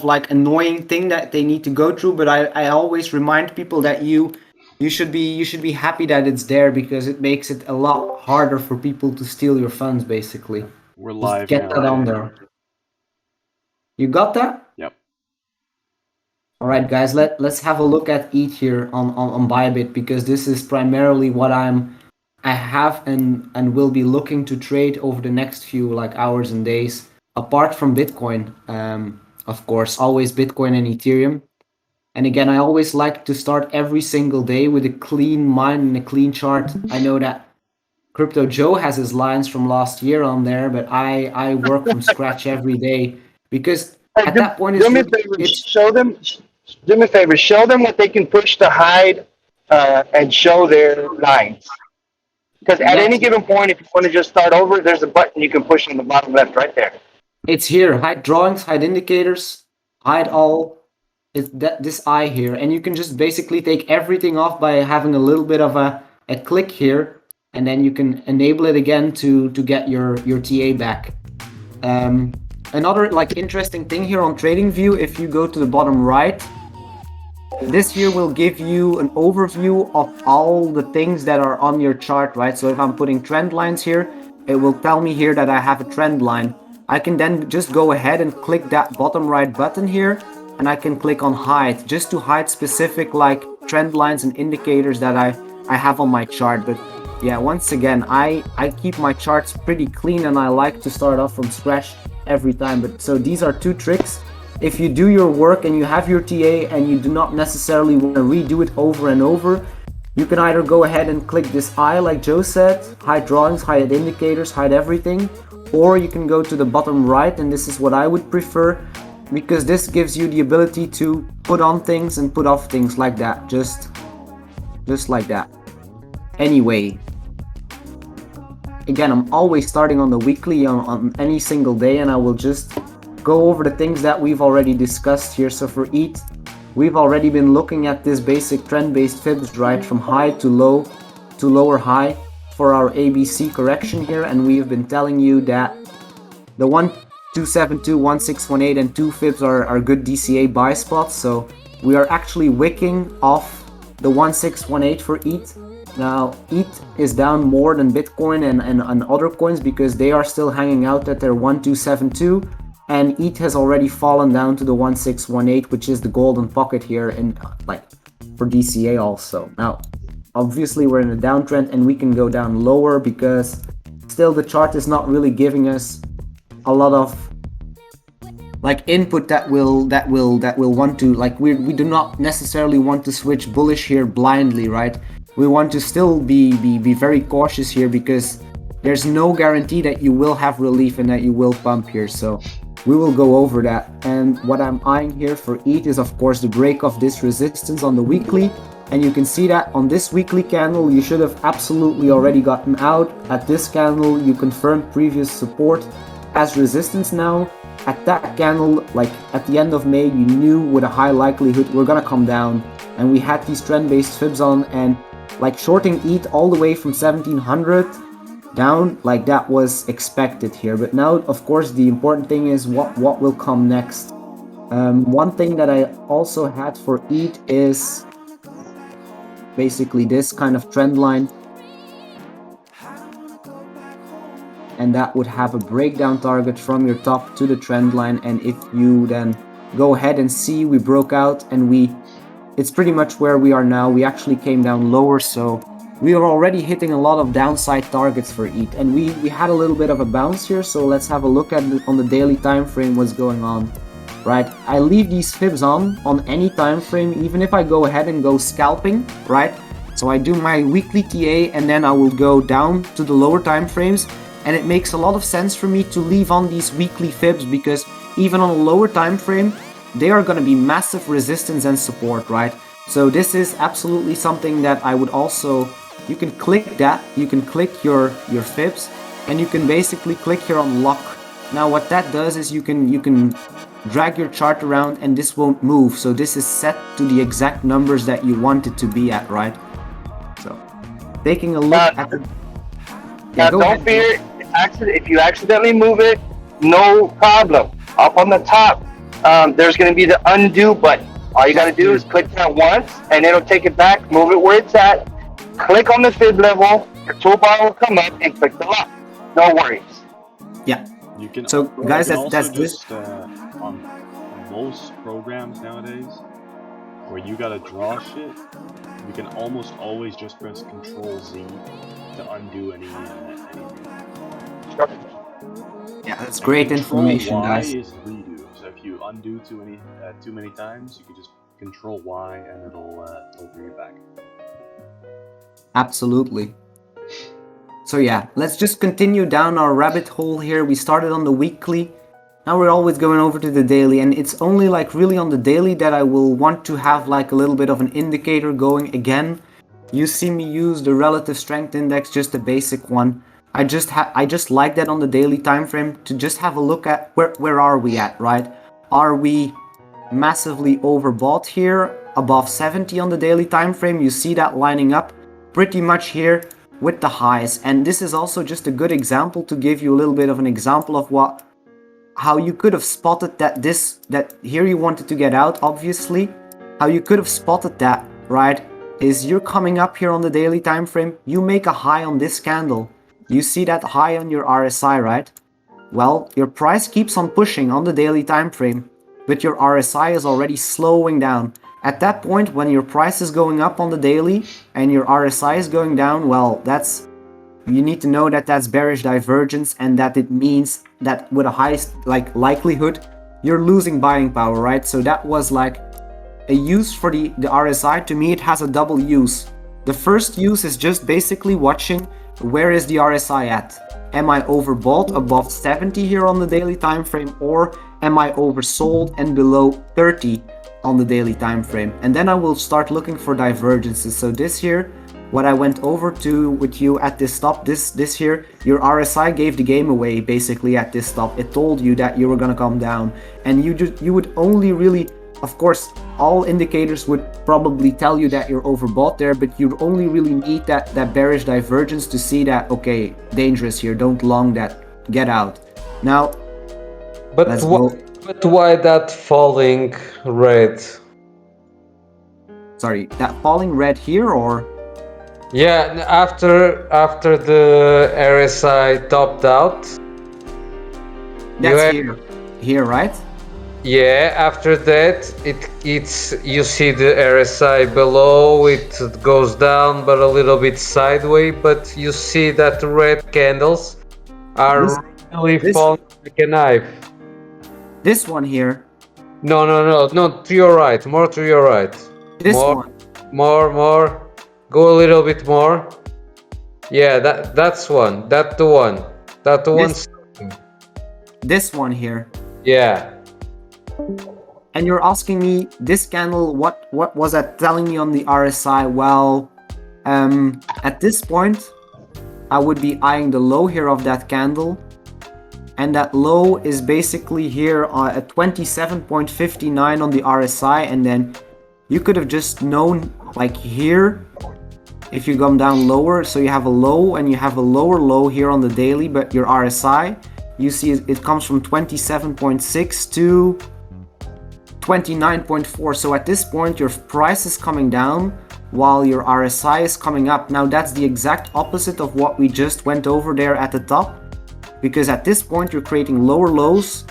like annoying thing that they need to go through, but I always remind people that you should be happy that it's there, because it makes it a lot harder for people to steal your funds, basically. We're Just live get now. that on there. You got that? Yep. All right, guys, let's have a look at ETH here on Bybit, because this is primarily what I have and will be looking to trade over the next few like hours and days. Apart from Bitcoin, of course, always Bitcoin and Ethereum. And again, I always like to start every single day with a clean mind and a clean chart. I know that Crypto Joe has his lines from last year on there, but I work from scratch every day, because Hey, at that point do me a favor. it's Show them. Do me a favor. Show them what they can push to hide and show their lines. Because at any yes, given point, if you want to just start over, there's a button you can push on the bottom left right there. it's here. Hide drawings, hide indicators, hide all. It's that this eye here, and you can just basically take everything off by having a little bit of a click here, and then you can enable it again to get your TA back. Another like interesting thing here on TradingView, if you go to the bottom right, this here will give you an overview of all the things that are on your chart, right? So if I'm putting trend lines here, it will tell me here that I have a trend line. I can then just go ahead and click that bottom right button here, and I can click on hide, just to hide specific like trend lines and indicators that I have on my chart. But yeah, once again, I keep my charts pretty clean, and I like to start off from scratch every time. But so these are two tricks. If you do your work and you have your TA and you do not necessarily want to redo it over and over, you can either go ahead and click this eye like Joe said, hide drawings, hide indicators, hide everything, or you can go to the bottom right, and this is what I would prefer, because this gives you the ability to put on things and put off things like that, just like that. Anyway, again, I'm always starting on the weekly on any single day, and I will just go over the things that we've already discussed here. So for ETH, we've already been looking at this basic trend-based fibs, right, from high to low to lower high for our ABC correction here, and we've been telling you that the 1272, 1618, and 2 fibs are good DCA buy spots. So we are actually wicking off the 1618 for ETH. Now, ETH is down more than Bitcoin and other coins, because they are still hanging out at their 1272, and ETH has already fallen down to the 1618, which is the golden pocket here, and like for DCA also. Now, obviously we're in a downtrend, and we can go down lower, because still the chart is not really giving us a lot of like input that will want to, like, we do not necessarily want to switch bullish here blindly, right? We want to still be very cautious here, because there's no guarantee that you will have relief and that you will pump here. So we will go over that. And what I'm eyeing here for ETH is, of course, the break of this resistance on the weekly. And you can see that on this weekly candle, you should have absolutely already gotten out. At this candle, you confirmed previous support as resistance now. At that candle, like at the end of May, you knew with a high likelihood we're gonna come down. And we had these trend-based fibs on, and like shorting ETH all the way from 1700 down, like that was expected here. But now, of course, the important thing is what will come next. One thing that I also had for ETH is basically this kind of trend line, and that would have a breakdown target from your top to the trend line. And if you then go ahead and see, we broke out, and it's pretty much where we are now. We actually came down lower, so we are already hitting a lot of downside targets for ETH, and we had a little bit of a bounce here. So let's have a look at on the daily time frame what's going on. Right, I leave these fibs on any time frame, even if I go ahead and go scalping, right? So I do my weekly TA, and then I will go down to the lower time frames, and it makes a lot of sense for me to leave on these weekly fibs, because even on a lower time frame, they are going to be massive resistance and support, right? So this is absolutely something that I would also, you can click that, you can click your fibs, and you can basically click here on lock. Now what that does is you can drag your chart around, and this won't move. So this is set to the exact numbers that you want it to be at, right? So taking a look at the... Yeah, don't fear, if you accidentally move it, no problem. Up on the top, there's going to be the undo button. All you got to do is click that once, and it'll take it back, move it where it's at, click on the fib level, your toolbar will come up, and click the lock. No worries. Yeah. You can, So, guys, you can that's also this. just, on most programs nowadays, where you gotta draw shit, you can almost always just press Control Z to undo anything. Yeah, that's great information, Control Y guys. is redo. So if you undo too many times, you can just Control Y and it'll bring it back. Absolutely. So yeah, let's just continue down our rabbit hole here. We started on the weekly. Now we're always going over to the daily, and it's only like really on the daily that I will want to have like a little bit of an indicator going again. You see me use the relative strength index, just a basic one. I just like that on the daily time frame to just have a look at where are we at, right? Are we massively overbought here above 70 on the daily time frame? You see that lining up pretty much here with the highs, and this is also just a good example to give you a little bit of an example of how you could have spotted that here you wanted to get out, obviously. How you could have spotted that, right, is you're coming up here on the daily time frame, you make a high on this candle. You see that high on your RSI, right? Well, your price keeps on pushing on the daily time frame, but your RSI is already slowing down. At that point, when your price is going up on the daily and your RSI is going down, well, you need to know that that's bearish divergence, and that it means that with a high likelihood, you're losing buying power, right? So that was like a use for the RSI. To me, it has a double use. The first use is just basically watching where is the RSI at. Am I overbought above 70 here on the daily time frame, or am I oversold and below 30 on the daily time frame? And then I will start looking for divergences. So this here, what I went over to with you at this stop, this here, your RSI gave the game away basically at this stop. It told you that you were gonna come down, and you would only really, of course, all indicators would probably tell you that you're overbought there, but you only really need that bearish divergence to see that, okay, dangerous here, don't long that, get out. Now, but why that falling red? Sorry, that falling red here, or? Yeah, after the RSI topped out. That's here, right? Yeah, after that it's you see the RSI below, it goes down but a little bit sideways, but you see that the red candles are really falling like a knife. This one here. No, to your right, more to your right. This one. More. Go a little bit more. Yeah, that's one. That the one. That the one. This one here. Yeah. And you're asking me, this candle, what was that telling me on the RSI? Well, at this point, I would be eyeing the low here of that candle. And that low is basically here at 27.59 on the RSI. And then you could have just known, like here, if you come down lower, so you have a low and you have a lower low here on the daily, but your RSI, you see it comes from 27.6 to 29.4. So at this point, your price is coming down while your RSI is coming up. Now that's the exact opposite of what we just went over there at the top, because at this point you're creating lower lows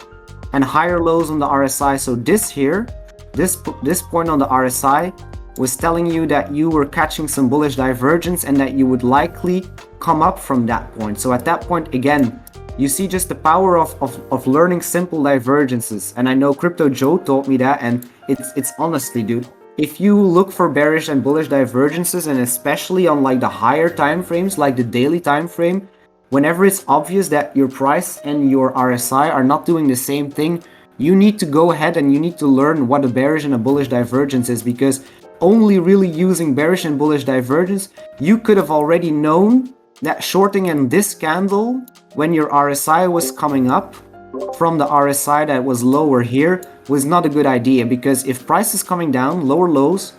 and higher lows on the RSI. So this here, this point on the RSI was telling you that you were catching some bullish divergence and that you would likely come up from that point. So at that point, again, you see just the power of learning simple divergences. And I know Crypto Joe taught me that, and it's honestly, dude, if you look for bearish and bullish divergences, and especially on like the higher time frames, like the daily time frame, whenever it's obvious that your price and your RSI are not doing the same thing, you need to go ahead and you need to learn what a bearish and a bullish divergence is, because only really using bearish and bullish divergence, you could have already known that shorting in this candle when your RSI was coming up from the RSI that was lower here was not a good idea, because if price is coming down, lower lows,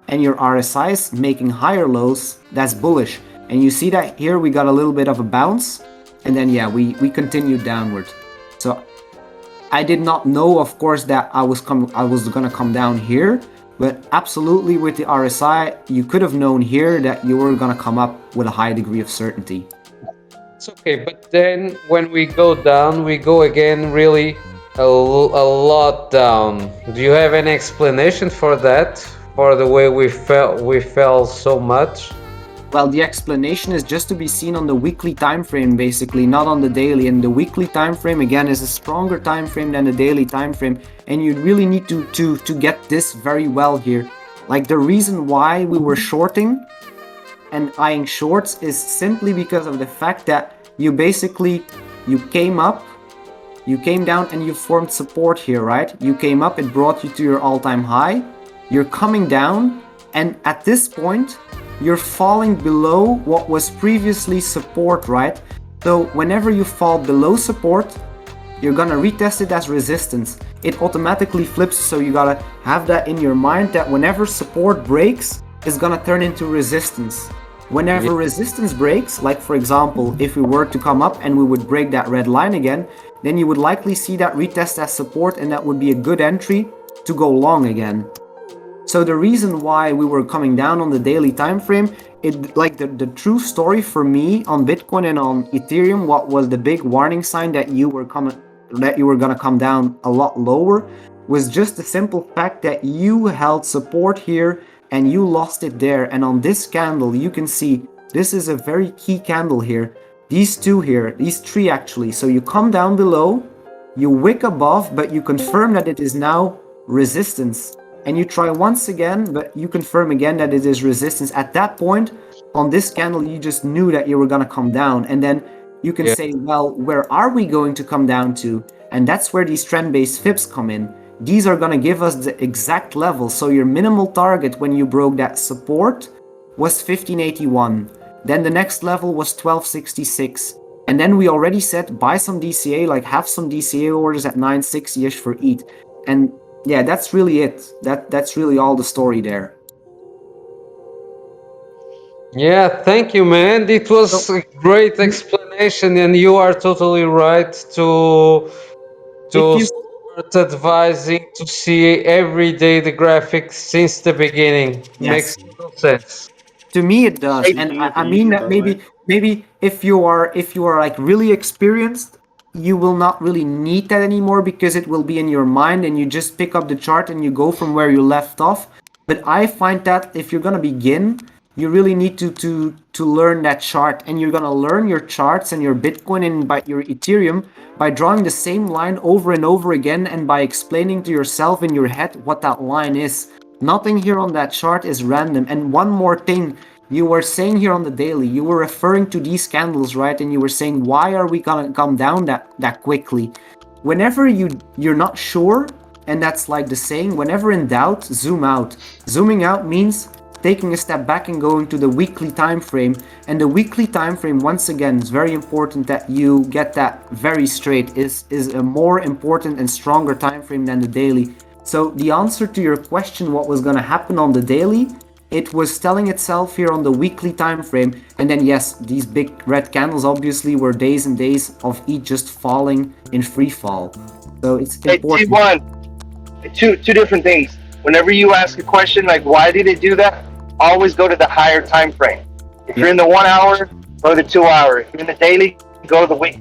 and your RSI is making higher lows, that's bullish. And you see that here we got a little bit of a bounce, and then yeah, we continued downward. So I did not know, of course, that I was gonna come down here, but absolutely with the RSI, you could have known here that you were gonna come up with a high degree of certainty. It's okay, but then when we go down, we go again really a lot down. Do you have any explanation for that? For the way we fell so much? Well, the explanation is just to be seen on the weekly time frame, basically, not on the daily. And the weekly time frame, again, is a stronger time frame than the daily time frame. And you really need to get this very well here. Like, the reason why we were shorting and eyeing shorts is simply because of the fact that you came up, you came down, and you formed support here, right? You came up, it brought you to your all-time high. You're coming down, and at this point, you're falling below what was previously support, right? So whenever you fall below support, you're gonna retest it as resistance. It automatically flips, so you gotta have that in your mind that whenever support breaks, it's gonna turn into resistance. Whenever resistance breaks, like for example, if we were to come up and we would break that red line again, then you would likely see that retest as support, and that would be a good entry to go long again. So the reason why we were coming down on the daily time frame, the true story for me on Bitcoin and on Ethereum, what was the big warning sign that you were gonna come down a lot lower, was just the simple fact that you held support here and you lost it there. And on this candle, you can see this is a very key candle here. These two here, these three actually. So you come down below, you wick above, but you confirm that it is now resistance. And you try once again, but you confirm again that it is resistance. At that point, on this candle, you just knew that you were gonna come down. And then you can say, well, where are we going to come down to? And that's where these trend-based fibs come in. These are gonna give us the exact level. So your minimal target when you broke that support was 1581. Then the next level was 1266. And then we already said, buy some DCA, like have some DCA orders at 960-ish for ETH. And yeah, that's really it. That's really all the story there. Yeah, thank you, man. It was a great explanation, and you are totally right to start advising to see every day the graphics since the beginning. Yes. Makes no sense. To me, it does, Same and thing I with mean Ether, that by the way. maybe if you are like really experienced, you will not really need that anymore because it will be in your mind, and you just pick up the chart and you go from where you left off. But I find that if you're gonna begin, you really need to learn that chart, and you're gonna learn your charts and your Bitcoin and by your Ethereum by drawing the same line over and over again, and by explaining to yourself in your head what that line is. Nothing here on that chart is random. And one more thing, you were saying here on the daily, you were referring to these candles, right? And you were saying, why are we gonna come down that quickly? Whenever you're not sure, and that's like the saying, whenever in doubt, zoom out. Zooming out means taking a step back and going to the weekly time frame. And the weekly time frame, once again, is very important that you get that very straight. Is a more important and stronger time frame than the daily. So the answer to your question, what was going to happen on the daily, it was telling itself here on the weekly time frame. And then yes, these big red candles obviously were days and days of ETH just falling in free fall. So it's important. T1, two different things. Whenever you ask a question like why did it do that, always go to the higher time frame. If you're in the 1 hour, go to the 2 hour. If you're in the daily, go to the week.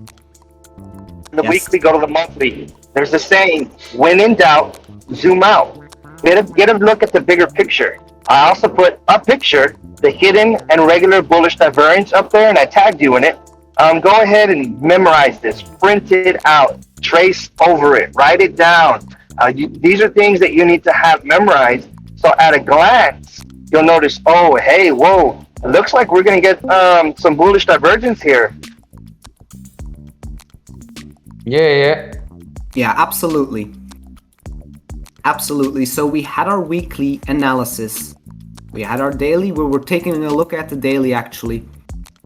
In the weekly, go to the monthly. There's a saying, when in doubt, zoom out. Get a look at the bigger picture. I also put a picture, the hidden and regular bullish divergence up there, and I tagged you in it. Go ahead and memorize this, print it out, trace over it, write it down. These are things that you need to have memorized. So at a glance, you'll notice, oh, hey, whoa, it looks like we're going to get some bullish divergence here. Yeah, absolutely. Absolutely. So we had our weekly analysis. We had our daily. We were taking a look at the daily actually.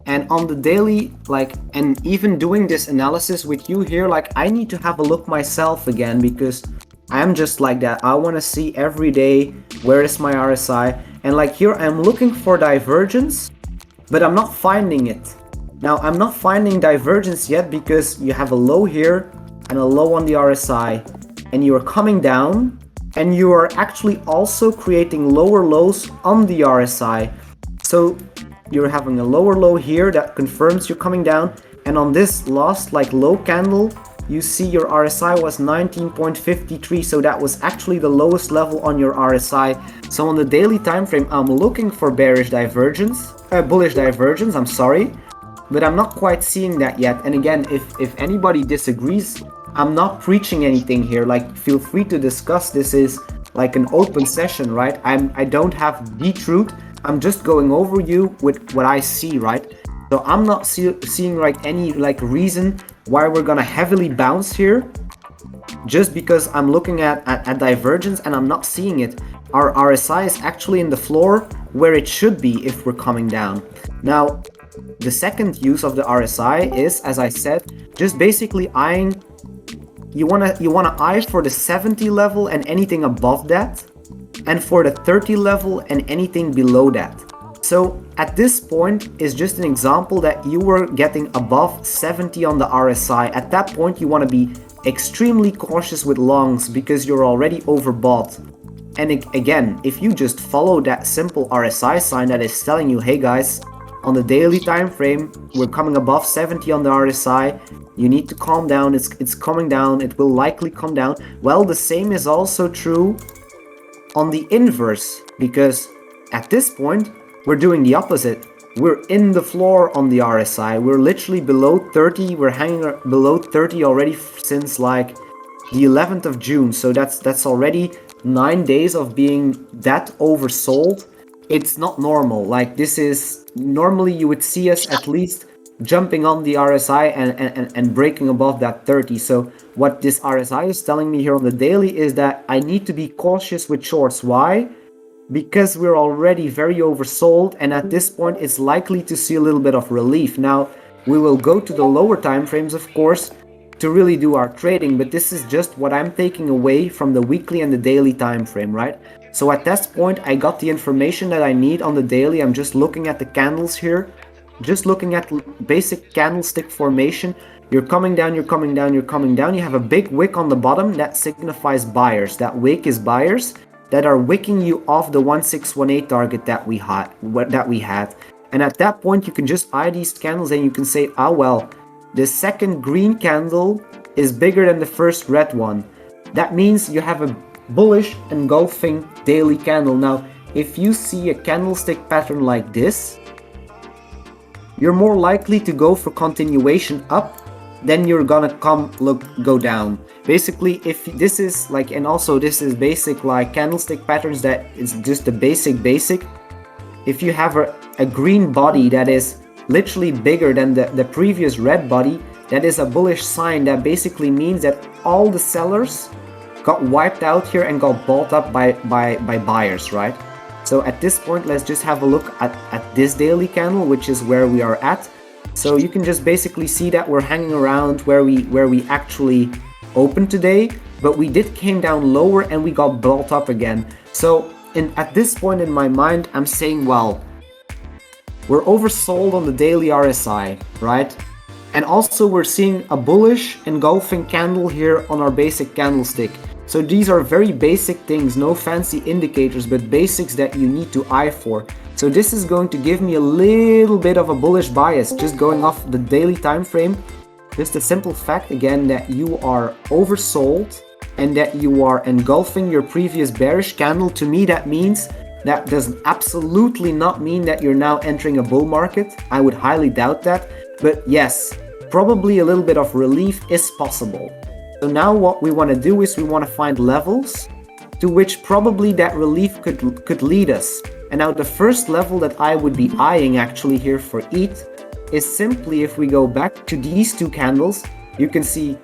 And on the daily, and even doing this analysis with you here, I need to have a look myself again because I'm just like that. I want to see every day where is my RSI. And here I'm looking for divergence, but I'm not finding it. Now I'm not finding divergence yet because you have a low here, and a low on the RSI, and you are coming down, and you are actually also creating lower lows on the RSI. So you're having a lower low here that confirms you're coming down, and on this last like low candle, you see your RSI was 19.53, so that was actually the lowest level on your RSI. So on the daily time frame, I'm looking for bullish divergence, I'm sorry, but I'm not quite seeing that yet. And again, if anybody disagrees, I'm not preaching anything here. Like, feel free to discuss. This is like an open session, right? I don't have the truth. I'm just going over you with what I see, right? So I'm not seeing like any like reason why we're gonna heavily bounce here, just because I'm looking at divergence and I'm not seeing it. Our RSI is actually in the floor where it should be if we're coming down. Now, the second use of the RSI is, as I said, just basically eyeing. You wanna eye for the 70 level and anything above that, and for the 30 level and anything below that. So at this point is just an example that you were getting above 70 on the RSI. At that point, you want to be extremely cautious with longs because you're already overbought. And again, if you just follow that simple RSI sign that is telling you, hey guys, on the daily time frame, we're coming above 70 on the RSI, you need to calm down, it's coming down, it will likely come down. Well, the same is also true on the inverse, because at this point, we're doing the opposite. We're in the floor on the RSI. We're literally below 30. We're hanging below 30 already since like the 11th of June. So that's already 9 days of being that oversold. It's not normal. Like, this is normally you would see us at least jumping on the RSI and breaking above that 30. So what this RSI is telling me here on the daily is that I need to be cautious with shorts. Why? Because we're already very oversold, and at this point it's likely to see a little bit of relief. Now, we will go to the lower time frames, of course, to really do our trading, but this is just what I'm taking away from the weekly and the daily time frame, right? So at this point, I got the information that I need on the daily. I'm just looking at the candles here, just looking at basic candlestick formation. You're coming down, you're coming down, you're coming down. You have a big wick on the bottom that signifies buyers. That wick is buyers that are wicking you off the 1618 target that we had. And at that point, you can just eye these candles and you can say, ah, well, the second green candle is bigger than the first red one. That means you have a bullish engulfing daily candle. Now, if you see a candlestick pattern like this, you're more likely to go for continuation up than you're gonna go down. Basically, if this is like, and also this is basic like candlestick patterns, that is just the basic. If you have a green body that is literally bigger than the previous red body, that is a bullish sign. That basically means that all the sellers got wiped out here and got bought up by buyers, right? So at this point, let's just have a look at this daily candle, which is where we are at. So you can just basically see that we're hanging around where we actually opened today, but we came down lower and we got bought up again. So at this point in my mind, I'm saying, well, we're oversold on the daily RSI, right? And also we're seeing a bullish engulfing candle here on our basic candlestick. So these are very basic things, no fancy indicators, but basics that you need to eye for. So this is going to give me a little bit of a bullish bias, just going off the daily time frame. Just a simple fact again that you are oversold and that you are engulfing your previous bearish candle. To me, that does absolutely not mean that you're now entering a bull market. I would highly doubt that. But yes, probably a little bit of relief is possible. So now what we want to do is we want to find levels to which probably that relief could lead us. And now the first level that I would be eyeing actually here for ETH is simply, if we go back to these two candles, you can see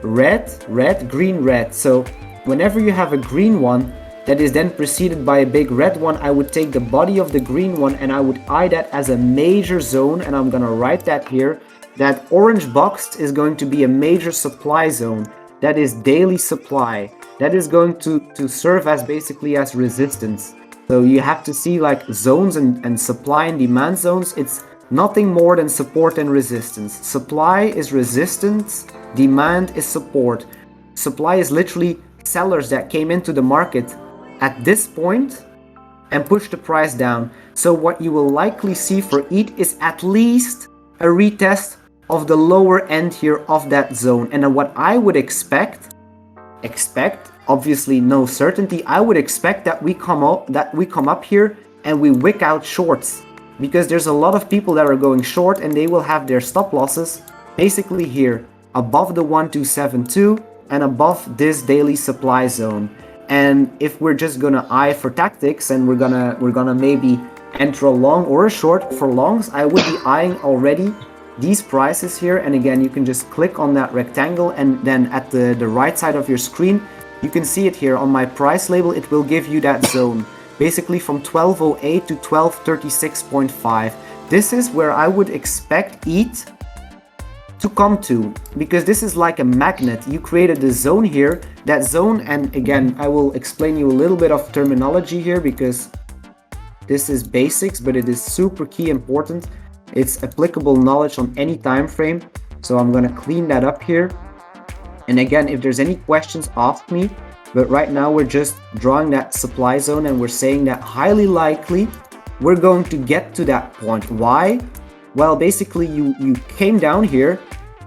red, red, green, red. So whenever you have a green one that is then preceded by a big red one, I would take the body of the green one and I would eye that as a major zone. And I'm gonna write that here. That orange box is going to be a major supply zone. That is daily supply. That is going to serve as basically as resistance. So you have to see like zones and supply and demand zones. It's Nothing more than support and resistance. Supply is resistance, demand is support. Supply is literally sellers that came into the market at this point and push the price down. So what you will likely see for ETH is at least a retest of the lower end here of that zone. And what I would expect, obviously no certainty, I would expect that we come up here and we wick out shorts, because there's a lot of people that are going short and they will have their stop losses basically here above the 1272 and above this daily supply zone. And if we're just gonna eye for tactics and we're gonna maybe enter a long or a short, for longs I would be eyeing already these prices here. And again, you can just click on that rectangle, and then at the right side of your screen you can see it here on my price label. It will give you that zone basically from 1208 to 1236.5. This is where I would expect ETH to come to, because this is like a magnet. You created a zone here, that zone, and again I will explain you a little bit of terminology here because this is basics, but it is super key important. It's applicable knowledge on any time frame, so I'm gonna clean that up here. And again, if there's any questions, ask me. But right now we're just drawing that supply zone and we're saying that highly likely we're going to get to that point. Why? Well, basically you came down here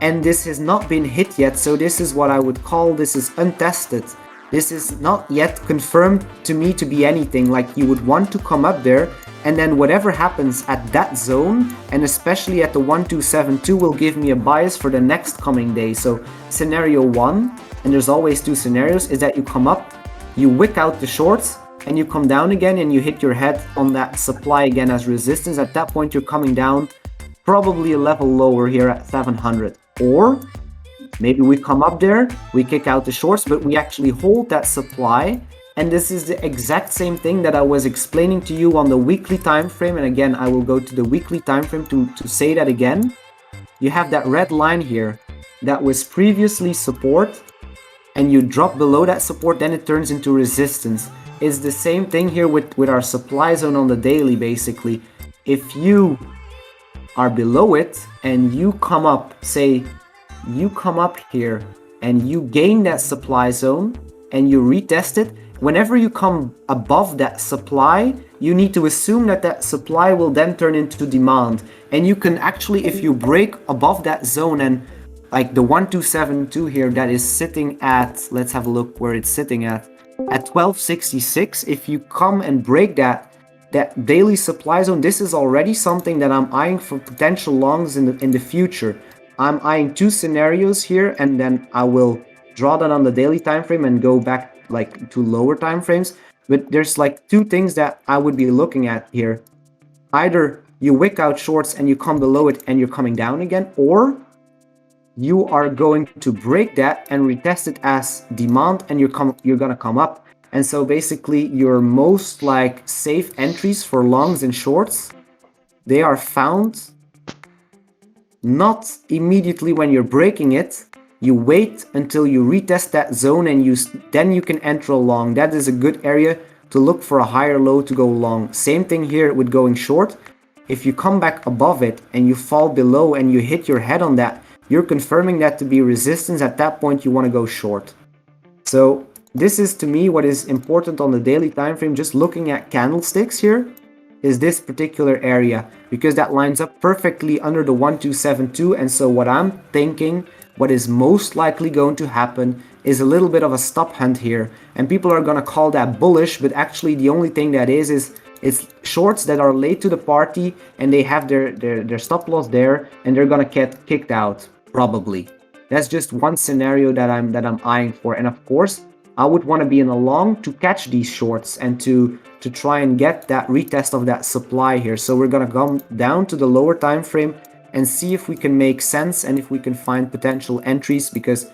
and this has not been hit yet. So this is what I would call, this is untested. This is not yet confirmed to me to be anything. Like, you would want to come up there, and then whatever happens at that zone, and especially at the 1272, will give me a bias for the next coming day. So scenario one, and there's always two scenarios, is that you come up, you wick out the shorts, and you come down again and you hit your head on that supply again as resistance. At that point you're coming down probably a level lower here at 700. Or maybe we come up there, we kick out the shorts, but we actually hold that supply. And this is the exact same thing that I was explaining to you on the weekly time frame. And again, I will go to the weekly time frame to say that again. You have that red line here that was previously support, and you drop below that support, then it turns into resistance. It's the same thing here with our supply zone on the daily. Basically, if you are below it and you come up, say you come up here and you gain that supply zone and you retest it, whenever you come above that supply, you need to assume that that supply will then turn into demand. And you can actually, if you break above that zone, and like the 1272 here that is sitting at, let's have a look where it's sitting at 1266, if you come and break that daily supply zone, this is already something that I'm eyeing for potential longs in the future. I'm eyeing two scenarios here, and then I will draw that on the daily time frame and go back like to lower time frames. But there's like two things that I would be looking at here. Either you wick out shorts and you come below it and you're coming down again, or you are going to break that and retest it as demand and you're gonna come up. And so basically your most like safe entries for longs and shorts, they are found not immediately when you're breaking it. You wait until you retest that zone, and then you can enter a long. That is a good area to look for a higher low to go long. Same thing here with going short. If you come back above it and you fall below and you hit your head on that, you're confirming that to be resistance. At that point you want to go short. So this is to me what is important on the daily time frame. Just looking at candlesticks here is this particular area, because that lines up perfectly under the 1272. And so what I'm thinking, what is most likely going to happen, is a little bit of a stop hunt here. And people are going to call that bullish, but actually the only thing that is it's shorts that are late to the party and they have their stop loss there, and they're going to get kicked out probably. That's just one scenario that I'm eyeing for. And of course I would want to be in a long to catch these shorts and to try and get that retest of that supply here. So we're going to come down to the lower time frame and see if we can make sense and if we can find potential entries, because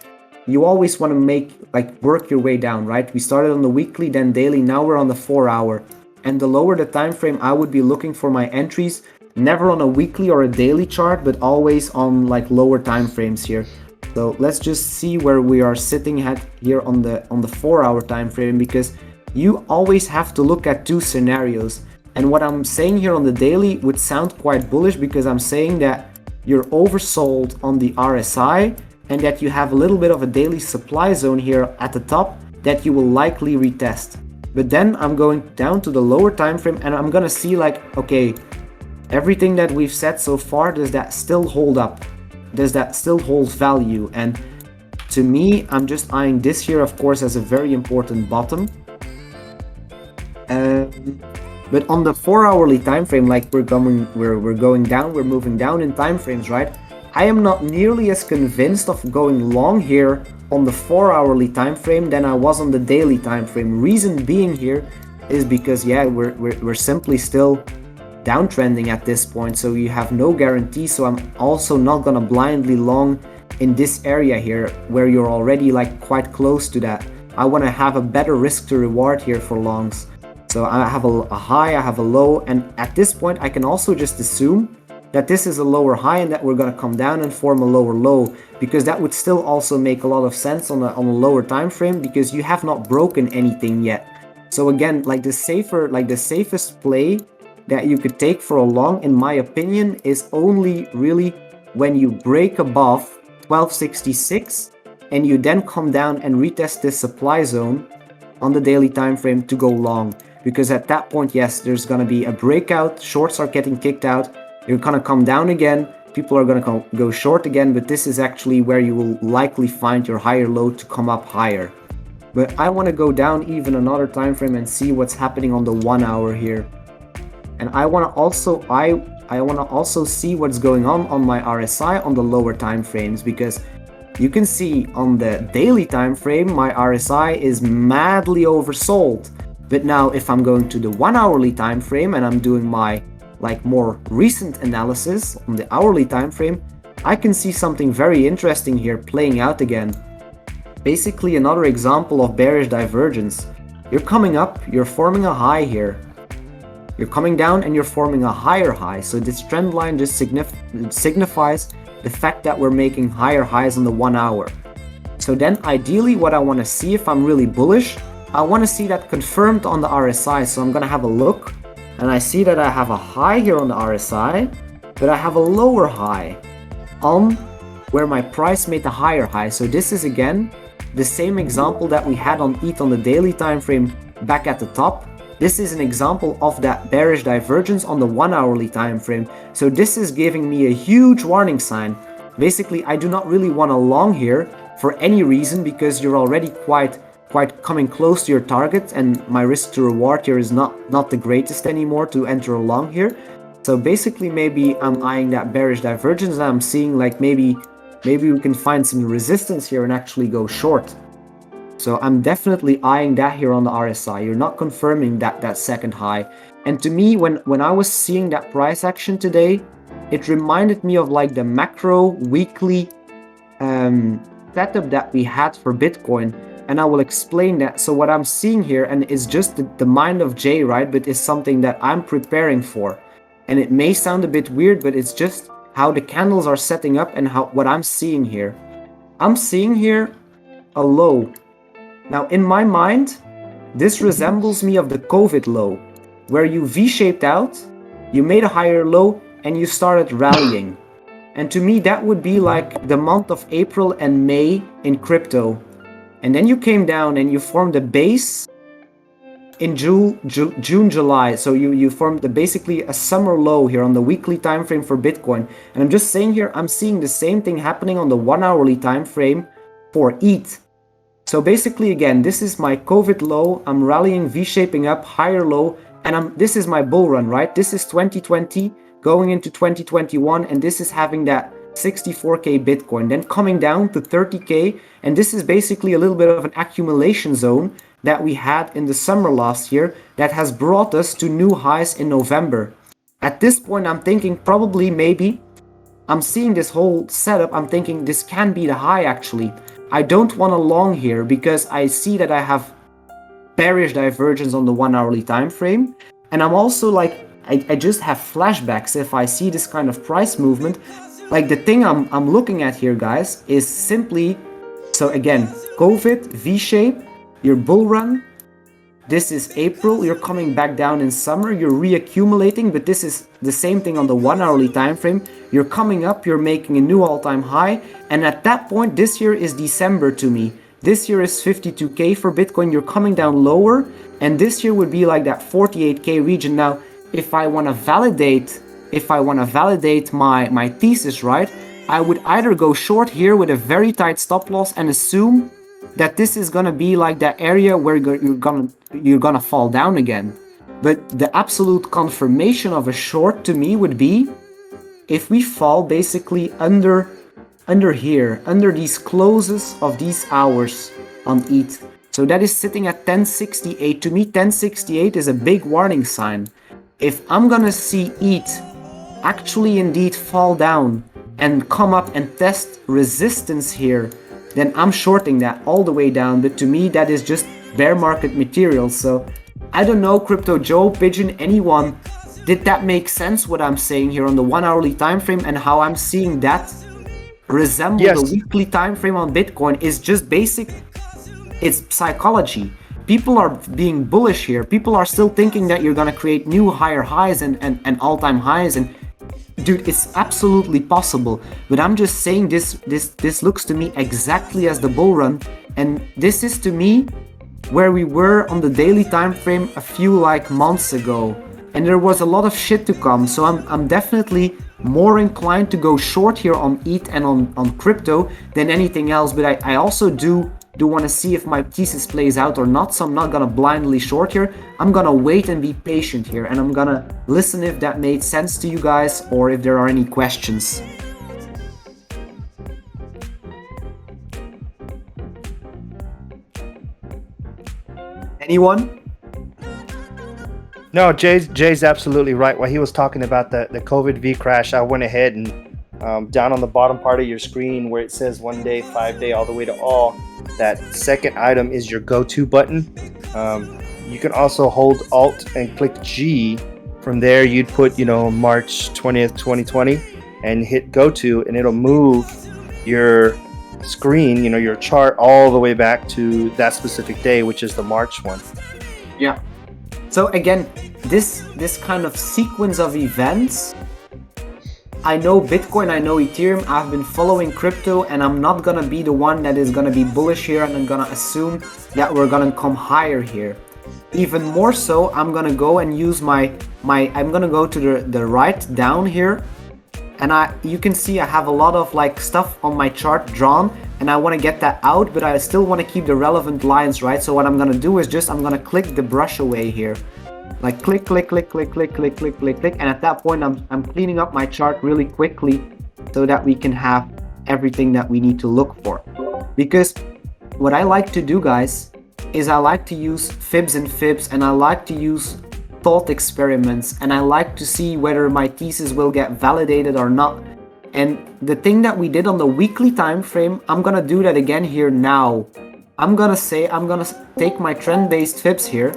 you always want to work your way down, right? We started on the weekly, then daily, now we're on the 4-hour. And the lower the time frame, I would be looking for my entries, never on a weekly or a daily chart, but always on like lower time frames here. So let's just see where we are sitting at here on the 4-hour time frame, because you always have to look at two scenarios. And what I'm saying here on the daily would sound quite bullish because I'm saying that you're oversold on the RSI and that you have a little bit of a daily supply zone here at the top that you will likely retest. But then I'm going down to the lower time frame and I'm gonna see like, okay, everything that we've said so far, does that still hold up? Does that still hold value? And to me, I'm just eyeing this here, of course, as a very important bottom. But on the 4-hourly time frame, like we're going down, we're moving down in time frames, right? I am not nearly as convinced of going long here on the 4-hourly time frame than I was on the daily time frame. Reason being here is because we're simply still downtrending at this point, so you have no guarantee. So I'm also not gonna blindly long in this area here where you're already like quite close to that. I want to have a better risk to reward here for longs. So I have a high, I have a low, and at this point I can also just assume that this is a lower high and that we're going to come down and form a lower low, because that would still also make a lot of sense on a lower time frame because you have not broken anything yet. So again, like the safest play that you could take for a long, in my opinion, is only really when you break above 1266 and you then come down and retest this supply zone on the daily time frame to go long. Because at that point, yes, there's going to be a breakout, shorts are getting kicked out, you're going to come down again, people are going to go short again, but this is actually where you will likely find your higher low to come up higher. But I want to go down even another time frame and see what's happening on the 1 hour here. And I want to also see what's going on my RSI on the lower time frames, because you can see on the daily time frame my RSI is madly oversold. But now if I'm going to the 1 hourly time frame and I'm doing my like more recent analysis on the hourly time frame, I can see something very interesting here playing out again. Basically another example of bearish divergence. You're coming up, you're forming a high here. You're coming down and you're forming a higher high. So this trend line just signifies the fact that we're making higher highs on the 1 hour. So then ideally what I want to see, if I'm really bullish, I want to see that confirmed on the RSI. So I'm going to have a look and I see that I have a high here on the RSI, but I have a lower high on where my price made the higher high. So this is again the same example that we had on ETH on the daily time frame back at the top. This is an example of that bearish divergence on the 1 hourly time frame. So this is giving me a huge warning sign. Basically, I do not really want to long here for any reason because you're already quite coming close to your target, and my risk to reward here is not the greatest anymore to enter a long here. So basically maybe I'm eyeing that bearish divergence and I'm seeing like maybe we can find some resistance here and actually go short. So I'm definitely eyeing that here on the RSI. You're not confirming that second high. And to me, when I was seeing that price action today, it reminded me of like the macro weekly setup that we had for Bitcoin. And I will explain that. So what I'm seeing here, and it's just the mind of Jay, right? But it's something that I'm preparing for. And it may sound a bit weird, but it's just how the candles are setting up and what I'm seeing here. I'm seeing here a low. Now in my mind, this resembles me of the COVID low, where you V-shaped out, you made a higher low, and you started rallying. And to me, that would be like the month of April and May in crypto. And then you came down and you formed a base in June, July. So you formed basically a summer low here on the weekly time frame for Bitcoin. And I'm just saying here, I'm seeing the same thing happening on the 1 hourly time frame for ETH. So basically, again, this is my COVID low. I'm rallying, V-shaping up, higher low, and this is my bull run, right? This is 2020 going into 2021, and this is having that 64k Bitcoin, then coming down to 30k, and this is basically a little bit of an accumulation zone that we had in the summer last year that has brought us to new highs in November. At this point, I'm thinking probably maybe I'm seeing this whole setup, I'm thinking this can be the high actually. I don't want to long here because I see that I have bearish divergence on the 1 hourly time frame, and I'm also like I just have flashbacks if I see this kind of price movement. Like the thing I'm looking at here, guys, is simply, so again, COVID, V-shape, your bull run, This is April, you're coming back down in summer, you're reaccumulating, but this is the same thing on the 1 hourly time frame. You're coming up, you're making a new all-time high, and at that point, this year is December to me. This year is 52K for Bitcoin, you're coming down lower, and this year would be like that 48K region. Now, if I want to validate my thesis, right, I would either go short here with a very tight stop loss and assume that this is gonna be like that area where you're gonna fall down again. But the absolute confirmation of a short to me would be if we fall basically under here, under these closes of these hours on ETH. So that is sitting at 1068. To me, 1068 is a big warning sign. If I'm gonna see ETH actually indeed fall down and come up and test resistance here, then I'm shorting that all the way down. But to me, that is just bear market material. So I don't know, Crypto Joe, Pigeon, anyone, did that make sense what I'm saying here on the 1 hourly time frame and how I'm seeing that resemble the weekly time frame on Bitcoin is just basic. It's psychology. People are being bullish here. People are still thinking that you're gonna create new higher highs and all-time highs, and dude, it's absolutely possible, but I'm just saying this looks to me exactly as the bull run, and this is to me where we were on the daily time frame a few like months ago, and there was a lot of shit to come. So I'm definitely more inclined to go short here on ETH and on crypto than anything else, but I also do want to see if my thesis plays out or not, so I'm not gonna blindly short here. I'm gonna wait and be patient here, and I'm gonna listen if that made sense to you guys or if there are any questions. Anyone? No, Jay's absolutely right. While he was talking about the COVID V crash, I went ahead and down on the bottom part of your screen where it says 1 day, 5 day, all the way to all, that second item is your go-to button. You can also hold Alt and click G. From there, you'd put, March 20th, 2020 and hit go-to, and it'll move your screen, your chart all the way back to that specific day, which is the March one. Yeah. So again, this kind of sequence of events, I know Bitcoin, I know Ethereum, I've been following crypto, and I'm not gonna be the one that is gonna be bullish here and I'm gonna assume that we're gonna come higher here. Even more so, I'm gonna go and use I'm gonna go to the right down here, and you can see I have a lot of like stuff on my chart drawn, and I want to get that out, but I still want to keep the relevant lines, right? So what I'm gonna do is I'm gonna click the brush away here. Like click, click, click, click, click, click, click, click, click, and at that point I'm cleaning up my chart really quickly so that we can have everything that we need to look for. Because what I like to do, guys, is I like to use fibs and fibs, and I like to use thought experiments, and I like to see whether my thesis will get validated or not. And the thing that we did on the weekly time frame, I'm gonna do that again here now. I'm gonna take my trend-based fibs here,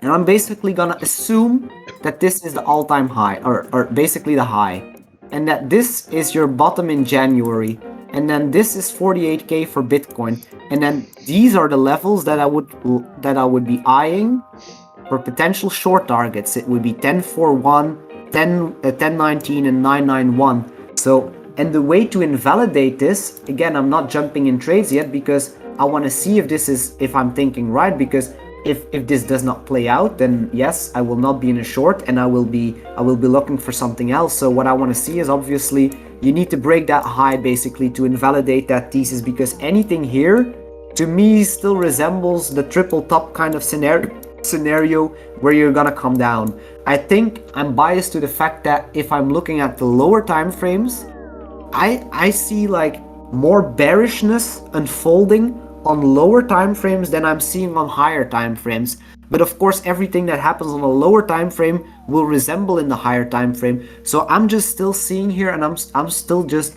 and I'm basically gonna assume that this is the all-time high, or basically the high, and that this is your bottom in January, and then this is 48K for Bitcoin, and then these are the levels that I would be eyeing for potential short targets. It would be 1041, 1019, and 991. So, and the way to invalidate this, again, I'm not jumping in trades yet because I want to see if I'm thinking right, because if this does not play out, then yes, I will not be in a short, and I will be looking for something else. So what I want to see is, obviously, you need to break that high basically to invalidate that thesis, because anything here to me still resembles the triple top kind of scenario where you're gonna come down. I think I'm biased to the fact that if I'm looking at the lower time frames, I see like more bearishness unfolding on lower time frames than I'm seeing on higher time frames. But of course, everything that happens on a lower time frame will resemble in the higher time frame. So I'm just still seeing here, and I'm still just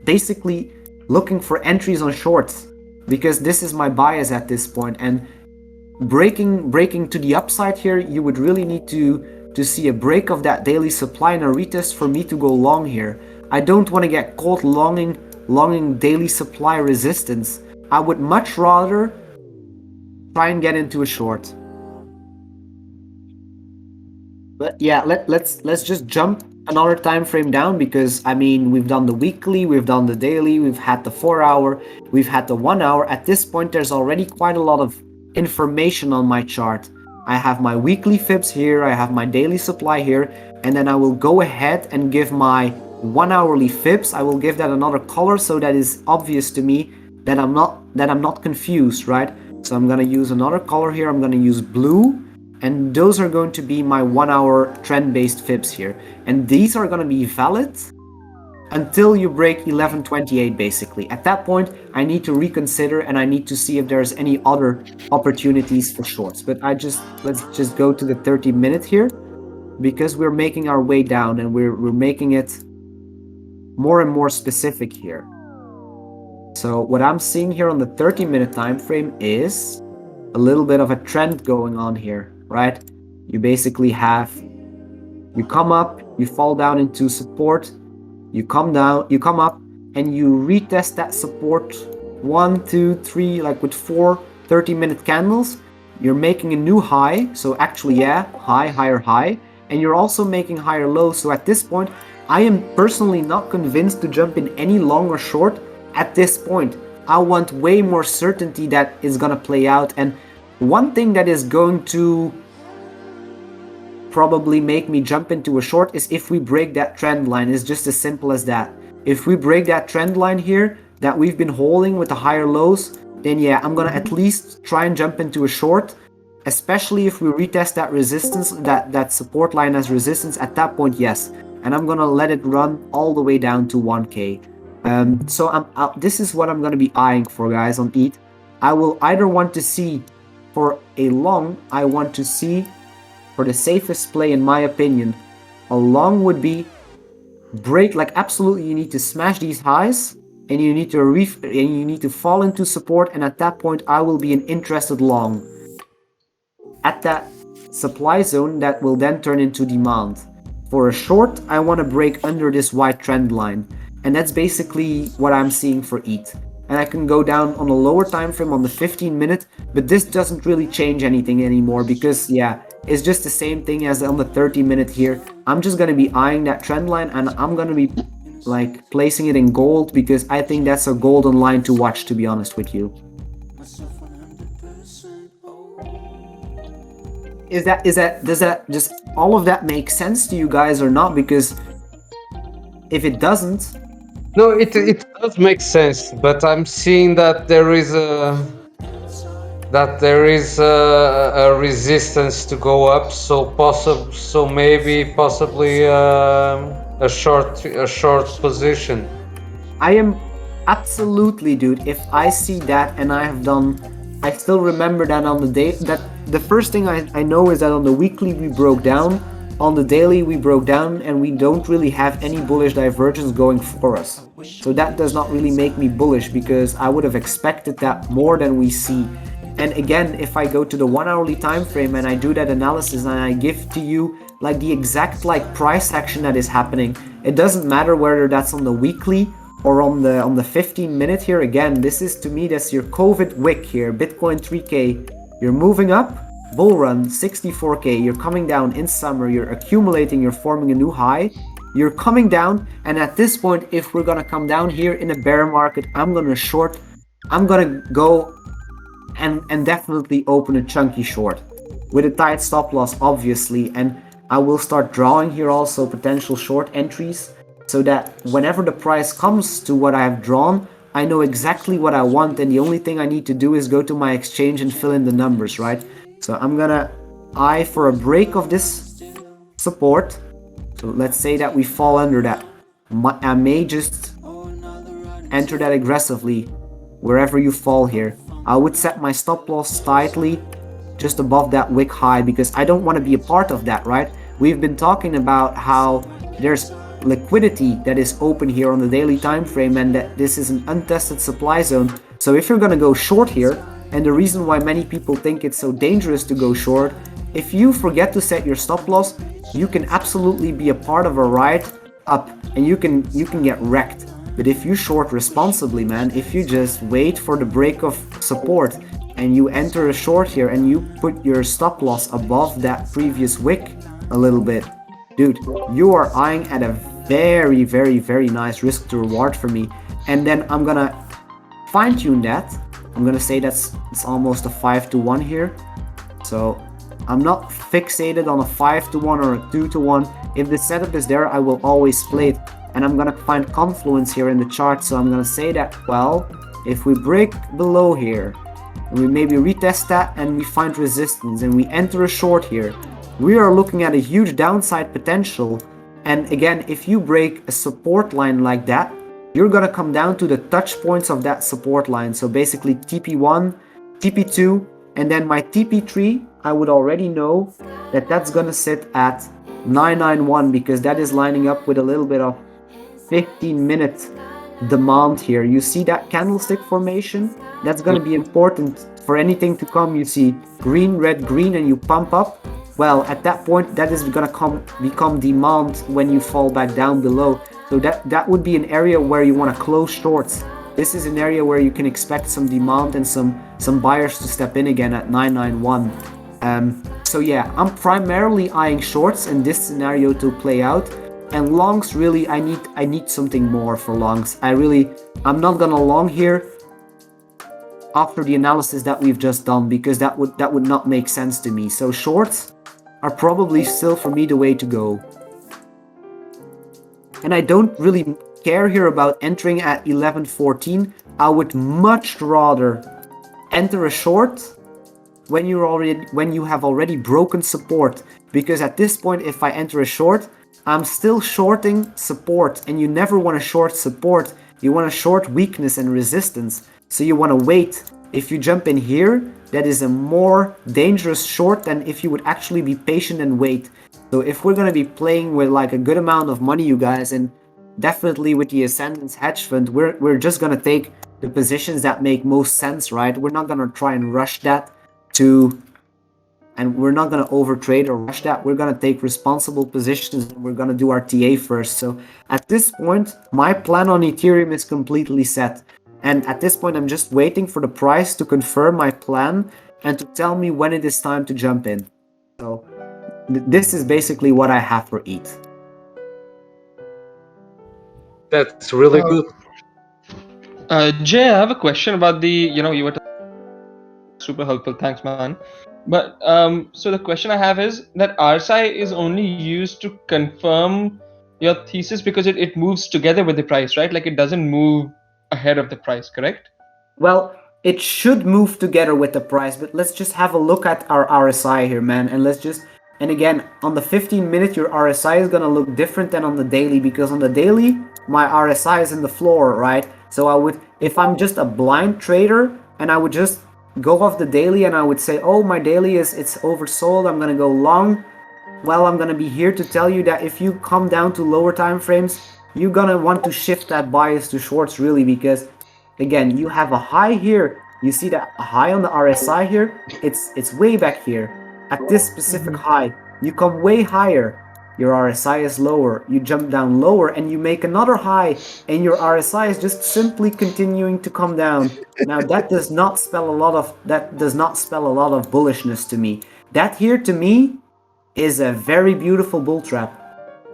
basically looking for entries on shorts, because this is my bias at this point. And breaking to the upside here, you would really need to see a break of that daily supply and a retest for me to go long here. I don't want to get caught longing daily supply resistance. I would much rather try and get into a short. But yeah, let's just jump another time frame down, because I mean we've done the weekly, we've done the daily, we've had the 4 hour, we've had the 1 hour. At this point, there's already quite a lot of information on my chart. I have my weekly fibs here, I have my daily supply here, and then I will go ahead and give my 1 hourly fibs. I will give that another color so that is obvious to me that I'm not confused, right? So I'm gonna use another color here. I'm gonna use blue, and those are going to be my 1 hour trend-based fibs here. And these are gonna be valid until you break 1128 basically. At that point, I need to reconsider and I need to see if there's any other opportunities for shorts. But let's just go to the 30-minute here, because we're making our way down and we're making it more and more specific here. So what I'm seeing here on the 30-minute time frame is a little bit of a trend going on here, right? You basically have, you come up, you fall down into support, you come down, you come up, and you retest that support 1, 2, 3, like with 4 30-minute candles. You're making a new high, so actually, yeah, high, higher high, and you're also making higher lows. So at this point, I am personally not convinced to jump in any long or short at this point. I want way more certainty that is gonna play out. And one thing that is going to probably make me jump into a short is if we break that trend line. It's just as simple as that. If we break that trend line here that we've been holding with the higher lows, then yeah, I'm gonna at least try and jump into a short, especially if we retest that resistance, that support line as resistance. At that point, yes, and I'm gonna let it run all the way down to 1k. So this is what I'm gonna be eyeing for, guys, on ETH. I will either want to see for a long, I want to see for the safest play, in my opinion, a long would be break, like absolutely you need to smash these highs and you need to fall into support, and at that point I will be an interested long at that supply zone that will then turn into demand. For a short, I want to break under this white trend line, and that's basically what I'm seeing for ETH. And I can go down on a lower time frame on the 15-minute, but this doesn't really change anything anymore, because yeah, it's just the same thing as on the 30-minute here. I'm just gonna be eyeing that trend line, and I'm gonna be like placing it in gold, because I think that's a golden line to watch, to be honest with you. Does that just all of that make sense to you guys or not? Because if it doesn't, No, it does make sense, but I'm seeing that there is a resistance to go up, so possibly a short position. I am absolutely, dude. If I see that, and I still remember that on the day, that the first thing I know is that on the weekly we broke down, on the daily we broke down, and we don't really have any bullish divergence going for us. So that does not really make me bullish, because I would have expected that more than we see. And again, if I go to the 1 hourly time frame and I do that analysis and I give to you like the exact like price action that is happening, it doesn't matter whether that's on the weekly or on the 15-minute here. Again, this is, to me, that's your COVID wick here. Bitcoin 3k, you're moving up, bull run 64k, you're coming down in summer, you're accumulating, you're forming a new high, you're coming down, and at this point, if we're gonna come down here in a bear market, I'm gonna short, I'm gonna go and definitely open a chunky short with a tight stop loss, obviously, and I will start drawing here also potential short entries, so that whenever the price comes to what I have drawn, I know exactly what I want, and the only thing I need to do is go to my exchange and fill in the numbers, right? So I'm gonna eye for a break of this support. So let's say that we fall under that. I may just enter that aggressively wherever you fall here. I would set my stop loss tightly just above that wick high, because I don't want to be a part of that, right? We've been talking about how there's liquidity that is open here on the daily time frame, and that this is an untested supply zone. So if you're gonna go short here, and the reason why many people think it's so dangerous to go short, if you forget to set your stop loss, you can absolutely be a part of a ride up, and you can get wrecked. But if you short responsibly, man, if you just wait for the break of support and you enter a short here and you put your stop loss above that previous wick, a little bit. Dude, you are eyeing at a very, very, very nice risk to reward for me. And then I'm gonna fine tune that. I'm gonna say it's almost a 5-to-1 here. So I'm not fixated on a 5-to-1 or a 2-to-1. If the setup is there, I will always play it. And I'm gonna find confluence here in the chart. So I'm gonna say that, well, if we break below here, and we maybe retest that and we find resistance and we enter a short here, we are looking at a huge downside potential. And again, if you break a support line like that, you're gonna come down to the touch points of that support line. So basically TP1, TP2, and then my TP3, I would already know that that's gonna sit at 991 because that is lining up with a little bit of 15-minute demand here. You see that candlestick formation? That's gonna be important for anything to come. You see green, red, green, and you pump up. Well, at that point, that is gonna become demand when you fall back down below. So that would be an area where you want to close shorts. This is an area where you can expect some demand and some buyers to step in again at 991. So yeah, I'm primarily eyeing shorts in this scenario to play out. And longs, really, I need something more for longs. I'm not gonna long here after the analysis that we've just done because that would not make sense to me. So shorts are probably still for me the way to go. And I don't really care here about entering at 11.14. I would much rather enter a short when you have already broken support, because at this point, if I enter a short, I'm still shorting support, and you never want to short support. You want to short weakness and resistance. So you want to wait. If you jump in here, that is a more dangerous short than if you would actually be patient and wait. So if we're going to be playing with like a good amount of money, you guys, and definitely with the Ascendants hedge fund, we're just going to take the positions that make most sense, right? We're not going to try and rush that and we're not going to overtrade or rush that. We're going to take responsible positions and we're going to do our TA first. So at this point, my plan on Ethereum is completely set. And at this point, I'm just waiting for the price to confirm my plan and to tell me when it is time to jump in. So this is basically what I have for ETH. That's really good. Jay, I have a question about you were super helpful. Thanks, man. But so the question I have is that RSI is only used to confirm your thesis because it moves together with the price, right? Like it doesn't move ahead of the price, correct? Well, it should move together with the price, but let's just have a look at our RSI here, man. And again, on the 15-minute, your RSI is going to look different than on the daily, because on the daily, my RSI is in the floor, right? So if I'm just a blind trader and I would just go off the daily and I would say, oh, my daily it's oversold, I'm going to go long. Well, I'm going to be here to tell you that if you come down to lower time frames, you're going to want to shift that bias to shorts, really, because again, you have a high here. You see that high on the RSI here? It's way back here. At this specific high, you come way higher. Your RSI is lower. You jump down lower and you make another high, and your RSI is just simply continuing to come down. Now that does not spell a lot of bullishness to me. That here to me is a very beautiful bull trap.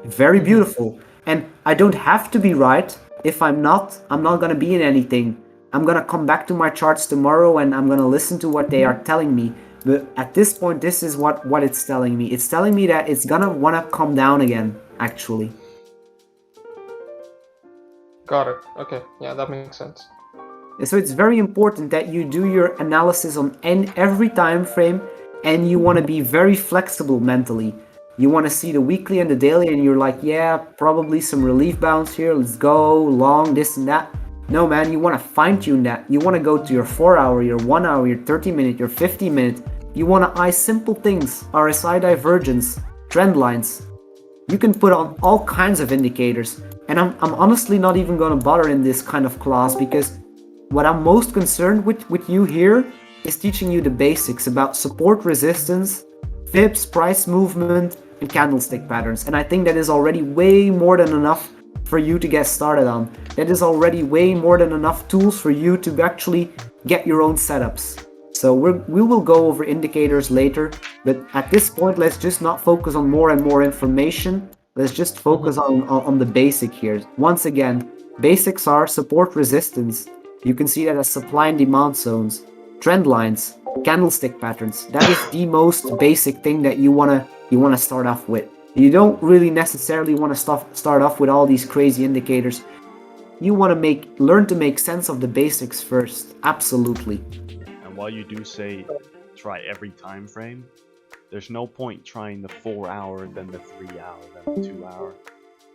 Very beautiful. And I don't have to be right. If I'm not gonna be in anything. I'm gonna come back to my charts tomorrow and I'm gonna listen to what they are telling me. But at this point, this is what it's telling me. It's telling me that it's gonna wanna come down again, actually. Got it. Okay. Yeah, that makes sense. So it's very important that you do your analysis on every time frame, and you wanna be very flexible mentally. You wanna see the weekly and the daily, and you're like, yeah, probably some relief bounce here. Let's go long, this and that. No, man, you wanna fine tune that. You wanna go to your 4 hour, your 1 hour, your 30-minute, your 50-minute. You want to eye simple things, RSI divergence, trend lines. You can put on all kinds of indicators. And I'm honestly not even going to bother in this kind of class, because what I'm most concerned with you here is teaching you the basics about support, resistance, fibs, price movement, and candlestick patterns. And I think that is already way more than enough for you to get started on. That is already way more than enough tools for you to actually get your own setups. So we will go over indicators later, But at this point, let's just not focus on more and more information. Let's just focus on the basic here. Once again, basics are support resistance. You can see that as supply and demand zones, trend lines, candlestick patterns. That is the most basic thing that you wanna start off with. You don't really necessarily want to start off with all these crazy indicators. You want to learn to make sense of the basics first. Absolutely. And while you do say try every time frame, there's no point trying the 4 hour, then the 3 hour, then the 2 hour.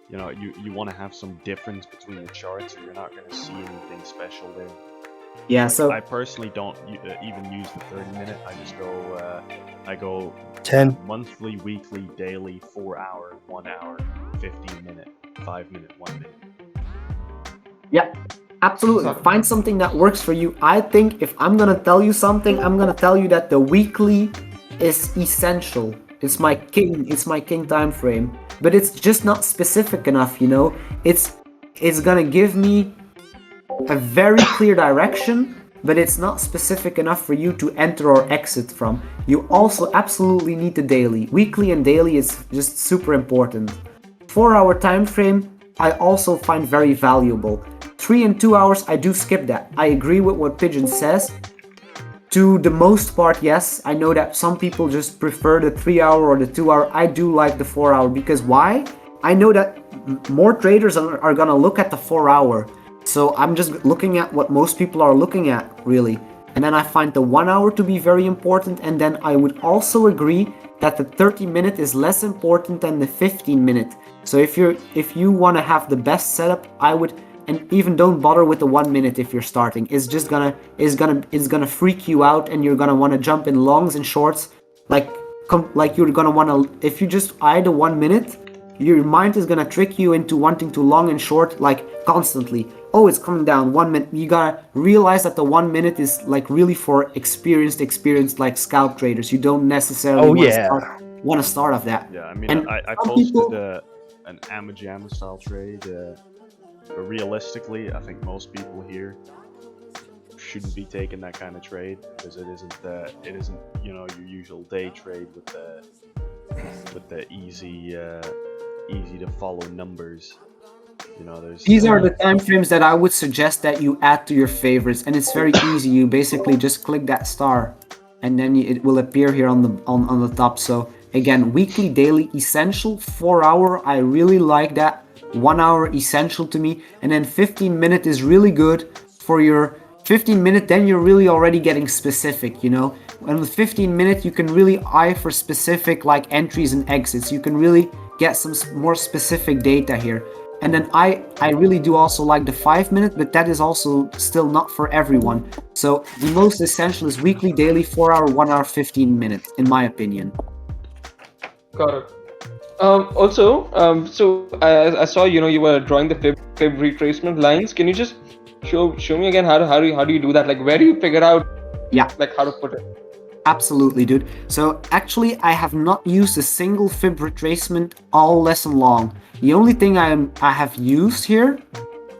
You know, you want to have some difference between the charts, or you're not going to see anything special there. Yeah, so I personally don't even use the 30-minute. I just go 10. monthly, weekly, daily, 4 hour, 1 hour, 15-minute, 5-minute, 1 minute. yeah, absolutely. Find something that works for you. I think if I'm gonna tell you something, I'm gonna tell you that the weekly is essential. It's my king time frame. But it's just not specific enough, you know? It's gonna give me a very clear direction, but it's not specific enough for you to enter or exit from. You also absolutely need the daily. Weekly and daily is just super important. 4 hour time frame, I also find very valuable. 3 and 2 hours, I do skip that. I agree with what Pigeon says. To the most part, yes. I know that some people just prefer the 3 hour or the 2 hour. I do like the 4 hour because why? I know that more traders are gonna look at the 4 hour. So I'm just looking at what most people are looking at, really. And then I find the 1 hour to be very important. And then I would also agree that the 30-minute is less important than the 15-minute. So if you want to have the best setup, I would, and even don't bother with the 1 minute if you're starting. It's gonna freak you out, and you're gonna want to jump in longs and shorts, like you're gonna want to. If you just eye the 1 minute, your mind is gonna trick you into wanting to long and short like constantly. Oh, it's coming down 1 minute. You gotta realize that the 1 minute is like really for experienced like scalp traders. You don't necessarily want to start off that. Yeah, I mean, And I some posted people- an Amajama style trade, but realistically, I think most people here shouldn't be taking that kind of trade because it isn't you know, your usual day trade with the easy to follow numbers. You know, These are the time frames that I would suggest that you add to your favorites, and it's very easy. You basically just click that star, and then it will appear here on the top. So again, weekly, daily, essential. 4 hour, I really like that. 1 hour, essential to me, and then 15-minute is really good for your 15-minute. Then you're really already getting specific, you know. And with 15-minute, you can really eye for specific like entries and exits. You can really get some more specific data here. And then I really do also like the 5-minute, but that is also still not for everyone. So the most essential is weekly, daily, 4 hour, 1 hour, 15-minute, in my opinion. Got it. So I saw, you know, you were drawing the fib retracement lines. Can you just show me again how do you do that? Like, where do you figure out like how to put it? Absolutely, dude. So actually, I have not used a single fib retracement all lesson long. The only thing I have used here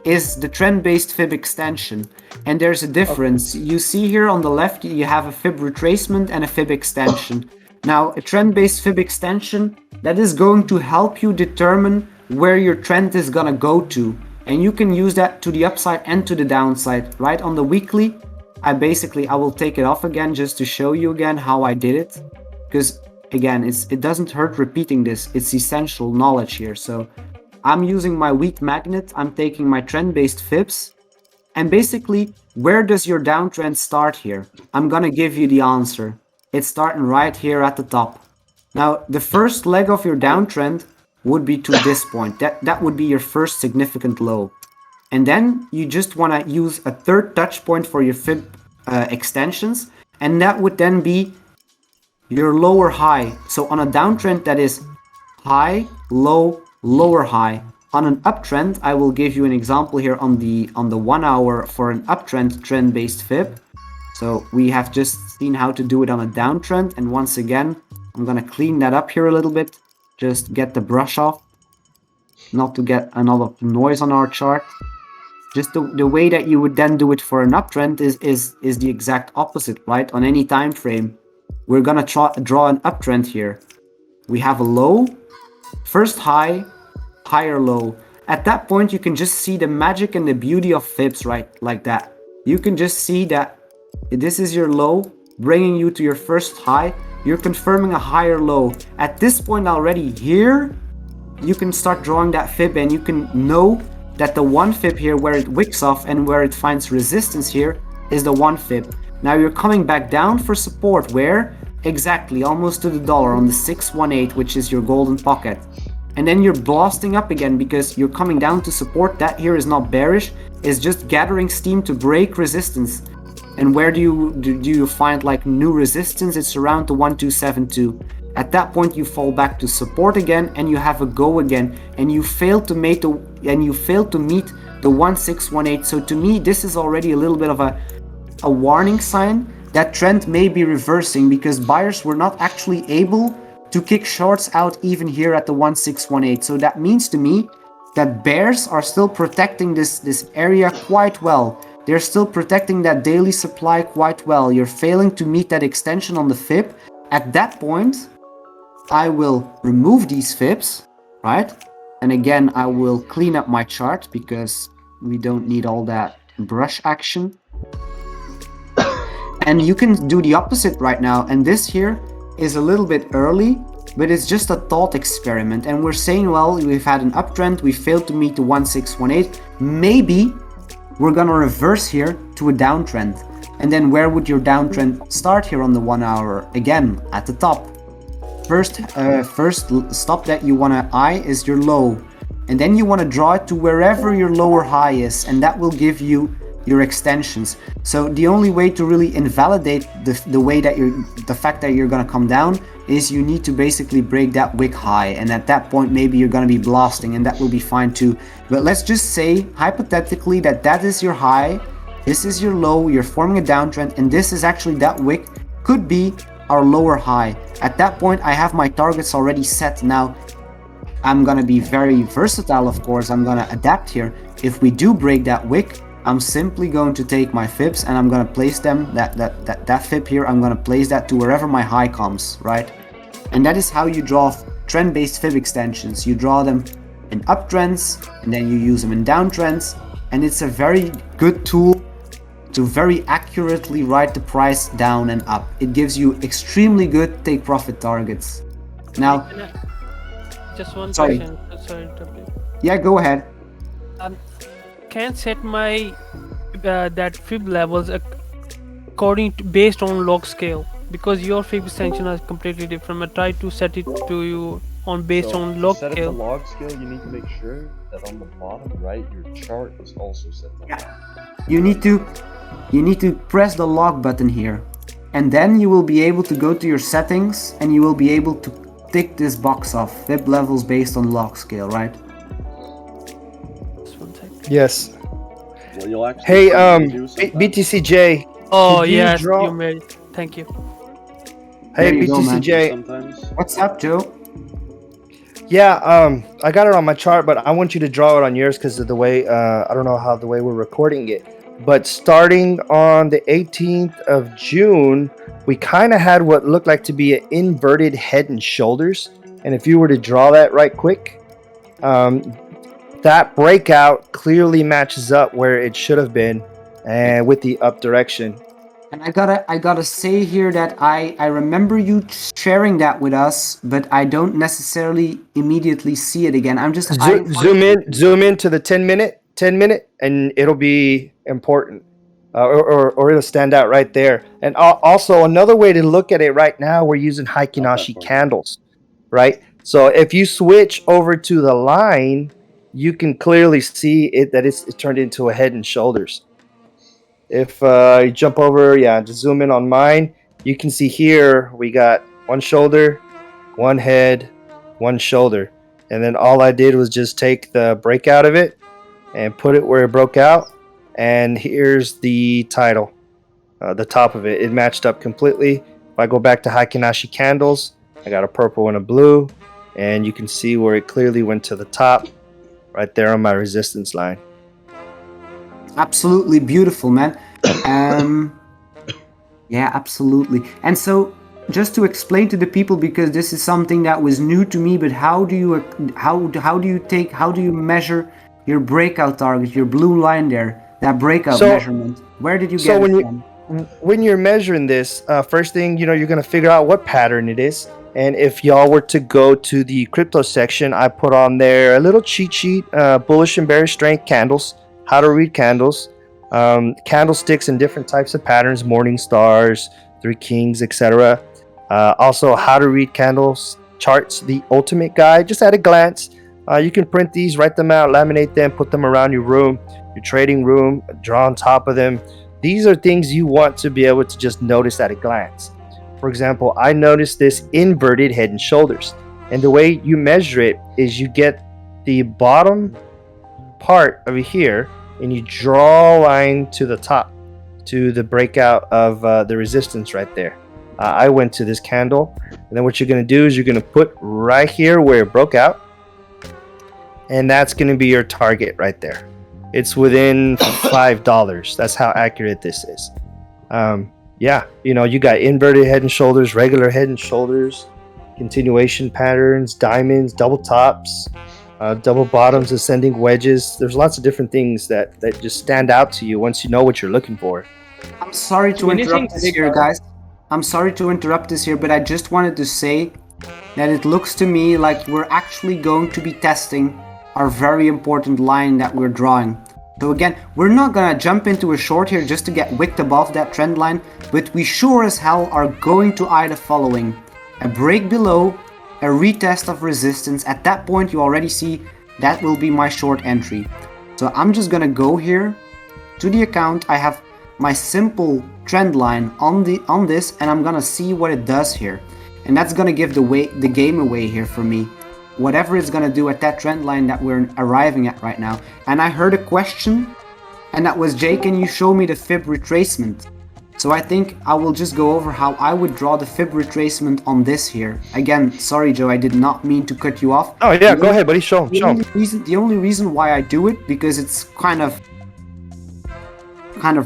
is the trend-based fib extension. And there's a difference. You see here on the left, you have a fib retracement and a fib extension. Now, a trend-based fib extension, that is going to help you determine where your trend is gonna go to. And you can use that to the upside and to the downside, right? On the weekly, I will take it off again just to show you again how I did it. Because again, it doesn't hurt repeating this. It's essential knowledge here. So I'm using my weak magnet. I'm taking my trend-based fibs. And basically, where does your downtrend start here? I'm gonna give you the answer. It's starting right here at the top. Now, the first leg of your downtrend would be to this point. That would be your first significant low. And then you just want to use a third touch point for your fib extensions. And that would then be your lower high. So on a downtrend, that is high, low, lower high. On an uptrend, I will give you an example here on the 1 hour for an uptrend trend-based fib. So we have just seen how to do it on a downtrend. And once again, I'm going to clean that up here a little bit. Just get the brush off, not to get another noise on our chart. Just the way that you would then do it for an uptrend is the exact opposite, right? On any time frame, we're gonna draw an uptrend here. We have a low, first high, higher low. At that point, you can just see the magic and the beauty of fibs, right? Like that. You can just see that this is your low, bringing you to your first high. You're confirming a higher low. At this point already here, you can start drawing that fib and you can know that the 1 fib here where it wicks off and where it finds resistance here is the 1 fib. Now you're coming back down for support where? Exactly, almost to the dollar on the 618, which is your golden pocket. And then you're blasting up again because you're coming down to support. That here is not bearish, it's just gathering steam to break resistance. And where do you find like new resistance? It's around the 1272. At that point you fall back to support again and you have a go again, and you fail to meet the 1618. So to me this is already a little bit of a warning sign that trend may be reversing, because buyers were not actually able to kick shorts out even here at the 1618. So that means to me that bears are still protecting this area quite well. They're still protecting that daily supply quite well. You're failing to meet that extension on the fib. At that point, I will remove these fibs, right? And again, I will clean up my chart because we don't need all that brush action. And you can do the opposite right now. And this here is a little bit early, but it's just a thought experiment. And we're saying, well, we've had an uptrend, we failed to meet the 1618. Maybe we're gonna reverse here to a downtrend. And then where would your downtrend start here on the 1 hour? Again, at the top. First stop that you wanna eye is your low. And then you wanna draw it to wherever your lower high is, and that will give you your extensions. So the only way to really invalidate the fact that you're gonna come down is you need to basically break that wick high, and at that point maybe you're gonna be blasting, and that will be fine too. But let's just say hypothetically that is your high, this is your low, you're forming a downtrend, and this is actually that wick could be our lower high. At that point I have my targets already set. Now I'm gonna be very versatile, of course. I'm gonna adapt here. If we do break that wick, I'm simply going to take my fibs and I'm gonna place them, that fib here, I'm gonna place that to wherever my high comes, right? And that is how you draw trend-based fib extensions. You draw them in uptrends and then you use them in downtrends, and it's a very good tool to very accurately write the price down and up. It gives you extremely good take profit targets. Now, just one sorry. question. Sorry to interrupt you. Yeah, go ahead. Can set my that fib levels according to, based on log scale, because your fib extension is completely different. I try to set it to you on based on log set scale. it to log scale, you need to make sure that on the bottom right your chart is also set to log. You need to press the log button here, and then you will be able to go to your settings and you will be able to tick this box off, fib levels based on log scale, right? Just one second. Yes. Well, you'll actually Hey, do sometimes. BTCJ. Oh Could you yes, draw- you made it. Thank you. Hey, There you go, man. BTCJ. Sometimes. What's up, Joe? Yeah, I got it on my chart, but I want you to draw it on yours because of the way, I don't know how the way we're recording it. But starting on the 18th of June, we kind of had what looked like to be an inverted head and shoulders. And if you were to draw that right quick, that breakout clearly matches up where it should have been and with the up direction. And I gotta say here that I remember you sharing that with us, but I don't necessarily immediately see it again. I'm just Zoom in to the 10 minute, and it'll be important, or it'll stand out right there. And also another way to look at it right now, we're using Heikin-Ashi candles, right? So if you switch over to the line, you can clearly see it that it turned into a head and shoulders. If you jump over, just zoom in on mine, you can see here we got one shoulder, one head, one shoulder. And then all I did was just take the breakout of it and put it where it broke out. And here's the title, the top of it. It matched up completely. If I go back to Heikin-Ashi candles, I got a purple and a blue. And you can see where it clearly went to the top right there on my resistance line. Absolutely beautiful, man. Yeah, absolutely. And so just to explain to the people, because this is something that was new to me, but how do you measure your breakout target, your blue line there, that breakout measurement? Where did you get it from? When you're measuring this, first thing, you're going to figure out what pattern it is. And if y'all were to go to the crypto section, I put on there a little cheat sheet, bullish and bearish strength candles, how to read candles, candlesticks in different types of patterns, morning stars, three kings, etc. Also, how to read candles charts, the ultimate guide, just at a glance. You can print these, write them out, laminate them, put them around your room, your trading room, draw on top of them. These are things you want to be able to just notice at a glance. For example, I noticed this inverted head and shoulders. And the way you measure it is you get the bottom part over here and you draw a line to the top, to the breakout of the resistance right there. I went to this candle, and then what you're going to do is you're going to put right here where it broke out, and that's going to be your target right there. It's within $5. That's how accurate this is. Yeah, you got inverted head and shoulders, regular head and shoulders, continuation patterns, diamonds, double tops, double bottoms, ascending wedges. There's lots of different things that just stand out to you once you know what you're looking for. I'm sorry to interrupt this here, guys. I'm sorry to interrupt this here, but I just wanted to say that it looks to me like we're actually going to be testing our very important line that we're drawing. So again, we're not gonna jump into a short here just to get wicked above that trend line, but we sure as hell are going to eye the following: a break below, a retest of resistance. At that point, you already see that will be my short entry. So I'm just gonna go here to the account. I have my simple trend line on this, and I'm gonna see what it does here, and that's gonna give the game away here for me. Whatever it's gonna do at that trend line that we're arriving at right now. And I heard a question, and that was, Jay, can you show me the fib retracement? So I think I will just go over how I would draw the fib retracement on this here. Again, sorry Joe, I did not mean to cut you off. Oh yeah, go ahead buddy, show him. The only reason why I do it, because it's kind of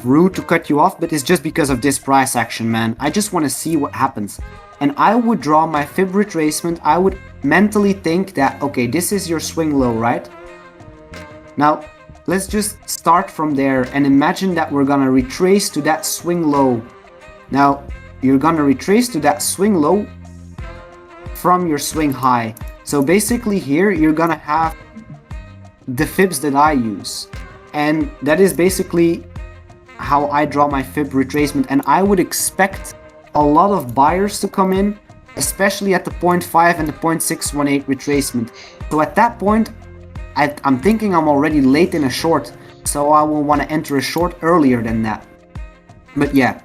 rude to cut you off, but it's just because of this price action, man. I just want to see what happens. And I would draw my fib retracement. I would mentally think that, okay, this is your swing low, right? Now, let's just start from there and imagine that we're gonna retrace to that swing low. Now, you're gonna retrace to that swing low from your swing high. So basically here, you're gonna have the fibs that I use. And that is basically how I draw my fib retracement. And I would expect a lot of buyers to come in, especially at the 0.5 and the 0.618 retracement. So at that point, I'm thinking I'm already late in a short, so I will want to enter a short earlier than that. But yeah,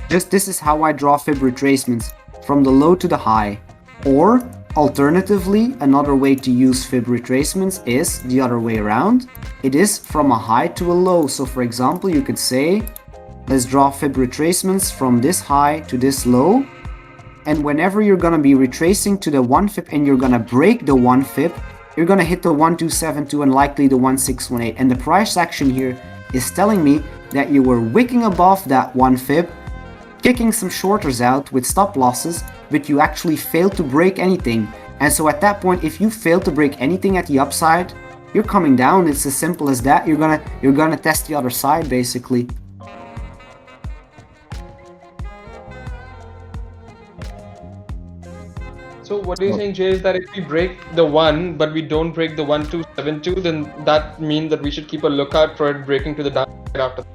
just this is how I draw fib retracements, from the low to the high. Or alternatively, another way to use fib retracements is the other way around. It is from a high to a low. So for example, you could say, let's draw fib retracements from this high to this low. And whenever you're gonna be retracing to the 1 fib and you're gonna break the 1 fib, you're gonna hit the 1272 and likely the 1618. And the price action here is telling me that you were wicking above that 1 fib, kicking some shorters out with stop losses, but you actually failed to break anything. And so at that point, if you fail to break anything at the upside, you're coming down. It's as simple as that. You're gonna test the other side basically. So what you're saying, Jay, is that if we break the 1, but we don't break the 1272, then that means that we should keep a lookout for it breaking to the downside after that?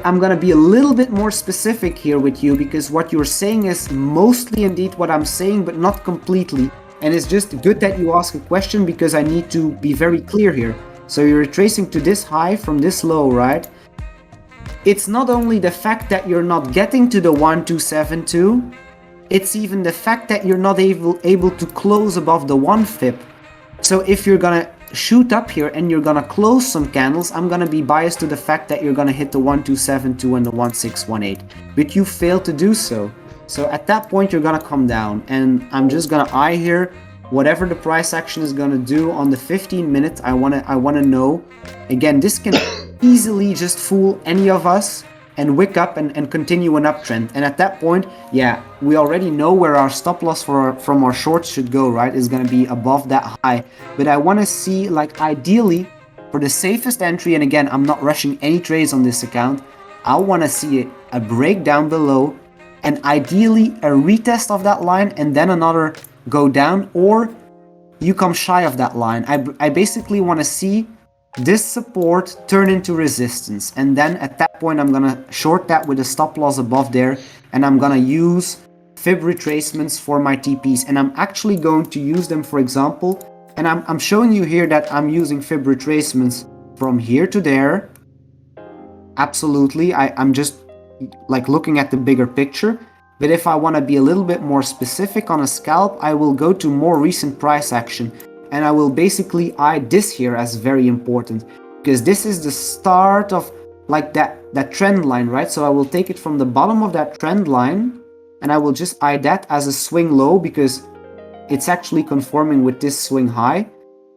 I'm gonna be a little bit more specific here with you, because what you're saying is mostly indeed what I'm saying, but not completely. And it's just good that you ask a question, because I need to be very clear here. So you're retracing to this high from this low, right? It's not only the fact that you're not getting to the 1272, it's even the fact that you're not able to close above the 1 fib. So if you're gonna shoot up here and you're gonna close some candles, I'm gonna be biased to the fact that you're gonna hit the 1272 and the 1618, but you failed to do so. So at that point you're gonna come down, and I'm just gonna eye here whatever the price action is gonna do on the 15 minutes. I wanna know. Again, this can easily just fool any of us, and wick up and continue an uptrend. And at that point, yeah, we already know where our stop loss from our shorts should go, right? Is going to be above that high. But I want to see, like, ideally, for the safest entry, and again, I'm not rushing any trades on this account, I want to see a break down below, and ideally a retest of that line, and then another go down, or you come shy of that line. I basically want to see this support turn into resistance, and then at that point I'm gonna short that with a stop loss above there, and I'm gonna use fib retracements for my TPs, and I'm actually going to use them, for example, and I'm showing you here that I'm using fib retracements from here to there. Absolutely, I'm just like looking at the bigger picture. But if I want to be a little bit more specific on a scalp, I will go to more recent price action, and I will basically eye this here as very important, because this is the start of like that trend line, right? So I will take it from the bottom of that trend line, and I will just eye that as a swing low, because it's actually conforming with this swing high,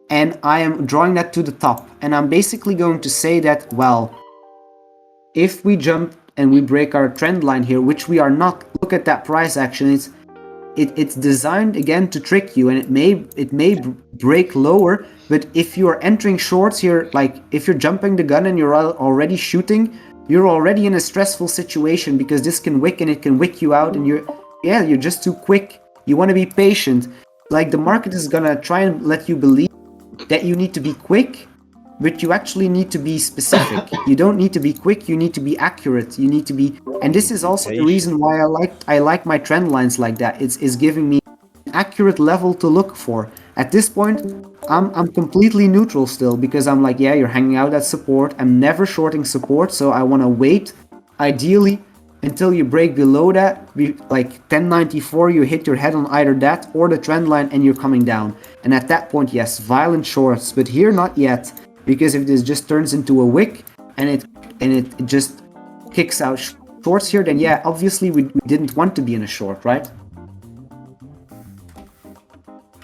and I am drawing that to the top, and I'm basically going to say that, well, if we jump and we break our trend line here, which we are not, look at that price action, it's designed again to trick you, and it may break lower, but if you are entering shorts here, like if you're jumping the gun and you're already shooting, you're already in a stressful situation, because this can wick and it can wick you out, and you're just too quick. You want to be patient. Like, the market is gonna try and let you believe that you need to be quick, but you actually need to be specific. You don't need to be quick, you need to be accurate. You need to be, and this is also the reason why I like my trend lines like that. It's giving me an accurate level to look for. At this point, I'm completely neutral still, because I'm like, yeah, you're hanging out at support. I'm never shorting support, so I want to wait, ideally, until you break below that, like 1094, you hit your head on either that or the trend line, and you're coming down. And at that point, yes, violent shorts, but here not yet. Because if this just turns into a wick and it just kicks out shorts here, then yeah, obviously we didn't want to be in a short, right?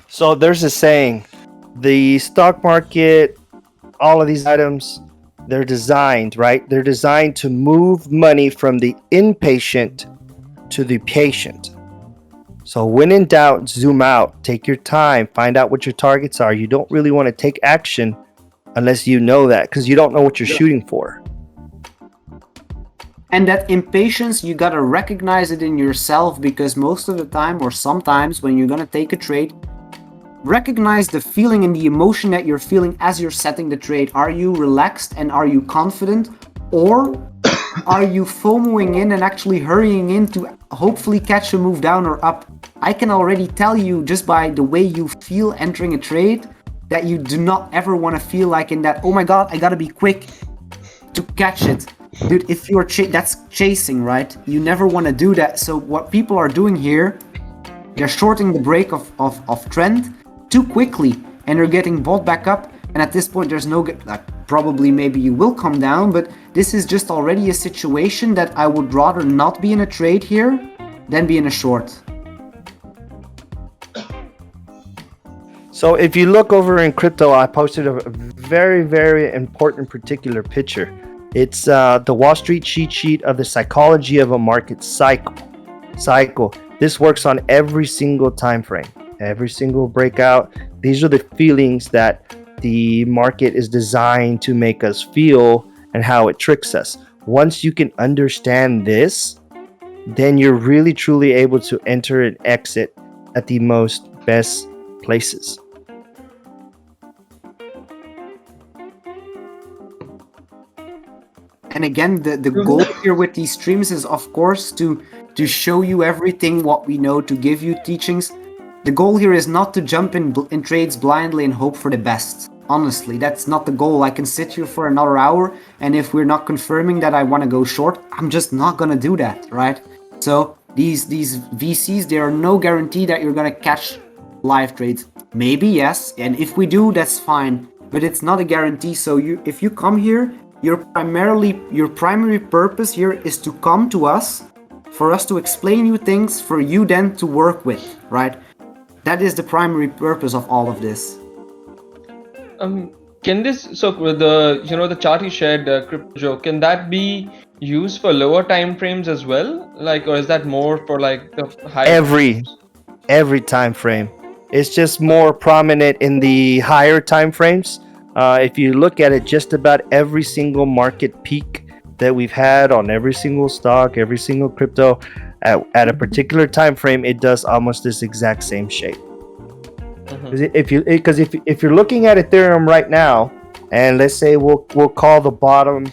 So there's a saying, the stock market, all of these items, they're designed, right? They're designed to move money from the impatient to the patient. So when in doubt, zoom out, take your time, find out what your targets are. You don't really want to take action unless you know that, because you don't know what you're shooting for. And that impatience, you gotta recognize it in yourself, because most of the time, or sometimes when you're gonna take a trade, recognize the feeling and the emotion that you're feeling as you're setting the trade. Are you relaxed and are you confident, or are you FOMOing in and actually hurrying in to hopefully catch a move down or up? I can already tell you, just by the way you feel entering a trade, that you do not ever want to feel like in that, oh my god, I gotta be quick to catch it. Dude, if you're that's chasing, right? You never want to do that. So what people are doing here, they're shorting the break of trend too quickly, and they're getting bought back up, and at this point there's no, probably maybe you will come down, but this is just already a situation that I would rather not be in a trade here than be in a short. So if you look over in crypto, I posted a very, very important particular picture. It's the Wall Street cheat sheet of the psychology of a market cycle. This works on every single time frame, every single breakout. These are the feelings that the market is designed to make us feel and how it tricks us. Once you can understand this, then you're really truly able to enter and exit at the most best places. And again, the goal here with these streams is, of course, to show you everything what we know, to give you teachings. The goal here is not to jump in trades blindly and hope for the best. Honestly, that's not the goal. I can sit here for another hour, and if we're not confirming that I want to go short, I'm just not gonna do that, right? So these VCs, there are no guarantee that you're gonna catch live trades. Maybe yes, and if we do, that's fine, but it's not a guarantee. So if you come here, your primary purpose here is to come to us, for us to explain you things, for you then to work with, right? That is the primary purpose of all of this. Can this, so the chart you shared, Crypto Joe, can that be use for lower time frames as well? Like, or is that more for like the higher? Every time frame. It's just more prominent in the higher time frames. If you look at it, just about every single market peak that we've had on every single stock, every single crypto, at a particular time frame, it does almost this exact same shape. If you're looking at Ethereum right now, and let's say we'll call the bottom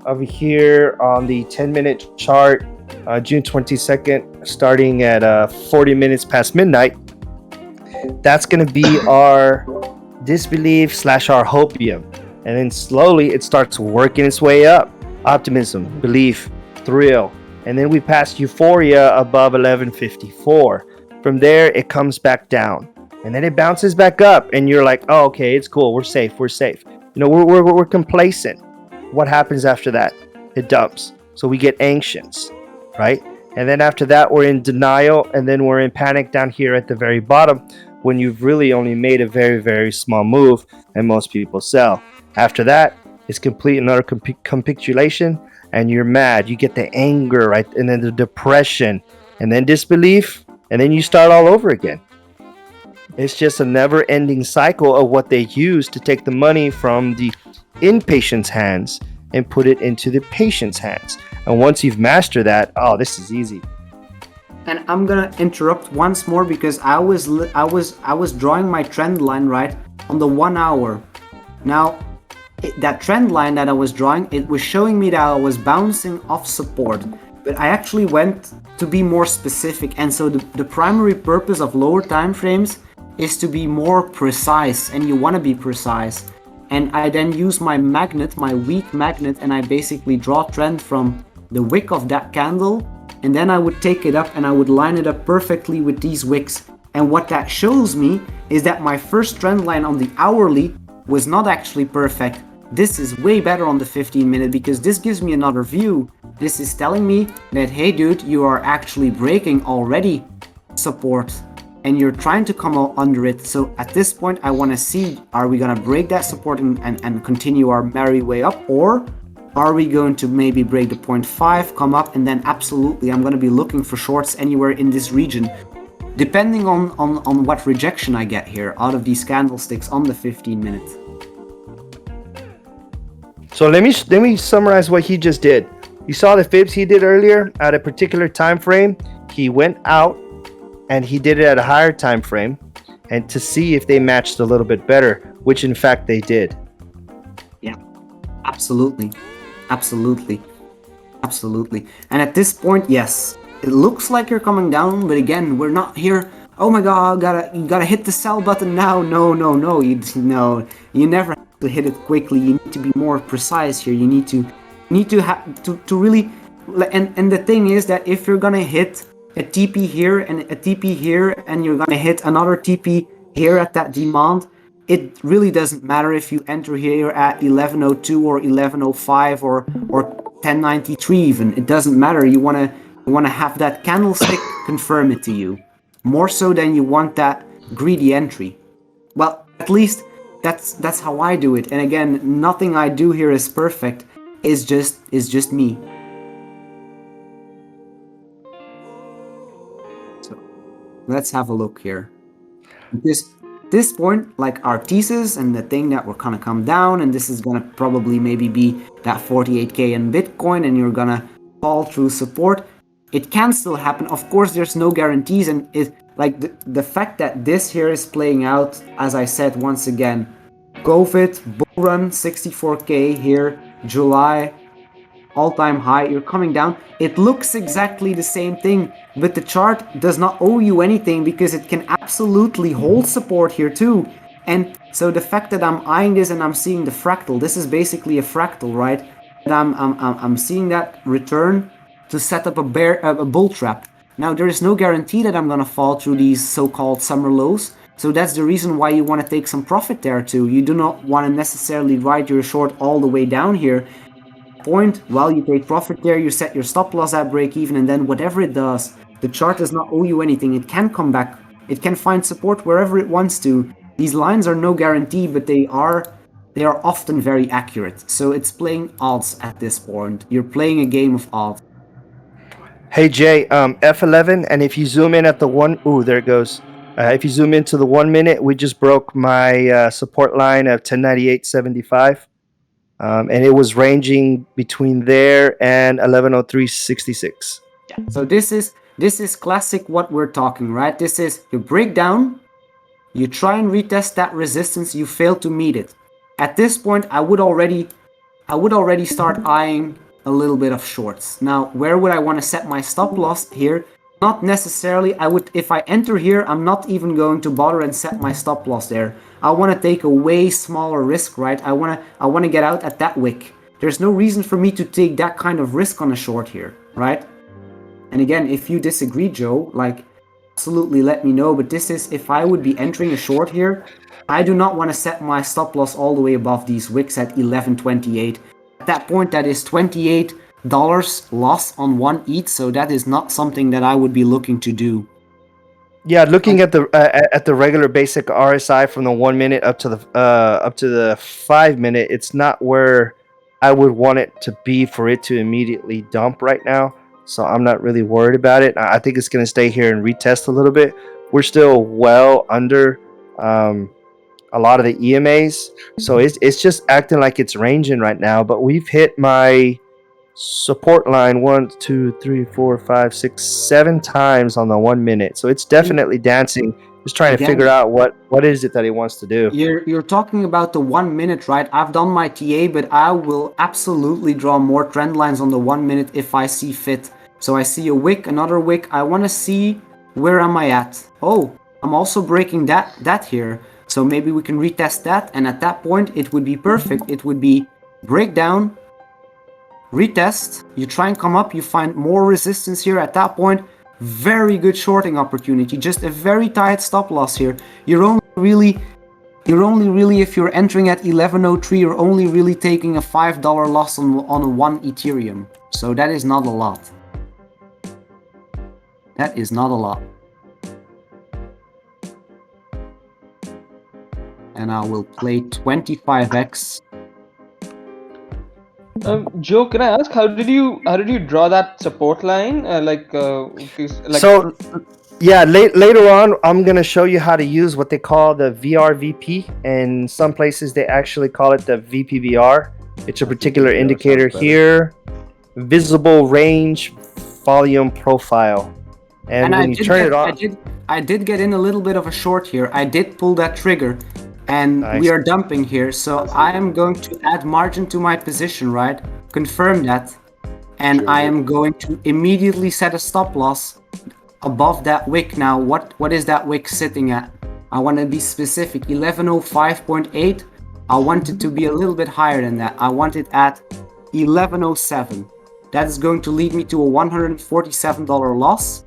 over here on the 10-minute chart, June 22nd, starting at 40 minutes past midnight. That's going to be our disbelief / our hopium, and then slowly it starts working its way up. Optimism, belief, thrill, and then we pass euphoria above 1154. From there, it comes back down, and then it bounces back up, and you're like, oh, okay, it's cool, we're safe. You know, we're complacent. What happens after that? It dumps. So we get anxious, right? And then after that, we're in denial, and then we're in panic down here at the very bottom when you've really only made a very, very small move, and most people sell. After that, it's complete and utter capitulation, and you're mad. You get the anger, right? And then the depression, and then disbelief, and then you start all over again. It's just a never-ending cycle of what they use to take the money from the impatient's hands and put it into the patient's hands. And once you've mastered that, oh, this is easy. And I'm gonna interrupt once more because I was drawing my trend line right on the 1 hour. Now, that trend line that I was drawing, it was showing me that I was bouncing off support, but I actually went to be more specific. And so the primary purpose of lower time frames is to be more precise, and you want to be precise. And I then use my magnet, my weak magnet, and I basically draw trend from the wick of that candle, and then I would take it up and I would line it up perfectly with these wicks. And what that shows me is that my first trend line on the hourly was not actually perfect. This is way better on the 15-minute because this gives me another view. This is telling me that, hey dude, you are actually breaking already support and you're trying to come out under it. So at this point, I want to see, are we going to break that support and continue our merry way up, or are we going to maybe break the 0.5, come up, and then absolutely I'm going to be looking for shorts anywhere in this region, depending on what rejection I get here out of these candlesticks on the 15-minute. So let me summarize what he just did. You saw the fibs he did earlier at a particular time frame. He went out and he did it at a higher time frame, and to see if they matched a little bit better, which in fact they did. Yeah, absolutely. And at this point, yes, it looks like you're coming down, but again, we're not here. Oh my god, you gotta hit the sell button now. No, you never have to hit it quickly. You need to be more precise here. You need to have to really, and the thing is that if you're gonna hit a TP here and a TP here, and you're gonna hit another TP here at that demand, it really doesn't matter if you enter here at 1102 or 1105 or 1093 even. It doesn't matter. You wanna have that candlestick confirm it to you, more so than you want that greedy entry. Well, at least that's how I do it. And again, nothing I do here is perfect. It's just me. So let's have a look here. This point, like our thesis and the thing that we're gonna come down, and this is gonna probably maybe be that 48k in Bitcoin, and you're gonna fall through support. It can still happen. Of course, there's no guarantees, and it like the fact that this here is playing out, as I said once again, COVID bull run 64k here, July all-time high. You're coming down. It looks exactly the same thing, but the chart does not owe you anything because it can absolutely hold support here too. And so the fact that I'm eyeing this and I'm seeing the fractal, this is basically a fractal, right? And I'm seeing that return to set up a bull trap. Now there is no guarantee that I'm gonna fall through these so-called summer lows. So that's the reason why you want to take some profit there too. You do not want to necessarily ride your short all the way down here. Point, well, you take profit there, you set your stop loss at break even, and then whatever it does, the chart does not owe you anything. It can come back. It can find support wherever it wants to. These lines are no guarantee, but they they are often very accurate. So it's playing odds at this point. You're playing a game of odds. Hey Jay, F11, and if you zoom in at the one, ooh, there it goes. If you zoom into the 1 minute, we just broke my support line of 1098.75, and it was ranging between there and 1103.66. So this is classic what we're talking, right? This is you break down, you try and retest that resistance, you fail to meet it. At this point, I would already start eyeing a little bit of shorts. Now, where would I want to set my stop loss here? Not necessarily. If I enter here, I'm not even going to bother and set my stop loss there. I want to take a way smaller risk, right? I want to get out at that wick. There's no reason for me to take that kind of risk on a short here, right? And again, if you disagree, Joe, like, absolutely let me know. But this is, if I would be entering a short here, I do not want to set my stop loss all the way above these wicks at 11.28. At that point, that is $28 loss on one ETH, so that is not something that I would be looking to do. Yeah, looking at the regular basic RSI from the 1 minute up to the 5 minute, it's not where I would want it to be for it to immediately dump right now. So I'm not really worried about it. I think it's going to stay here and retest a little bit. We're still well under a lot of the EMAs, so it's just acting like it's ranging right now. But we've hit my support line 1, 2, 3, 4, 5, 6, 7 times on the 1 minute. So it's definitely dancing. Just trying to figure out what is it that he wants to do. You're talking about the 1 minute, right? I've done my TA, but I will absolutely draw more trend lines on the 1 minute if I see fit. So I see a wick, another wick. I want to see where am I at. Oh, I'm also breaking that here. So maybe we can retest that, and at that point it would be perfect. It would be breakdown, retest, you try and come up, you find more resistance here. At that point, very good shorting opportunity, just a very tight stop loss here. You're only really, if you're entering at 1103, you're only really taking a $5 loss on one Ethereum. So that is not a lot. That is not a lot. And I will play 25x. Joe, can I ask, how did you draw that support line? So yeah, later on, I'm gonna show you how to use what they call the VRVP, and some places they actually call it the VPVR. It's a particular indicator here, visible range volume profile, and when you turn it on, I did get in a little bit of a short here. I did pull that trigger. And nice. We are dumping here, so I am going to add margin to my position, right? Confirm that. And I am going to immediately set a stop loss above that wick. Now, what is that wick sitting at? I want to be specific, 1105.8. I want it to be a little bit higher than that. I want it at 1107. That is going to lead me to a $147 loss.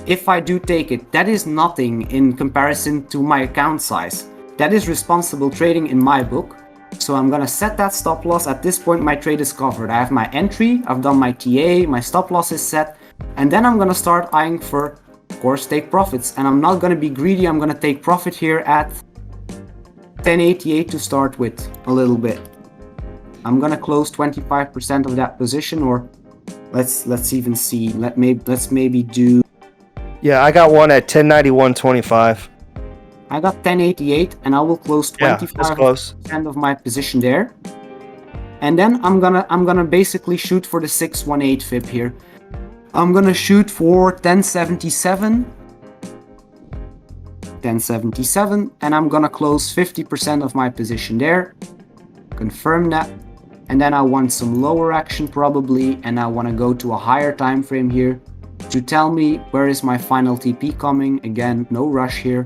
If I do take it, that is nothing in comparison to my account size. That is responsible trading in my book. So I'm gonna set that stop loss. At this point, my trade is covered. I have my entry, I've done my TA, my stop loss is set, and then I'm gonna start eyeing for, of course, take profits. And I'm not gonna be greedy. I'm gonna take profit here at 1088 to start with a little bit. I'm gonna close 25% of that position, or let's even see. Let's maybe do. Yeah, I got one at 1091.25. I got 1088, and I will close 25% of my position there. And then I'm gonna basically shoot for the 618 fib here. I'm gonna shoot for 1077, and I'm gonna close 50% of my position there. Confirm that. And then I want some lower action probably, and I want to go to a higher time frame here to tell me where is my final TP coming. Again, no rush here.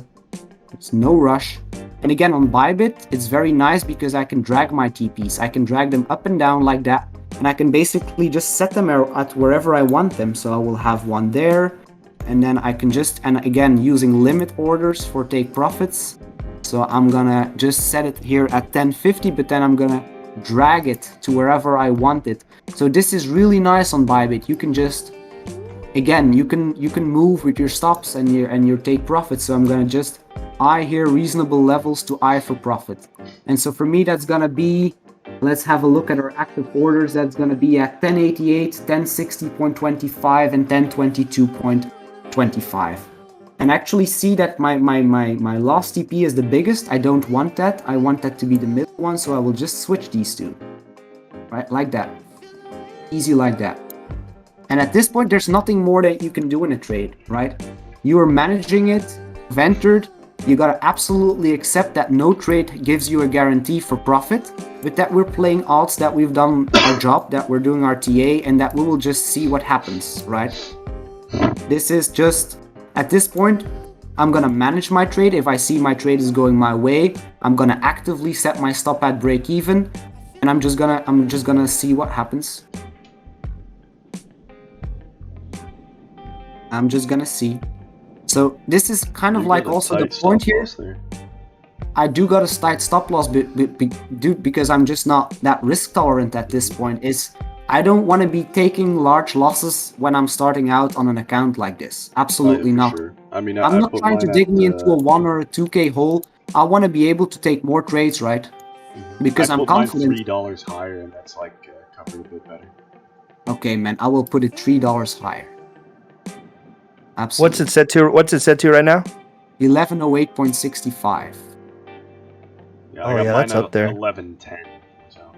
It's no rush. And again, on Bybit, it's very nice because I can drag my TPs. I can drag them up and down like that. And I can basically just set them at wherever I want them. So I will have one there. And then I can just, and again, using limit orders for take profits. So I'm gonna just set it here at 1050, but then I'm gonna drag it to wherever I want it. So this is really nice on Bybit. You can just, again, you can move with your stops and your take profits. So I'm gonna just I hear reasonable levels to eye for profit. And so for me, that's gonna be, let's have a look at our active orders. That's gonna be at 1088, 1060.25, and 1022.25. And actually see that my lost TP is the biggest. I don't want that. I want that to be the middle one, so I will just switch these two. Right, like that. Easy like that. And at this point, there's nothing more that you can do in a trade, right? You are managing it, you've entered, you gotta absolutely accept that no trade gives you a guarantee for profit, but that we're playing odds, that we've done our job, that we're doing our TA, and that we will just see what happens, right? This is just, at this point, I'm gonna manage my trade. If I see my trade is going my way, I'm gonna actively set my stop at break even, and I'm just gonna see what happens. I'm just gonna see. So this is kind of You like got a also the tight point stop here. loss there. I do got a tight stop loss, dude, because I'm just not that risk tolerant at this point. I don't want to be taking large losses when I'm starting out on an account like this. Absolutely For not. sure. I mean, I'm I not put trying to mine dig at, me into a 1 or a 2K hole. I want to be able to take more trades, right? Because I I'm put mine confident. $3 higher, and that's like covered a bit better. Okay, man, I will put it $3 higher. Absolutely. What's it set to right now? 1108.65. Yeah, Oh, I got yeah, mine that's up there. 1110. So.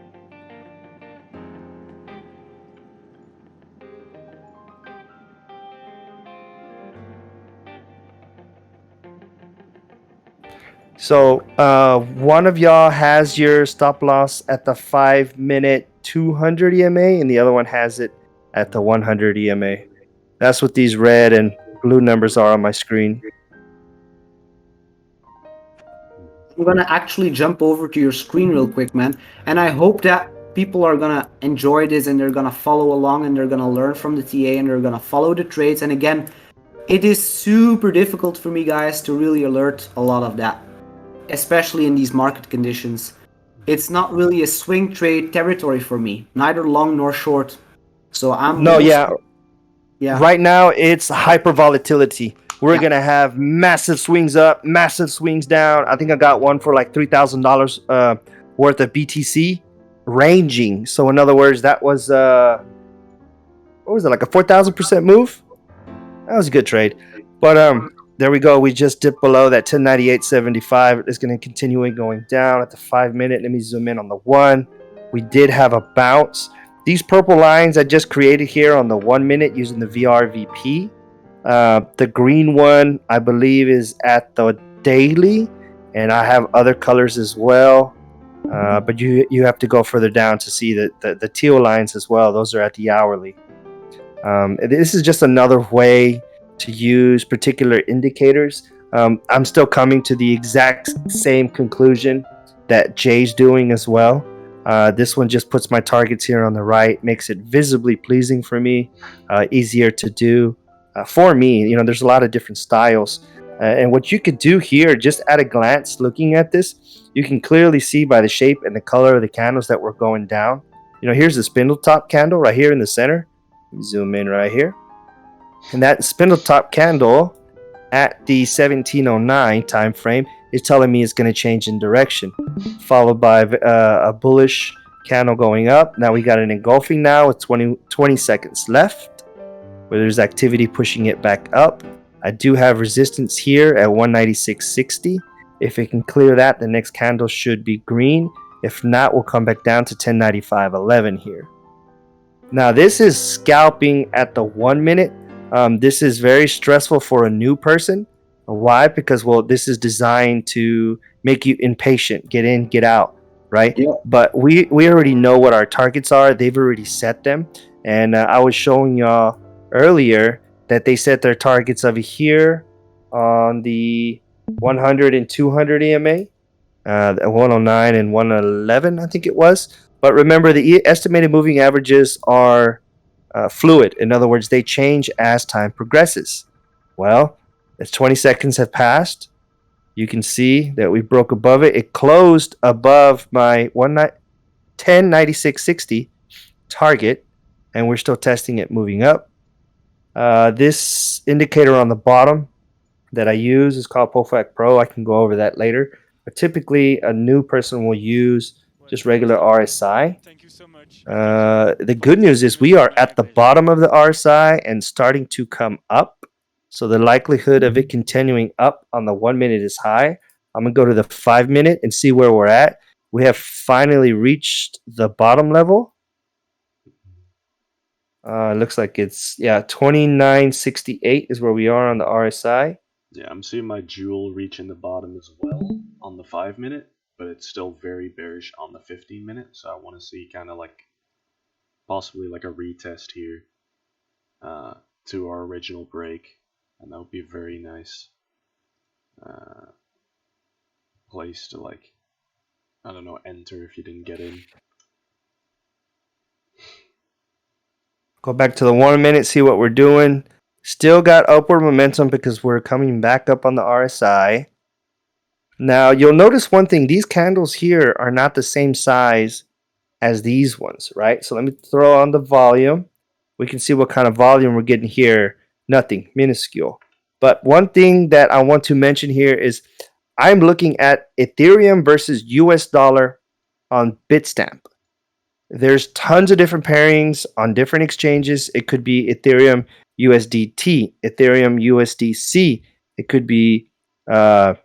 So one of y'all has your stop loss at the 5-minute 200 EMA, and the other one has it at the 100 EMA. That's what these red and blue numbers are on my screen. I'm gonna actually jump over to your screen real quick, man, and I hope that people are gonna enjoy this and they're gonna follow along and they're gonna learn from the TA and they're gonna follow the trades. And again, it is super difficult for me, guys, to really alert a lot of that, especially in these market conditions. It's not really a swing trade territory for me, neither long nor short. So I'm Yeah. Right now, it's hyper volatility. We're gonna have massive swings up, massive swings down. I think I got one for like $3,000 worth of BTC, ranging. So in other words, that was what was it, like a 4,000% move? That was a good trade. But there we go. We just dipped below that 1098.75. It's gonna continue going down at the 5-minute. Let me zoom in on the 1. We did have a bounce. These purple lines I just created here on the 1-minute using the VRVP. The green one, I believe, is at the daily, and I have other colors as well. But you have to go further down to see the teal lines as well. Those are at the hourly. This is just another way to use particular indicators. I'm still coming to the exact same conclusion that Jay's doing as well. This one just puts my targets here on the right, makes it visibly pleasing for me, easier to do for me. You know, there's a lot of different styles. And what you could do here, just at a glance, looking at this, you can clearly see by the shape and the color of the candles that we're going down. You know, here's the spindle top candle right here in the center. Zoom in right here. And that spindle top candle at the 1709 time frame is telling me it's going to change in direction, followed by a bullish candle going up. Now we got an engulfing now with 20 seconds left, where there's activity pushing it back up. I do have resistance here at 196.60. If it can clear that, the next candle should be green. If not, we'll come back down to 1095.11 here. Now this is scalping at the 1-minute. This is very stressful for a new person. Why? Because, well, this is designed to make you impatient, get in, get out, right? Yeah. But we already know what our targets are. They've already set them. And I was showing y'all earlier that they set their targets over here on the 100 and 200 EMA, 109 and 111, I think it was. But remember, the estimated moving averages are fluid. In other words, they change as time progresses. Well, as 20 seconds have passed, you can see that we broke above it. It closed above my 1096.60 target, and we're still testing it moving up. This indicator on the bottom that I use is called ProFac Pro. I can go over that later. But typically, a new person will use just regular RSI. The good news is we are at the bottom of the RSI and starting to come up. So the likelihood of it continuing up on the 1 minute is high. I'm going to go to the 5 minute and see where we're at. We have finally reached the bottom level. Looks like it's 2968 is where we are on the RSI. Yeah, I'm seeing my jewel reaching the bottom as well on the 5 minute, but it's still very bearish on the 15 minute. So I want to see kind of like possibly like a retest here to our original break, and that would be a very nice place to, like, I don't know, enter if you didn't get in. Go back to the 1 minute, see what we're doing. Still got upward momentum because we're coming back up on the RSI. Now, you'll notice one thing. These candles here are not the same size as these ones, right? So let me throw on the volume. We can see what kind of volume we're getting here. Nothing, minuscule. But one thing that I want to mention here is I'm looking at Ethereum versus US dollar on Bitstamp. There's tons of different pairings on different exchanges. It could be Ethereum USDT, Ethereum USDC. It could be Binance.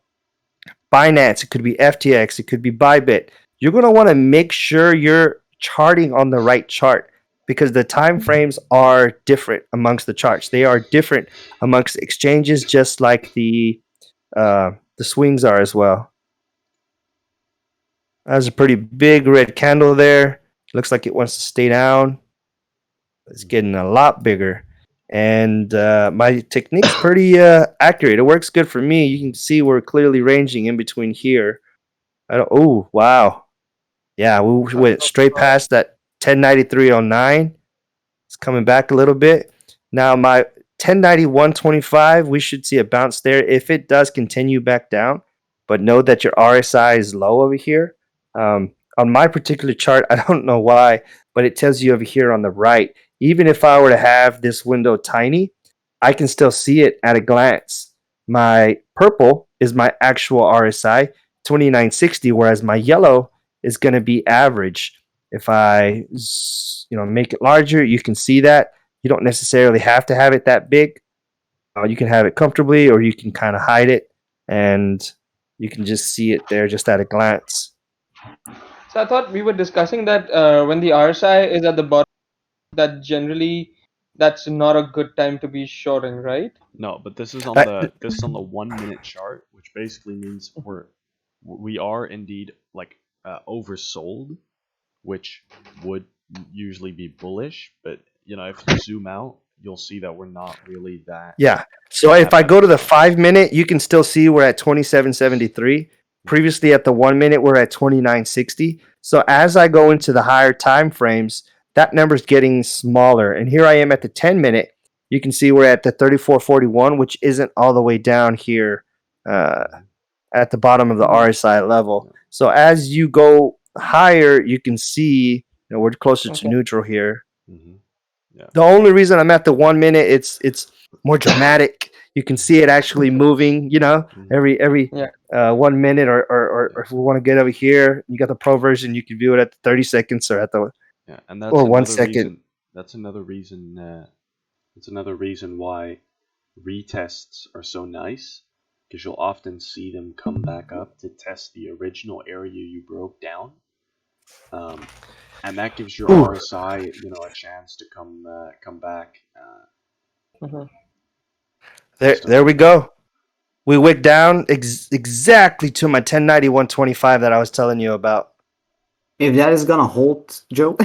It could be FTX. It could be Bybit. You're going to want to make sure you're charting on the right chart because the time frames are different amongst the charts. They are different amongst exchanges, just like the swings are as well. That's a pretty big red candle there. Looks like it wants to stay down. It's getting a lot bigger. And my technique's pretty accurate. It works good for me. You can see we're clearly ranging in between here. Oh, wow. Yeah, we went straight past that 1093.09. It's coming back a little bit. Now my 1091.25, we should see a bounce there if it does continue back down. But know that your RSI is low over here. On my particular chart, I don't know why, but it tells you over here on the right, even if I were to have this window tiny, I can still see it at a glance. My purple is my actual RSI, 2960, whereas my yellow is going to be average. If I make it larger, you can see that. You don't necessarily have to have it that big. You can have it comfortably, or you can kind of hide it, and you can just see it there just at a glance. So I thought we were discussing that when the RSI is at the bottom, that generally that's not a good time to be shorting, right? No, but this is on the 1 minute chart, which basically means we are indeed like oversold, which would usually be bullish. But if you zoom out, you'll see that we're not really that. Yeah. So if I go to the 5 minute, you can still see we're at 2773. Previously at the 1 minute, we're at 2960. So as I go into the higher time frames, that number's getting smaller. And here I am at the 10 minute. You can see we're at the 3441, which isn't all the way down here at the bottom of the RSI level. So as you go higher, you can see we're closer to neutral here. Mm-hmm. Yeah. The only reason I'm at the 1 minute, it's more dramatic. You can see it actually moving, every 1 minute, or if we want to get over here, you got the pro version. You can view it at the 30 seconds or at the and that's or 1 second. That's another reason. That's another reason why retests are so nice, because you'll often see them come back up to test the original area you broke down, and that gives your RSI, a chance to come back. There we go. We went down exactly to my 1091.25 that I was telling you about. If that is gonna hold, Joe.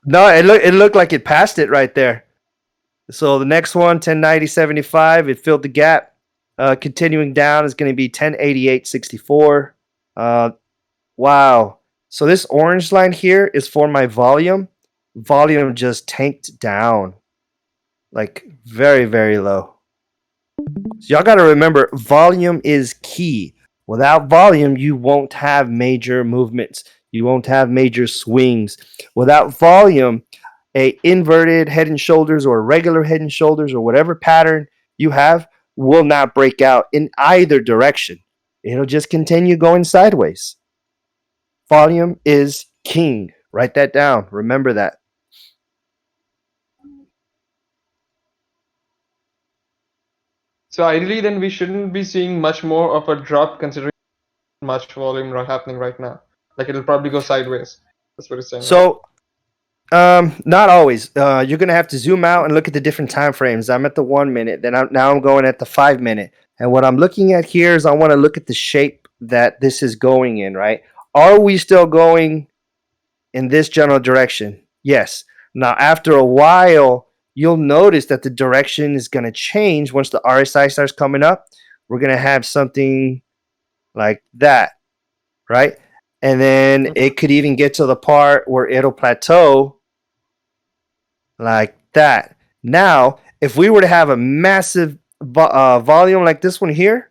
No, it looked like it passed it right there. So the next one, 1090.75, it filled the gap. Continuing down is going to be 1088.64. Wow. So this orange line here is for my volume. Volume just tanked down. Like very, very low. So y'all got to remember, volume is key. Without volume, you won't have major movements. You won't have major swings. Without volume, a inverted head and shoulders or a regular head and shoulders or whatever pattern you have will not break out in either direction. It'll just continue going sideways. Volume is king. Write that down. Remember that. So ideally, then we shouldn't be seeing much more of a drop considering much volume happening right now. Like it'll probably go sideways. That's what it's saying. Right? So, not always. You're gonna have to zoom out and look at the different time frames. I'm at the 1 minute, then now I'm going at the 5 minute. And what I'm looking at here is I want to look at the shape that this is going in. Right? Are we still going in this general direction? Yes. Now, after a while, you'll notice that the direction is going to change once the RSI starts coming up. We're going to have something like that, right? And then it could even get to the part where it'll plateau like that. Now, if we were to have a massive volume like this one here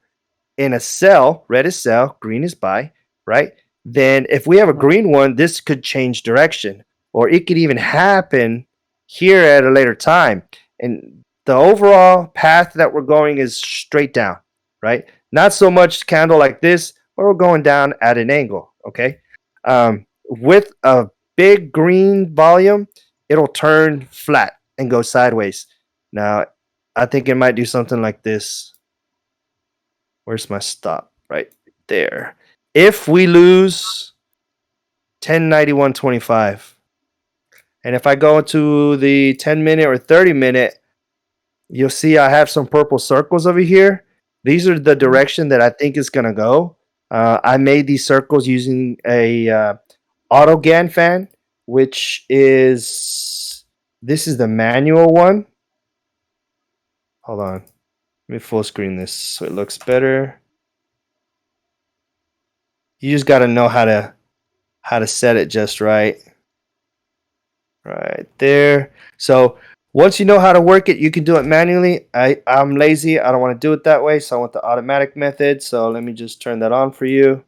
in a sell, red is sell, green is buy, right? Then if we have a green one, this could change direction, or it could even happen here at a later time. And the overall path that we're going is straight down, right? Not so much candle like this, but we're going down at an angle, okay? With a big green volume, it'll turn flat and go sideways. Now, I think it might do something like this. Where's my stop? Right there. If we lose 1091.25, and if I go into the 10 minute or 30 minute, you'll see I have some purple circles over here. These are the direction that I think is going to go. I made these circles using a auto GAN fan, which is, this is the manual one. Hold on. Let me full screen this so it looks better. You just got to know how to set it just right. Right there. So once you know how to work it, you can do it manually. I'm lazy. I don't want to do it that way, so I want the automatic method. So let me just turn that on for you.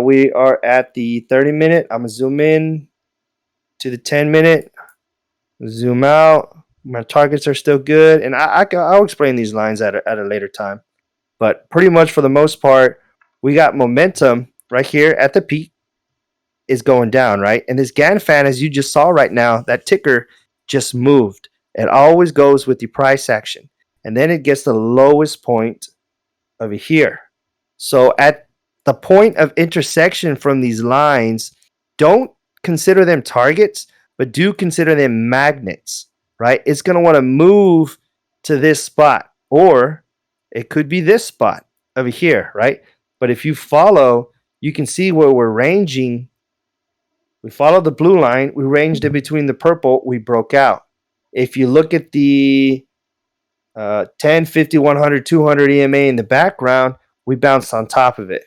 We are at the 30 minute. I'm going to zoom in to the 10 minute. Zoom out. My targets are still good. And I'll explain these lines at a later time. But pretty much for the most part, we got momentum right here at the peak is going down, right? And this GAN fan, as you just saw right now, that ticker just moved. It always goes with the price action. And then it gets the lowest point over here. So at the point of intersection from these lines, don't consider them targets, but do consider them magnets, right? It's going to want to move to this spot, or it could be this spot over here, right? But if you follow, you can see where we're ranging. We followed the blue line. We ranged in between the purple. We broke out. If you look at the 10, 50, 100, 200 EMA in the background, we bounced on top of it,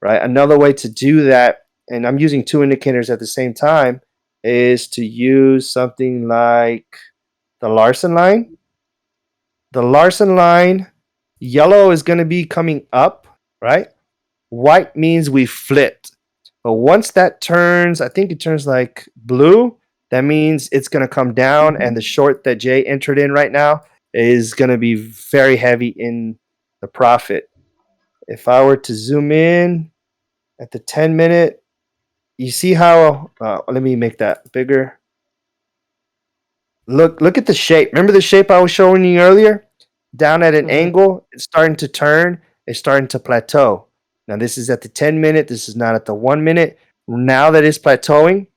right? Another way to do that, and I'm using two indicators at the same time, is to use something like the Larson line. The Larson line, yellow is going to be coming up, right? White means we flipped. But once that turns, I think it turns like blue, that means it's going to come down, and the short that Jay entered in right now is going to be very heavy in the profit. If I were to zoom in at the 10 minute, you see how, let me make that bigger. Look at the shape. Remember the shape I was showing you earlier? Down at an angle, it's starting to turn, it's starting to plateau. Now this is at the 10 minute, this is not at the 1 minute. Now that it's plateauing,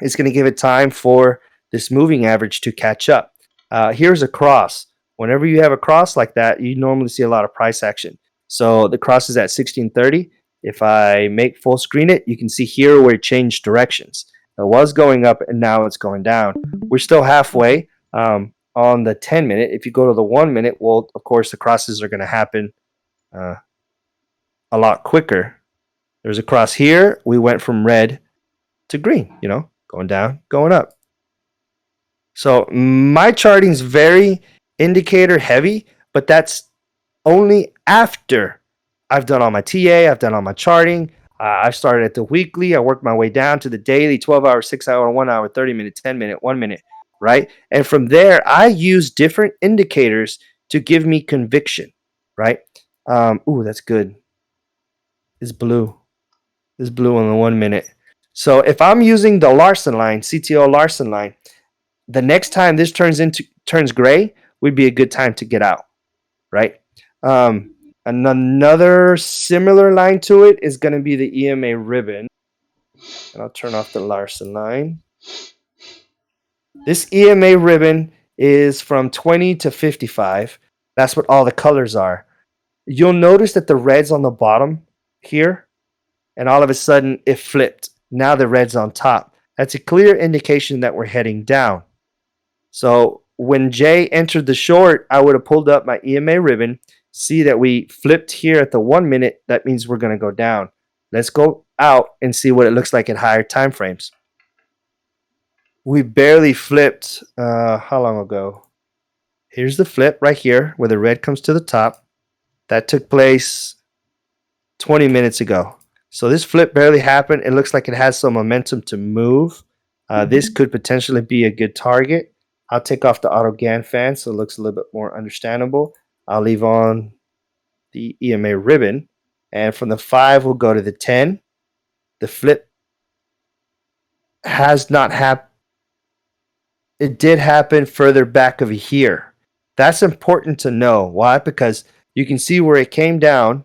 it's going to give it time for this moving average to catch up. Here's a cross. Whenever you have a cross like that, you normally see a lot of price action. So the cross is at 1630. If I make full screen it, you can see here where it changed directions. It was going up and now it's going down. We're still halfway on the 10 minute. If you go to the 1 minute, well, of course, the crosses are going to happen a lot quicker. There's a cross here. We went from red to green, going down, going up. So my charting is very indicator heavy, but that's only after I've done all my TA, I've done all my charting. I've started at the weekly. I worked my way down to the daily, 12 hour, 6 hour, 1 hour, 30 minute, 10 minute, 1 minute. right? And from there, I use different indicators to give me conviction, right? Ooh, that's good. It's blue. It's blue on the 1 minute. So if I'm using the Larson line, CTO Larson line, the next time this turns gray would be a good time to get out, right? And another similar line to it is going to be the EMA ribbon. And I'll turn off the Larson line. This EMA ribbon is from 20 to 55. That's what all the colors are. You'll notice that the red's on the bottom here, and all of a sudden it flipped. Now the red's on top. That's a clear indication that we're heading down. So when Jay entered the short, I would have pulled up my EMA ribbon, see that we flipped here at the 1 minute. That means we're going to go down. Let's go out and see what it looks like at higher time frames. We barely flipped. How long ago? Here's the flip right here where the red comes to the top. That took place 20 minutes ago. So this flip barely happened. It looks like it has some momentum to move. This could potentially be a good target. I'll take off the auto GAN fan so it looks a little bit more understandable. I'll leave on the EMA ribbon. And from the 5, we'll go to the 10. The flip has not happened. It did happen further back over here. That's important to know. Why? Because you can see where it came down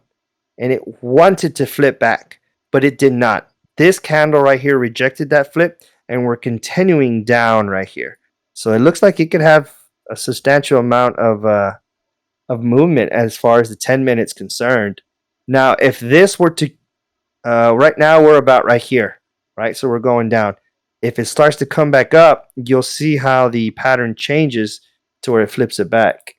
and it wanted to flip back, but it did not. This candle right here rejected that flip, and we're continuing down right here. So it looks like it could have a substantial amount of movement as far as the 10 minutes concerned. Now, if this were to, right now we're about right here, right? So we're going down. If it starts to come back up, you'll see how the pattern changes to where it flips it back.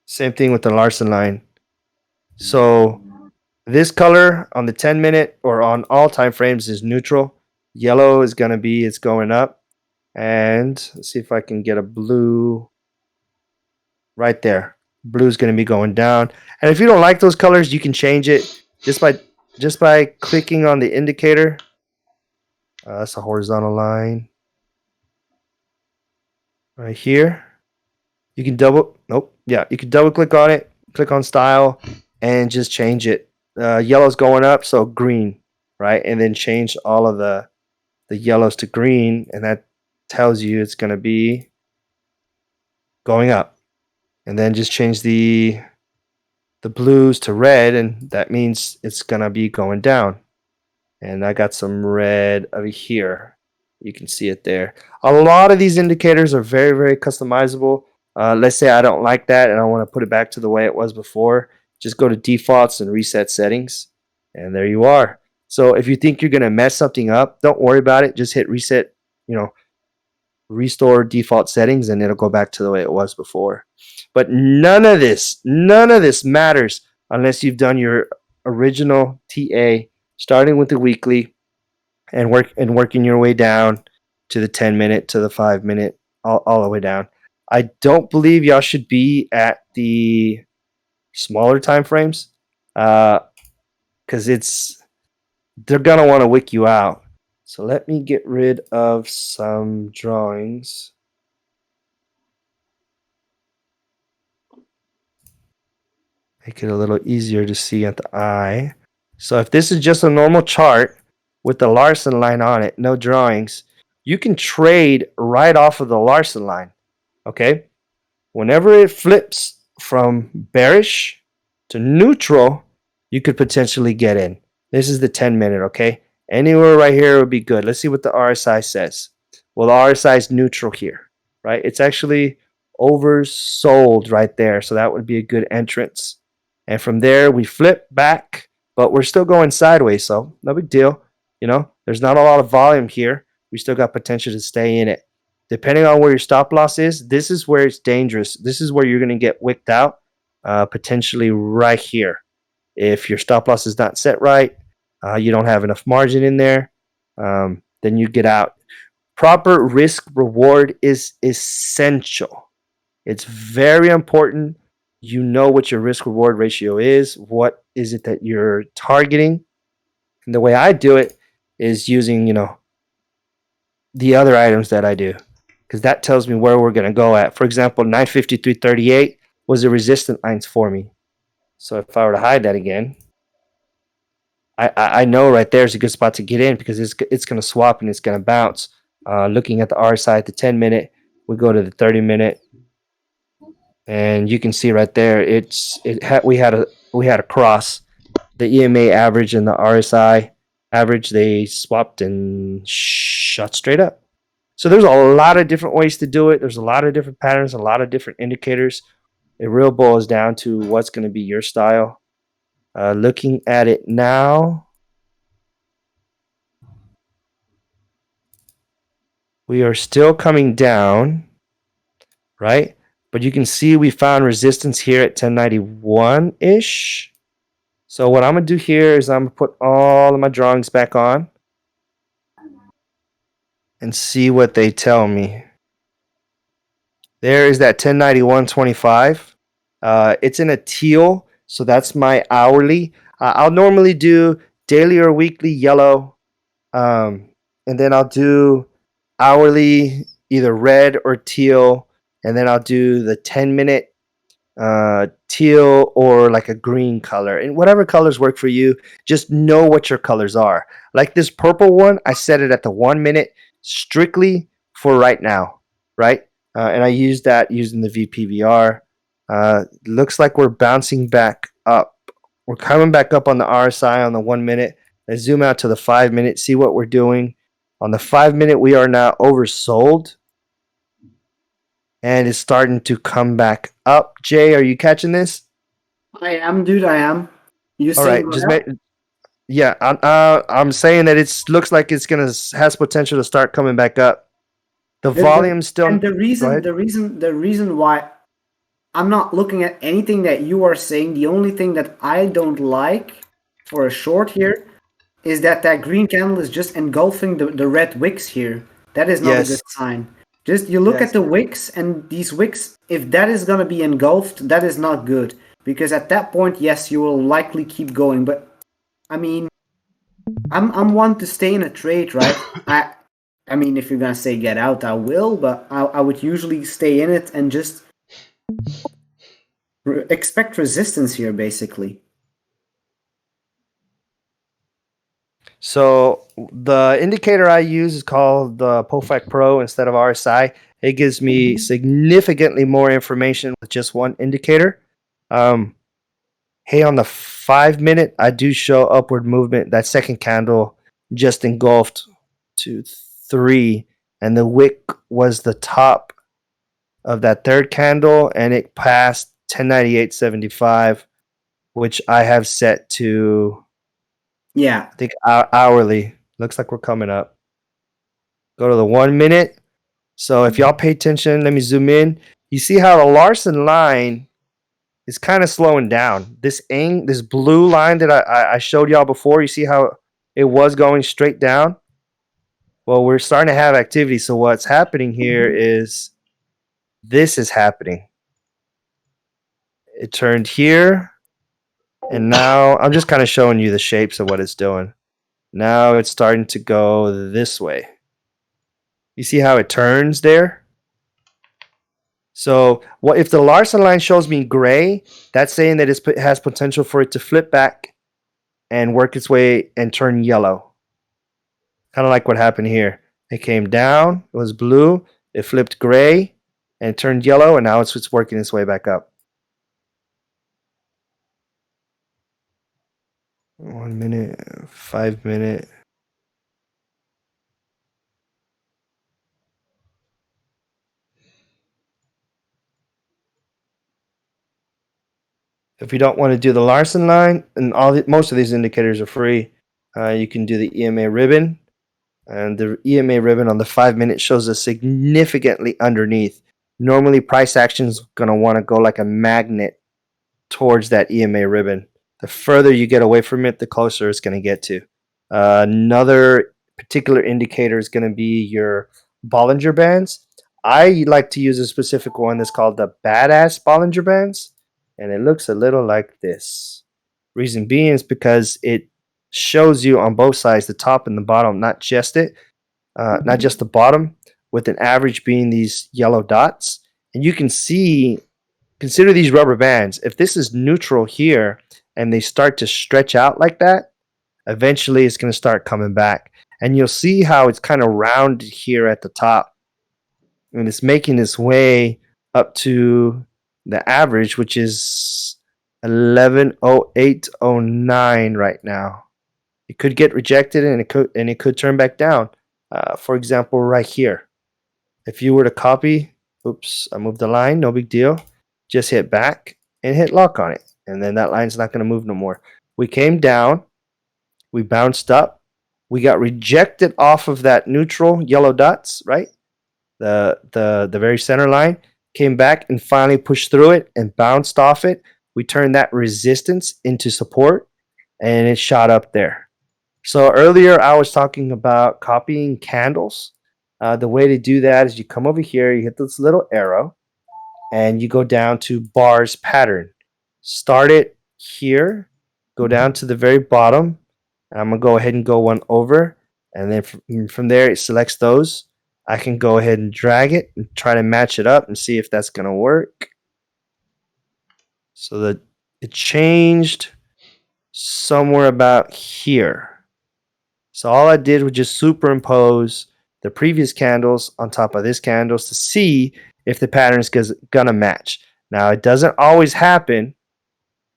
Same thing with the Larson line. So this color on the 10 minute or on all time frames is neutral. Yellow is going to be it's going up. And let's see if I can get a blue right there. Blue is going to be going down. And if you don't like those colors, you can change it just by clicking on the indicator. That's a horizontal line right here. You can double click on it, click on style, and just change it. Yellow's going up, so green, right? And then change all of the yellows to green, and that tells you it's going to be going up. And then just change the blues to red, and that means it's going to be going down. And I got some red over here. You can see it there. A lot of these indicators are very, very customizable. Let's say I don't like that and I want to put it back to the way it was before. Just go to defaults and reset settings. And there you are. So if you think you're going to mess something up, don't worry about it. Just hit reset, restore default settings, and it'll go back to the way it was before. But none of this matters unless you've done your original TA, starting with the weekly and working your way down to the 10 minute, to the 5 minute, all the way down. I don't believe y'all should be at the smaller time frames because they're gonna want to wick you out. So let me get rid of some drawings. Make it a little easier to see at the eye. So if this is just a normal chart with the Larson line on it, no drawings, you can trade right off of the Larson line. Okay? Whenever it flips from bearish to neutral, you could potentially get in. This is the 10 minute, okay? Anywhere right here would be good. Let's see what the RSI says. Well, the RSI is neutral here, right? It's actually oversold right there, so that would be a good entrance. And from there, we flip back, but we're still going sideways, so no big deal. There's not a lot of volume here. We still got potential to stay in it. Depending on where your stop loss is, this is where it's dangerous. This is where you're going to get wicked out, potentially right here. If your stop loss is not set right, you don't have enough margin in there, then you get out. Proper risk reward is essential. It's very important. You know what your risk reward ratio is. What is it that you're targeting? And the way I do it is using, the other items that I do, because that tells me where we're gonna go at. For example, 953.38 was the resistance lines for me. So if I were to hide that again, I know right there is a good spot to get in because it's gonna swap and it's gonna bounce. Looking at the RSI at the 10-minute, we go to the 30-minute, and you can see right there we had a cross. The EMA average and the RSI average, they swapped and shot straight up. So there's a lot of different ways to do it. There's a lot of different patterns, a lot of different indicators. It real boils down to what's going to be your style. Looking at it now, we are still coming down, right? But you can see we found resistance here at 1091-ish. So what I'm going to do here is I'm going to put all of my drawings back on and see what they tell me. There is that 1091.25. It's in a teal, so that's my hourly. I'll normally do daily or weekly yellow, and then I'll do hourly either red or teal, and then I'll do the 10-minute teal or like a green color. And whatever colors work for you, just know what your colors are. Like this purple one, I set it at the 1 minute strictly for right now, right? And I use that using the VPVR. Looks like we're bouncing back up. We're coming back up on the RSI on the 1 minute. Let's zoom out to the 5 minute, see what we're doing. On the 5 minute, we are now oversold. And it's starting to come back up. Jay, are you catching this? I am, dude. I am. You All saying right, just make. Yeah, I'm saying that it looks like it's has potential to start coming back up. The volume still. And the reason why I'm not looking at anything that you are saying. The only thing that I don't like for a short here is that green candle is just engulfing the red wicks here. That is not a good sign. Just you look at the wicks, and these wicks, if that is gonna be engulfed, that is not good. Because at that point, yes, you will likely keep going. But I mean, I'm one to stay in a trade, right? I mean, if you're gonna say get out, I will, but I would usually stay in it and just expect resistance here, basically. So the indicator I use is called the POFAC Pro instead of RSI. It gives me significantly more information with just one indicator. Hey, on the 5 minute, I do show upward movement. That second candle just engulfed 2, 3, and the wick was the top of that third candle, and it passed 1098.75, which I have set to, yeah, I think hourly. Looks like we're coming up. Go to the 1 minute. So if y'all pay attention, let me zoom in. You see how the Larson line is kind of slowing down. This blue line that I showed y'all before, you see how it was going straight down? Well, we're starting to have activity. So what's happening here is this is happening. It turned here, and now I'm just kind of showing you the shapes of what it's doing. Now it's starting to go this way. You see how it turns there? So what if the Larson line shows me gray? That's saying that it has potential for it to flip back and work its way and turn yellow. Kind of like what happened here. It came down, it was blue, it flipped gray, and it turned yellow, and now it's working its way back up. 1 minute, 5 minute. If you don't want to do the Larson line, and most of these indicators are free, you can do the EMA ribbon. And the EMA ribbon on the 5 minute shows us significantly underneath. Normally, price action is going to want to go like a magnet towards that EMA ribbon. The further you get away from it, the closer it's going to get to. Another particular indicator is going to be your Bollinger Bands. I like to use a specific one that's called the Badass Bollinger Bands, and it looks a little like this. Reason being is because it shows you on both sides, the top and the bottom, not just it. not just the bottom, with an average being these yellow dots. And you can see, consider these rubber bands. If this is neutral here and they start to stretch out like that, eventually it's going to start coming back. And you'll see how it's kind of rounded here at the top. And it's making its way up to the average, which is 110809 right now. It could get rejected and it could turn back down. For example, right here. If you were to copy, oops, I moved the line, no big deal. Just hit back and hit lock on it. And then that line's not going to move no more. We came down, we bounced up, we got rejected off of that neutral yellow dots, right? The very center line, came back and finally pushed through it and bounced off it. We turned that resistance into support and it shot up there. So earlier I was talking about copying candles. The way to do that is you come over here, you hit this little arrow, and you go down to bars pattern. Start it here, go down to the very bottom. I'm going to go ahead and go one over, and then from there it selects those. I can go ahead and drag it and try to match it up and see if that's going to work. So that it changed somewhere about here. So all I did was just superimpose the previous candles on top of this candles to see if the pattern is gonna match. Now it doesn't always happen,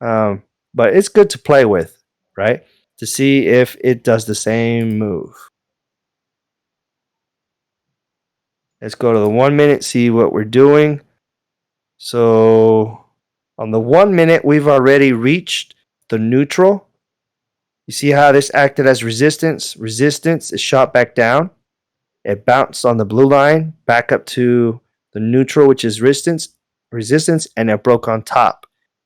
but it's good to play with, right? To see if it does the same move. Let's go to the 1 minute, see what we're doing. So on the 1 minute, we've already reached the neutral. You see how this acted as resistance? Resistance is shot back down. It bounced on the blue line back up to the neutral, which is resistance, and it broke on top.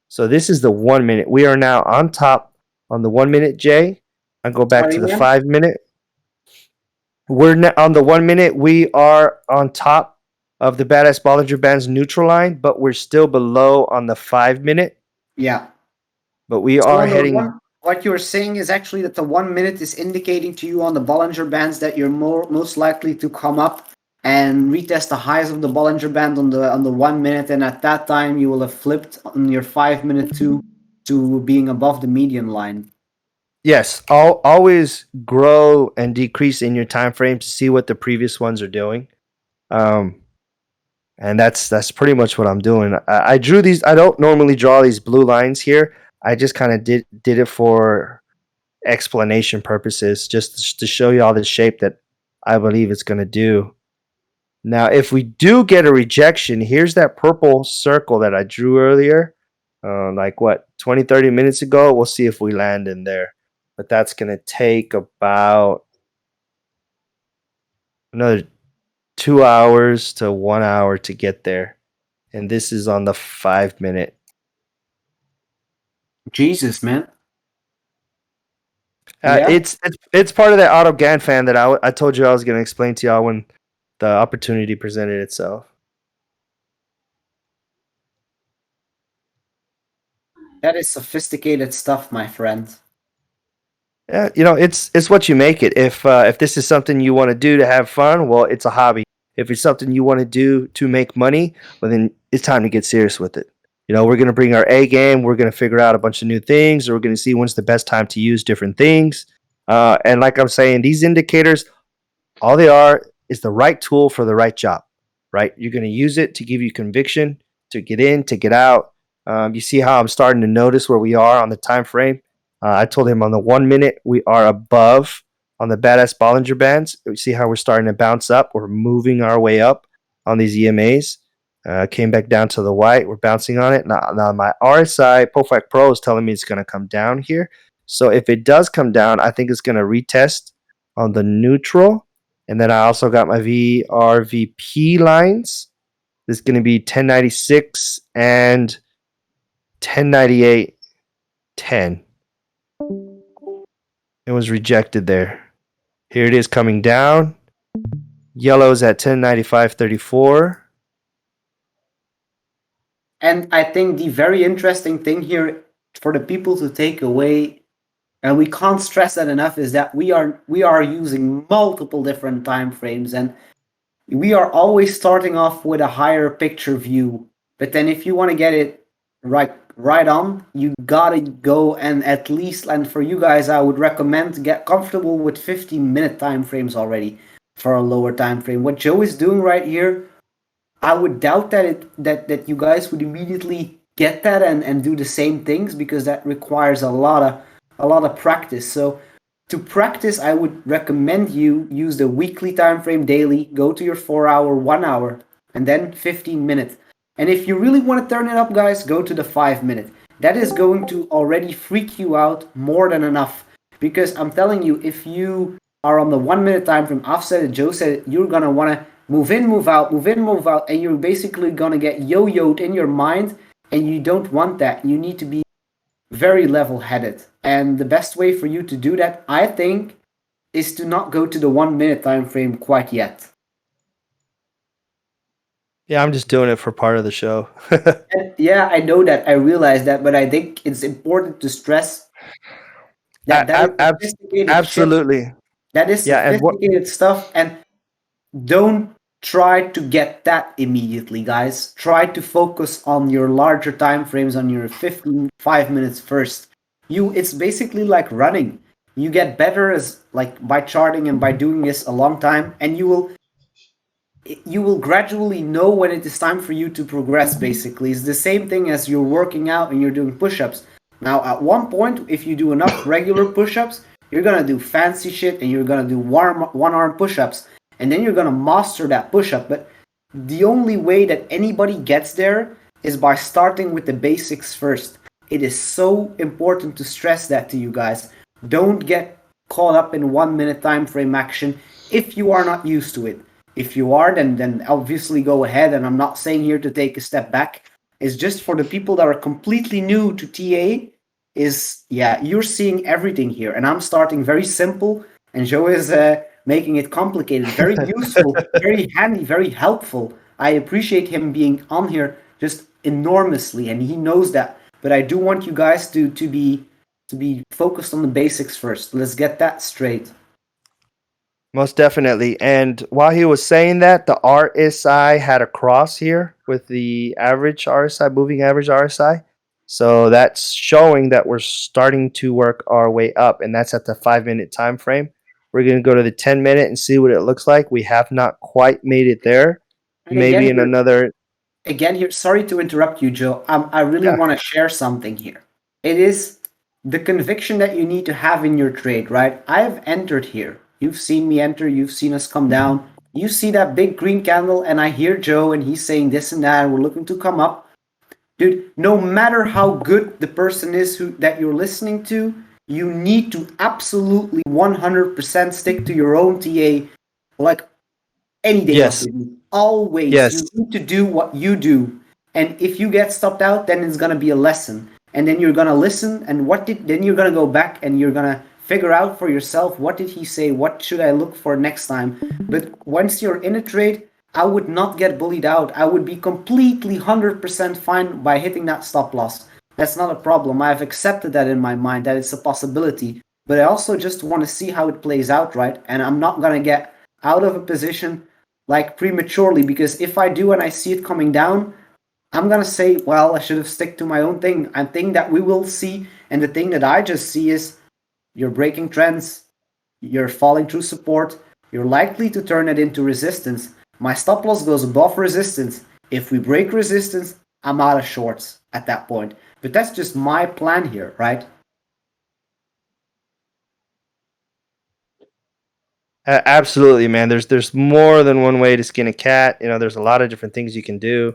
So this is the 1 minute. We are now on top on the 1 minute, Jay. I go back to the 5 minute. We're on the 1 minute. We are on top of the Badass Bollinger Band's neutral line, but we're still below on the 5 minute. Yeah. But we are heading. What you're saying is actually that the 1 minute is indicating to you on the Bollinger Bands that you're most likely to come up and retest the highs of the Bollinger Band on the 1 minute, and at that time you will have flipped on your 5 minute to being above the median line. Yes, I'll always grow and decrease in your time frame to see what the previous ones are doing. And that's pretty much what I'm doing. I drew these. I don't normally draw these blue lines here. I just kind of did it for explanation purposes, just to show you all the shape that I believe it's going to do. Now, if we do get a rejection, here's that purple circle that I drew earlier, like what, 20, 30 minutes ago. We'll see if we land in there. But that's going to take about another 2 hours to 1 hour to get there. And this is on the 5 minute. Jesus, man. Yeah. It's part of that auto GAN fan that I told you I was going to explain to y'all when the opportunity presented itself. That is sophisticated stuff, my friend. Yeah, it's what you make it. If this is something you want to do to have fun, well, it's a hobby. If it's something you want to do to make money, well, then it's time to get serious with it. We're going to bring our A game. We're going to figure out a bunch of new things. Or we're going to see when's the best time to use different things. And like I'm saying, these indicators, all they are is the right tool for the right job, right? You're going to use it to give you conviction, to get in, to get out. You see how I'm starting to notice where we are on the time frame. I told him on the 1 minute, we are above on the Badass Bollinger Bands. We see how we're starting to bounce up. We're moving our way up on these EMAs. Came back down to the white. We're bouncing on it. Now my RSI POFAC Pro is telling me it's going to come down here. So if it does come down, I think it's going to retest on the neutral. And then I also got my VRVP lines. This is going to be 1096 and 1098, 10. It was rejected there. Here it is coming down. Yellow's at 1095.34. And I think the very interesting thing here for the people to take away and we can't stress that enough, is that we are using multiple different time frames, and we are always starting off with a higher picture view. But then if you want to get it right on, you gotta go, and at least, and for you guys, I would recommend to get comfortable with 15-minute time frames already for a lower time frame. What Joe is doing right here, I would doubt that you guys would immediately get that and do the same things, because that requires a lot of practice. So to practice, I would recommend you use the weekly time frame daily, go to your 4 hour, 1 hour, and then 15 minutes. And if you really want to turn it up, guys, go to the 5 minute. That is going to already freak you out more than enough. Because I'm telling you, if you are on the 1 minute time frame, I've said it, Joe said it, you're gonna want to move in, move out, move in, move out, and you're basically gonna get yo-yoed in your mind, and you don't want that. You need to be very level-headed, and the best way for you to do that, I think, is to not go to the 1 minute time frame quite yet. Yeah, I'm just doing it for part of the show. And yeah, I know that, I realize that, but I think it's important to stress that that is sophisticated shit. Absolutely. That is Yeah, and what sophisticated stuff, and don't try to get that immediately, guys. Try to focus on your larger time frames, on your 5 minutes first. It's basically like running. You get better as like by charting and by doing this a long time, and you will gradually know when it is time for you to progress. Basically, it's the same thing as you're working out and you're doing push-ups. Now, at one point, if you do enough regular push-ups, you're gonna do fancy shit, and you're gonna do one-arm push-ups, and then you're gonna master that push-up. But the only way that anybody gets there is by starting with the basics first. It is so important to stress that to you guys. Don't get caught up in 1 minute time frame action if you are not used to it. If you are, then obviously go ahead. And I'm not saying here to take a step back. It's just for the people that are completely new to TA. You're seeing everything here, and I'm starting very simple, and Joe is making it complicated. Very useful, very handy, very helpful. I appreciate him being on here just enormously, and he knows that. But I do want you guys to be focused on the basics first. Let's get that straight. Most definitely. And while he was saying that, the RSI had a cross here with the average RSI, moving average RSI. So that's showing that we're starting to work our way up, and that's at the 5 minute time frame. We're going to go to the 10 minute and see what it looks like. We have not quite made it there. And Maybe in another. again here, sorry to interrupt you, Joe. I really Yeah. want to share something here. It is the conviction that you need to have in your trade, right? I've entered here. You've seen me enter, you've seen us come down. You see that big green candle, and I hear Joe, and he's saying this and that, and we're looking to come up. Dude, no matter how good the person is that you're listening to, you need to absolutely 100% stick to your own TA, like any day Yes. of the week. Always. Yes. You need to do what you do. And if you get stopped out, then it's gonna be a lesson. And then you're gonna listen, and then you're gonna go back and you're gonna figure out for yourself, what did he say? What should I look for next time? But once you're in a trade, I would not get bullied out. I would be completely 100% fine by hitting that stop loss. That's not a problem. I've accepted that in my mind, that it's a possibility. But I also just want to see how it plays out, right? And I'm not gonna get out of a position like prematurely, because if I do and I see it coming down, I'm gonna say, well, I should have stick to my own thing. I think that we will see, and the thing that I just see is you're breaking trends, you're falling through support, you're likely to turn it into resistance. My stop loss goes above resistance. If we break resistance, I'm out of shorts at that point. But that's just my plan here, right? Absolutely, man. There's more than one way to skin a cat. There's a lot of different things you can do.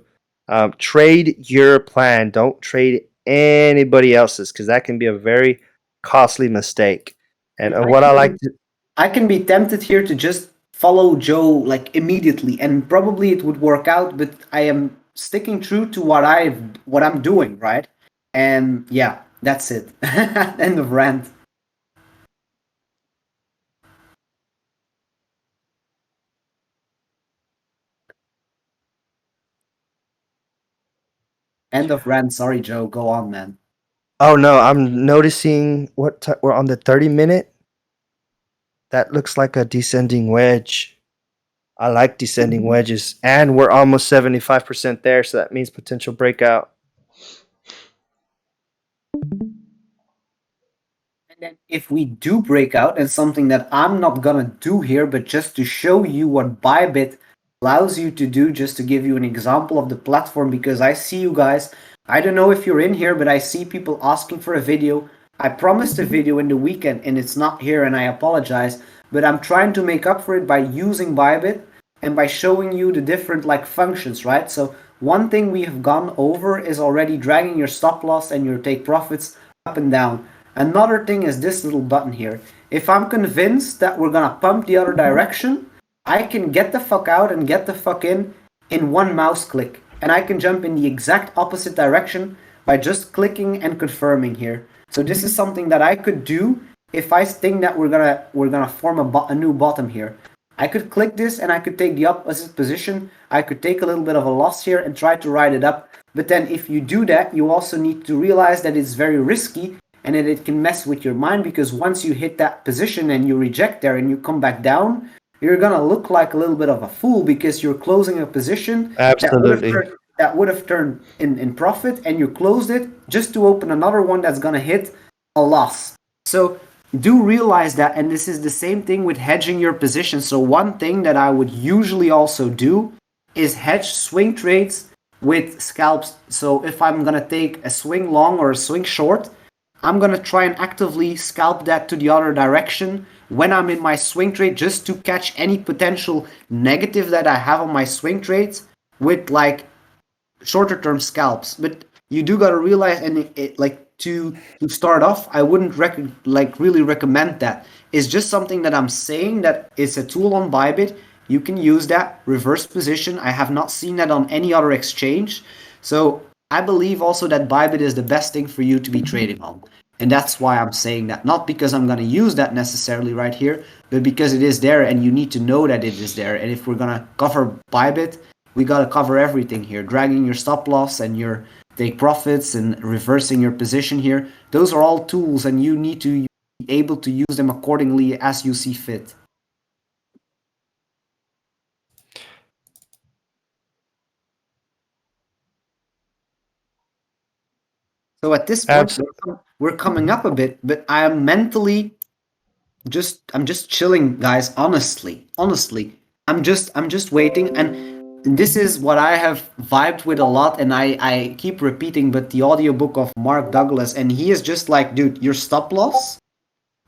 Trade your plan. Don't trade anybody else's, because that can be a very costly mistake. And what I like to. I can be tempted here to just follow Joe like immediately, and probably it would work out, but I am sticking true to what I'm doing, right? And yeah, that's it. End of rant. End of rant. Sorry, Joe. Go on, man. Oh no, I'm noticing we're on the 30-minute. That looks like a descending wedge. I like descending wedges, and we're almost 75% there, so that means potential breakout. And then if we do break out, and something that I'm not gonna do here, but just to show you what Bybit allows you to do, just to give you an example of the platform, because I see you guys, I don't know if you're in here, but I see people asking for a video. I promised a video in the weekend and it's not here, and I apologize, but I'm trying to make up for it by using Bybit and by showing you the different like functions, right? So one thing we have gone over is already dragging your stop loss and your take profits up and down. Another thing is this little button here. If I'm convinced that we're gonna pump the other direction, I can get the fuck out and get the fuck in one mouse click. And I can jump in the exact opposite direction by just clicking and confirming here. So this is something that I could do if I think that we're gonna form a new bottom here. I could click this and I could take the opposite position. I could take a little bit of a loss here and try to ride it up. But then if you do that, you also need to realize that it's very risky and that it can mess with your mind, because once you hit that position and you reject there and you come back down, you're gonna look like a little bit of a fool because you're closing a position Absolutely. that would have turned in profit, and you closed it just to open another one that's gonna hit a loss. So do realize that, and this is the same thing with hedging your position. So one thing that I would usually also do is hedge swing trades with scalps. So if I'm gonna take a swing long or a swing short, I'm gonna try and actively scalp that to the other direction when I'm in my swing trade, just to catch any potential negative that I have on my swing trades with like shorter term scalps. But you do gotta realize, and like to start off, I wouldn't really recommend that. It's just something that I'm saying, that it's a tool on Bybit. You can use that reverse position. I have not seen that on any other exchange. So I believe also that Bybit is the best thing for you to be trading on. And that's why I'm saying that. Not because I'm going to use that necessarily right here, but because it is there and you need to know that it is there. And if we're going to cover Bybit, we got to cover everything here. Dragging your stop loss and your take profits and reversing your position here. Those are all tools, and you need to be able to use them accordingly as you see fit. So at this point, Absolutely. we're coming up a bit, but I am mentally I'm just chilling, guys. Honestly, I'm just waiting, and this is what I have vibed with a lot, and I keep repeating, but the audiobook of Mark Douglas, and he is just like, dude, your stop loss,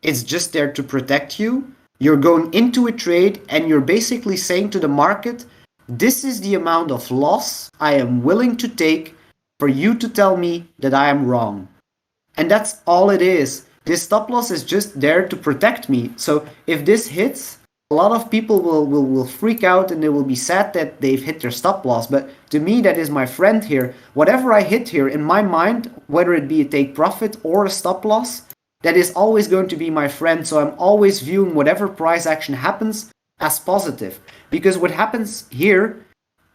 it's just there to protect you. You're going into a trade and you're basically saying to the market, this is the amount of loss I am willing to take for you to tell me that I am wrong. And that's all it is. This stop loss is just there to protect me. So if this hits, a lot of people will freak out and they will be sad that they've hit their stop loss. But to me, that is my friend here. Whatever I hit here, in my mind, whether it be a take profit or a stop loss, that is always going to be my friend. So I'm always viewing whatever price action happens as positive. Because what happens here,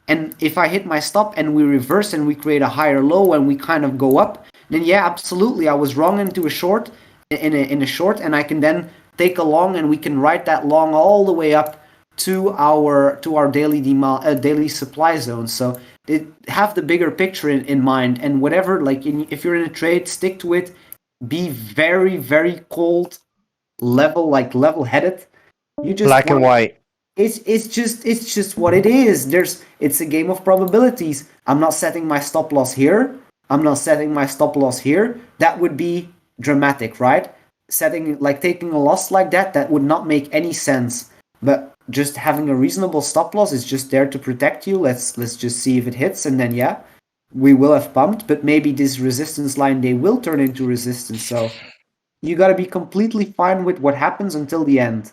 and if I hit my stop and we reverse and we create a higher low and we kind of go up, then yeah, absolutely, I was wrong into a short, in a short, and I can then take a long, and we can ride that long all the way up to our daily daily supply zone. So have the bigger picture in mind, and whatever, like if you're in a trade, stick to it. Be very, very cold, level headed. You just Black and white. it's just what it is. It's a game of probabilities. I'm not setting my stop loss here. I'm not setting my stop loss here. That would be dramatic, right? Taking a loss like that would not make any sense. But just having a reasonable stop loss is just there to protect you. Let's just see if it hits, and then yeah, we will have pumped, but maybe this resistance line, they will turn into resistance. So you got to be completely fine with what happens until the end.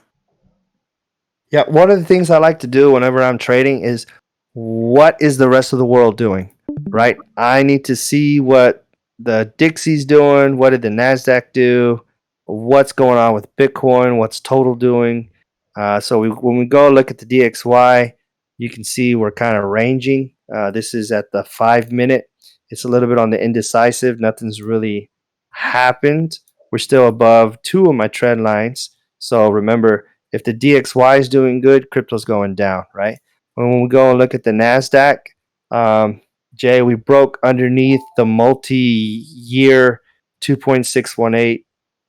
Yeah, one of the things I like to do whenever I'm trading is, what is the rest of the world doing? Right? I need to see what the Dixie's doing. What did the Nasdaq do? What's going on with Bitcoin? What's Total doing? When we go look at the DXY, you can see we're kind of ranging. This is at the 5 minute. It's a little bit on the indecisive. Nothing's really happened. We're still above 2 of my trend lines. So remember, if the DXY is doing good, crypto's going down, right? When we go and look at the NASDAQ, Jay, we broke underneath the multi-year 2.618.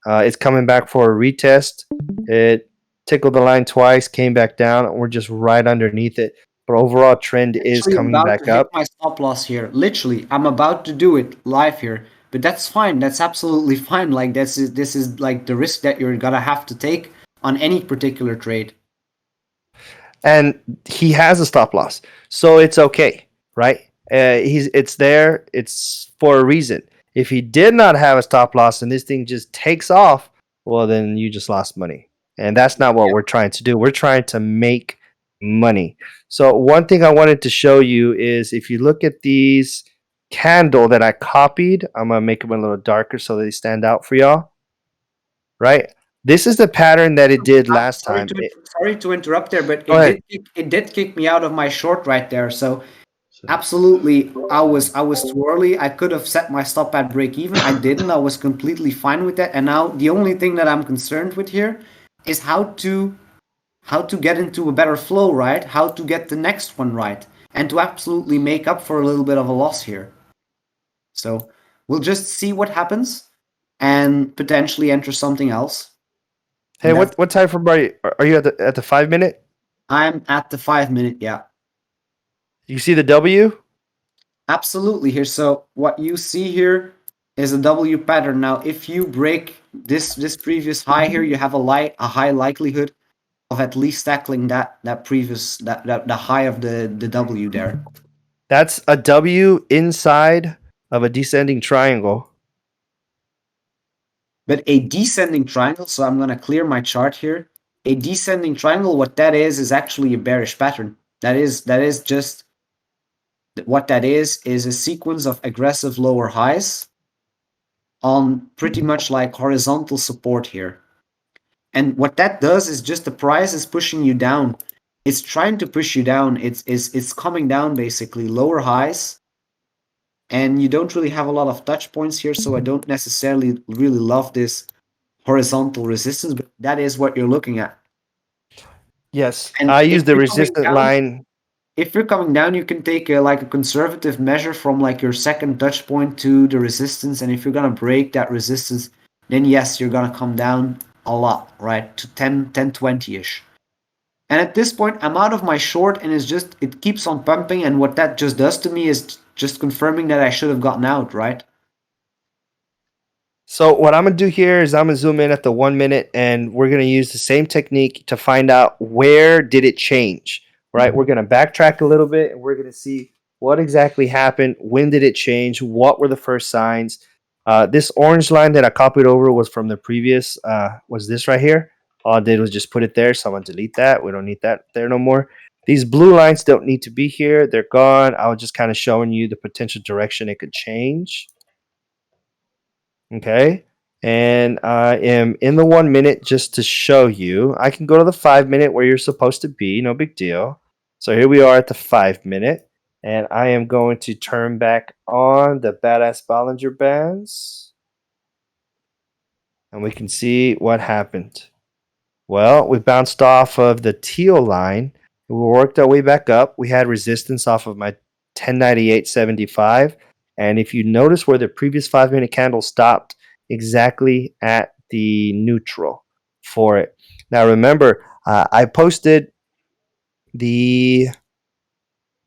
It's coming back for a retest. It tickled the line twice, came back down, and we're just right underneath it. But overall trend is Literally coming about back to hit up. my stop loss here. Literally, I'm about to do it live here. But that's fine. That's absolutely fine. Like this is like the risk that you're gonna have to take on any particular trade. And he has a stop loss, so it's okay, right? It's there. It's for a reason. If he did not have a stop loss and this thing just takes off, well, then you just lost money, and that's not what we're trying to do. We're trying to make money. So one thing I wanted to show you is if you look at these candle that I copied, I'm gonna make them a little darker so they stand out for y'all, right? This is the pattern that it did last time. Sorry to interrupt there, but Go ahead. it did kick me out of my short right there. So absolutely, I was too early. I could have set my stop at break even. I didn't. I was completely fine with that. And now the only thing that I'm concerned with here is how to get into a better flow, right? How to get the next one right, and to absolutely make up for a little bit of a loss here. So we'll just see what happens and potentially enter something else. Hey, what time frame are you? Are you at the 5 minute? I'm at the 5 minute, yeah. You see the W? Absolutely here. So what you see here is a W pattern. Now, if you break this previous high here, you have a high likelihood of at least tackling that previous the high of the W there. That's a W inside of a descending triangle. But a descending triangle, so I'm gonna clear my chart here. A descending triangle, what that is actually a bearish pattern. That is just what that is a sequence of aggressive lower highs on pretty much like horizontal support here. And what that does is just the price is pushing you down. It's trying to push you down. It's coming down basically, lower highs. And you don't really have a lot of touch points here, so I don't necessarily really love this horizontal resistance, but that is what you're looking at. Yes, And I if use the you're coming resistant down- line. If you're coming down, you can take a conservative measure from like your second touch point to the resistance, and if you're gonna break that resistance, then yes, you're gonna come down a lot, right, to 10-20-ish. And at this point, I'm out of my short, and it keeps on pumping, and what that just does to me is just confirming that I should have gotten out, right? So what I'm gonna do here is I'm gonna zoom in at the 1 minute, and we're gonna use the same technique to find out where did it change. Right? We're gonna backtrack a little bit, and we're gonna see what exactly happened. When did it change? What were the first signs? This orange line that I copied over was from the previous. Was this right here? All I did was just put it there. So I'm gonna delete that. We don't need that there no more. These blue lines don't need to be here. They're gone. I was just kind of showing you the potential direction it could change. Okay. And I am in the 1 minute just to show you. I can go to the 5 minute where you're supposed to be. No big deal. So here we are at the 5 minute. And I am going to turn back on the Badass Bollinger Bands. And we can see what happened. Well, we bounced off of the teal line. We worked our way back up. We had resistance off of my 1098.75. And if you notice where the previous 5 minute candle stopped, exactly at the neutral for it. Now remember, I posted the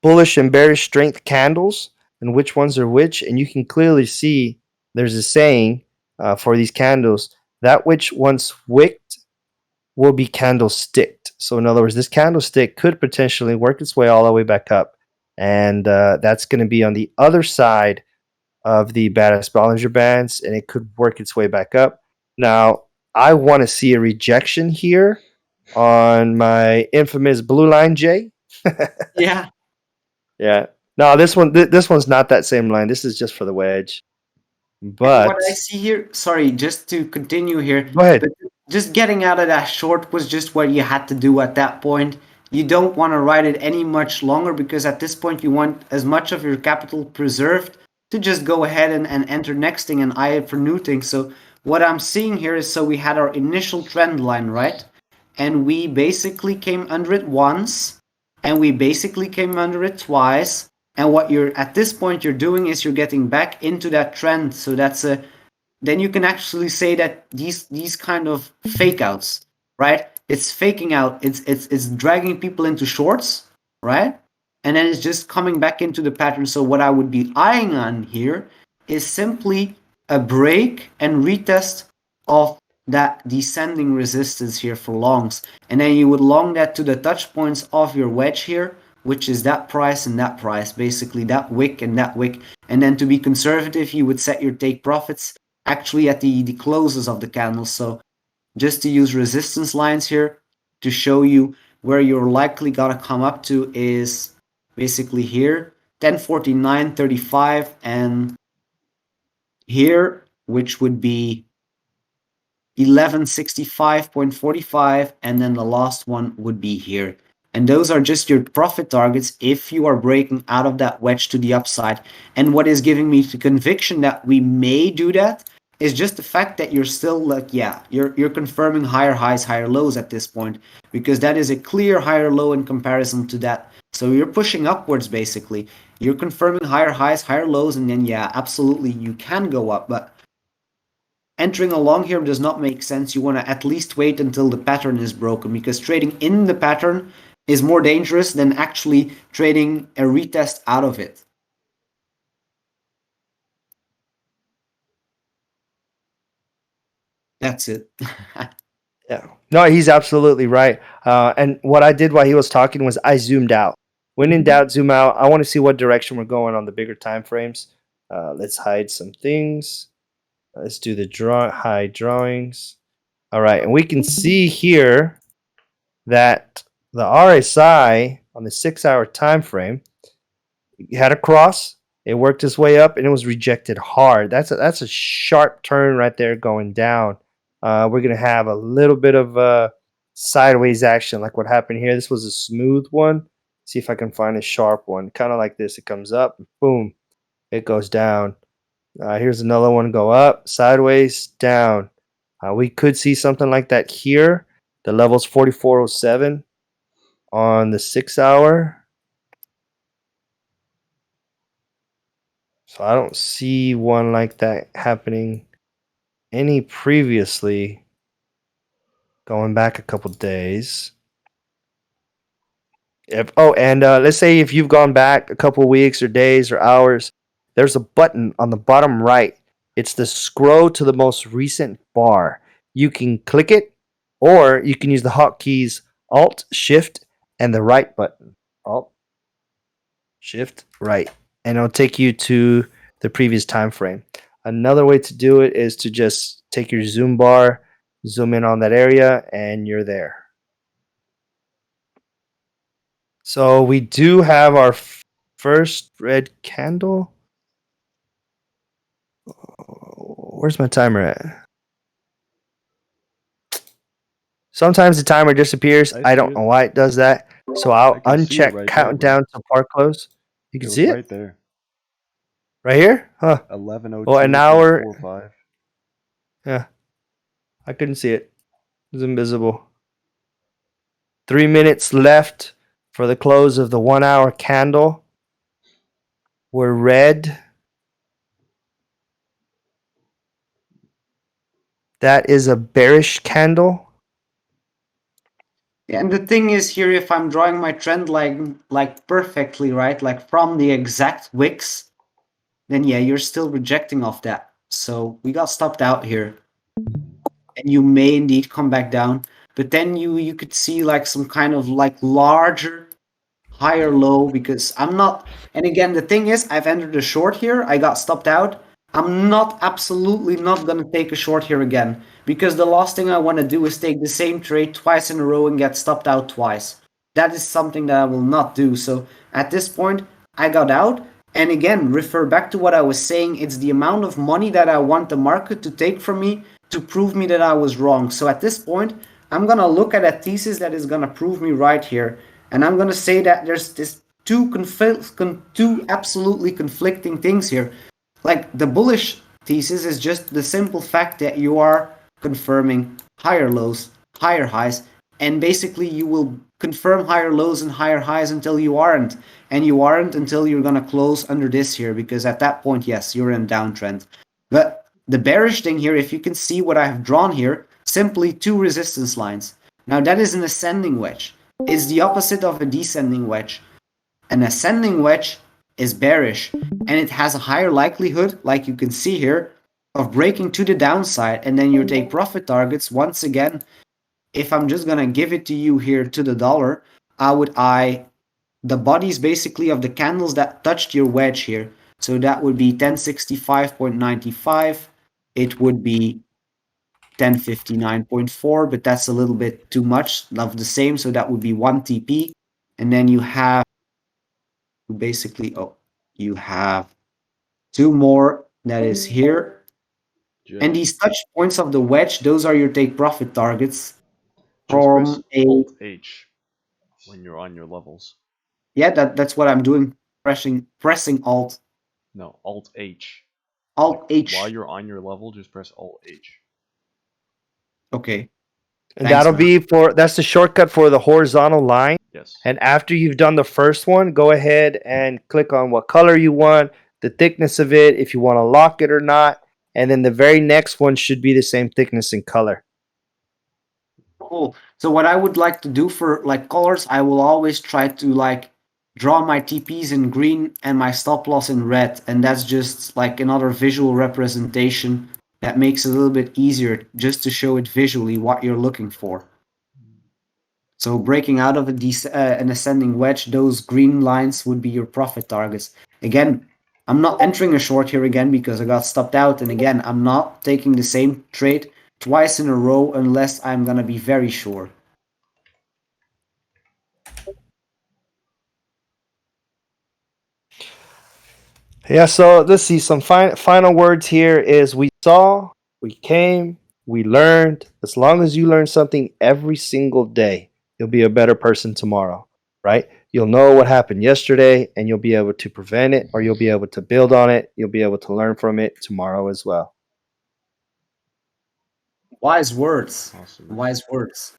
bullish and bearish strength candles and which ones are which, and you can clearly see there's a saying for these candles that which once wicked will be candlesticked. So in other words, this candlestick could potentially work its way all the way back up, and that's going to be on the other side of the Badass Bollinger Bands, and it could work its way back up. Now, I want to see a rejection here on my infamous blue line, J. Yeah. Yeah. No, this one's not that same line. This is just for the wedge. But what I see here, sorry, just to continue here. Go ahead. But just getting out of that short was just what you had to do at that point. You don't want to ride it any much longer because at this point you want as much of your capital preserved to just go ahead and enter next thing and eye it for new things. So what I'm seeing here is, so we had our initial trend line, right? And we basically came under it once, and we basically came under it twice. And what you're at this point you're doing is you're getting back into that trend. So that's a, then you can actually say that these kind of fake outs, right? It's faking out. It's dragging people into shorts, right? And then it's just coming back into the pattern. So what I would be eyeing on here is simply a break and retest of that descending resistance here for longs, and then you would long that to the touch points of your wedge here, which is that price and that price, basically that wick and that wick. And then to be conservative, you would set your take profits actually at the closes of the candle. So just to use resistance lines here to show you where you're likely gonna come up to is basically here, 1049.35, and here, which would be 1165.45, and then the last one would be here. And those are just your profit targets if you are breaking out of that wedge to the upside. And what is giving me the conviction that we may do that is just the fact that you're still like, yeah, you're confirming higher highs, higher lows at this point, because that is a clear higher low in comparison to that. So you're pushing upwards basically. You're confirming higher highs, higher lows, and then yeah, absolutely you can go up, but entering along here does not make sense. You want to at least wait until the pattern is broken, because trading in the pattern is more dangerous than actually trading a retest out of it. That's it. Yeah. No, he's absolutely right. And what I did while he was talking was I zoomed out. When in doubt, zoom out. I want to see what direction we're going on the bigger time frames. Let's hide some things. Let's do the hide drawings. All right, and we can see here that the RSI on the 6-hour time frame had a cross. It worked its way up and it was rejected hard. That's a sharp turn right there going down. We're gonna have a little bit of sideways action like what happened here. This was a smooth one. See if I can find a sharp one. Kind of like this. It comes up, boom, it goes down. Here's another one, go up, sideways, down. We could see something like that here. The level's 4407 on the 6-hour. So I don't see one like that happening any previously. Going back a couple days. Let's say if you've gone back a couple weeks or days or hours, there's a button on the bottom right. It's the scroll to the most recent bar. You can click it, or you can use the hotkeys Alt, Shift, and the right button. Alt, Shift, right. And it'll take you to the previous time frame. Another way to do it is to just take your zoom bar, zoom in on that area, and you're there. So we do have our first red candle. Where's my timer at? Sometimes the timer disappears. I don't know why it does that. So I'll uncheck right countdown to par close. You can see it right there. right here, huh? 11:02. Well, an hour. 45. Yeah, I couldn't see it. It was invisible. 3 minutes left for the close of the 1-hour candle. We're red. That is a bearish candle. And the thing is here, if I'm drawing my trend line like perfectly, right, like from the exact wicks, then yeah, you're still rejecting off that. So we got stopped out here. And you may indeed come back down. But then you could see like some kind of like larger, higher low, because I'm not, and again, the thing is, I've entered a short here, I got stopped out. I'm absolutely not gonna take a short here again, because the last thing I want to do is take the same trade twice in a row and get stopped out twice. That is something that I will not do. So at this point, I got out. And again, refer back to what I was saying, it's the amount of money that I want the market to take from me to prove me that I was wrong. So at this point, I'm gonna look at a thesis that is gonna prove me right here. And I'm gonna say that there's this two absolutely conflicting things here. like the bullish thesis is just the simple fact that you are confirming higher lows, higher highs, and basically you will confirm higher lows and higher highs until you aren't. And you aren't until you're gonna close under this here, because at that point, yes, you're in downtrend. But the bearish thing here, if you can see what I have drawn here, simply two resistance lines. Now that is an ascending wedge. It's the opposite of a descending wedge. An ascending wedge is bearish, and it has a higher likelihood, like you can see here, of breaking to the downside, and then you take profit targets. Once again, if I'm just gonna give it to you here to the dollar, I would eye the bodies basically of the candles that touched your wedge here. So that would be 1065.95. It would be 1059.4, but that's a little bit too much of the same. So that would be 1 TP. And then you have basically, you have two more that is here. Joe, And these touch points of the wedge, those are your take profit targets just press from a, Alt H when you're on your levels. yeah, that's what I'm doing. Pressing Alt No, Alt H. H. While you're on your level, just press Alt H. Okay. And Thanks, that'll man. be that's the shortcut for the horizontal line. Yes. And after you've done the first one, go ahead and click on what color you want, the thickness of it, if you want to lock it or not. And then the very next one should be the same thickness and color. Cool. So what I would like to do for like colors, I will always try to like draw my TPs in green and my stop loss in red, and that's just like another visual representation that makes it a little bit easier just to show it visually what you're looking for. So breaking out of an ascending wedge, those green lines would be your profit targets. Again, I'm not entering a short here again because I got stopped out, and again, I'm not taking the same trade twice in a row unless I'm gonna be very sure. Yeah, so let's see. Some final words here is we saw, we came, we learned. As long as you learn something every single day, you'll be a better person tomorrow, right? You'll know what happened yesterday and you'll be able to prevent it, or you'll be able to build on it. You'll be able to learn from it tomorrow as well. Wise words. Awesome. Wise words.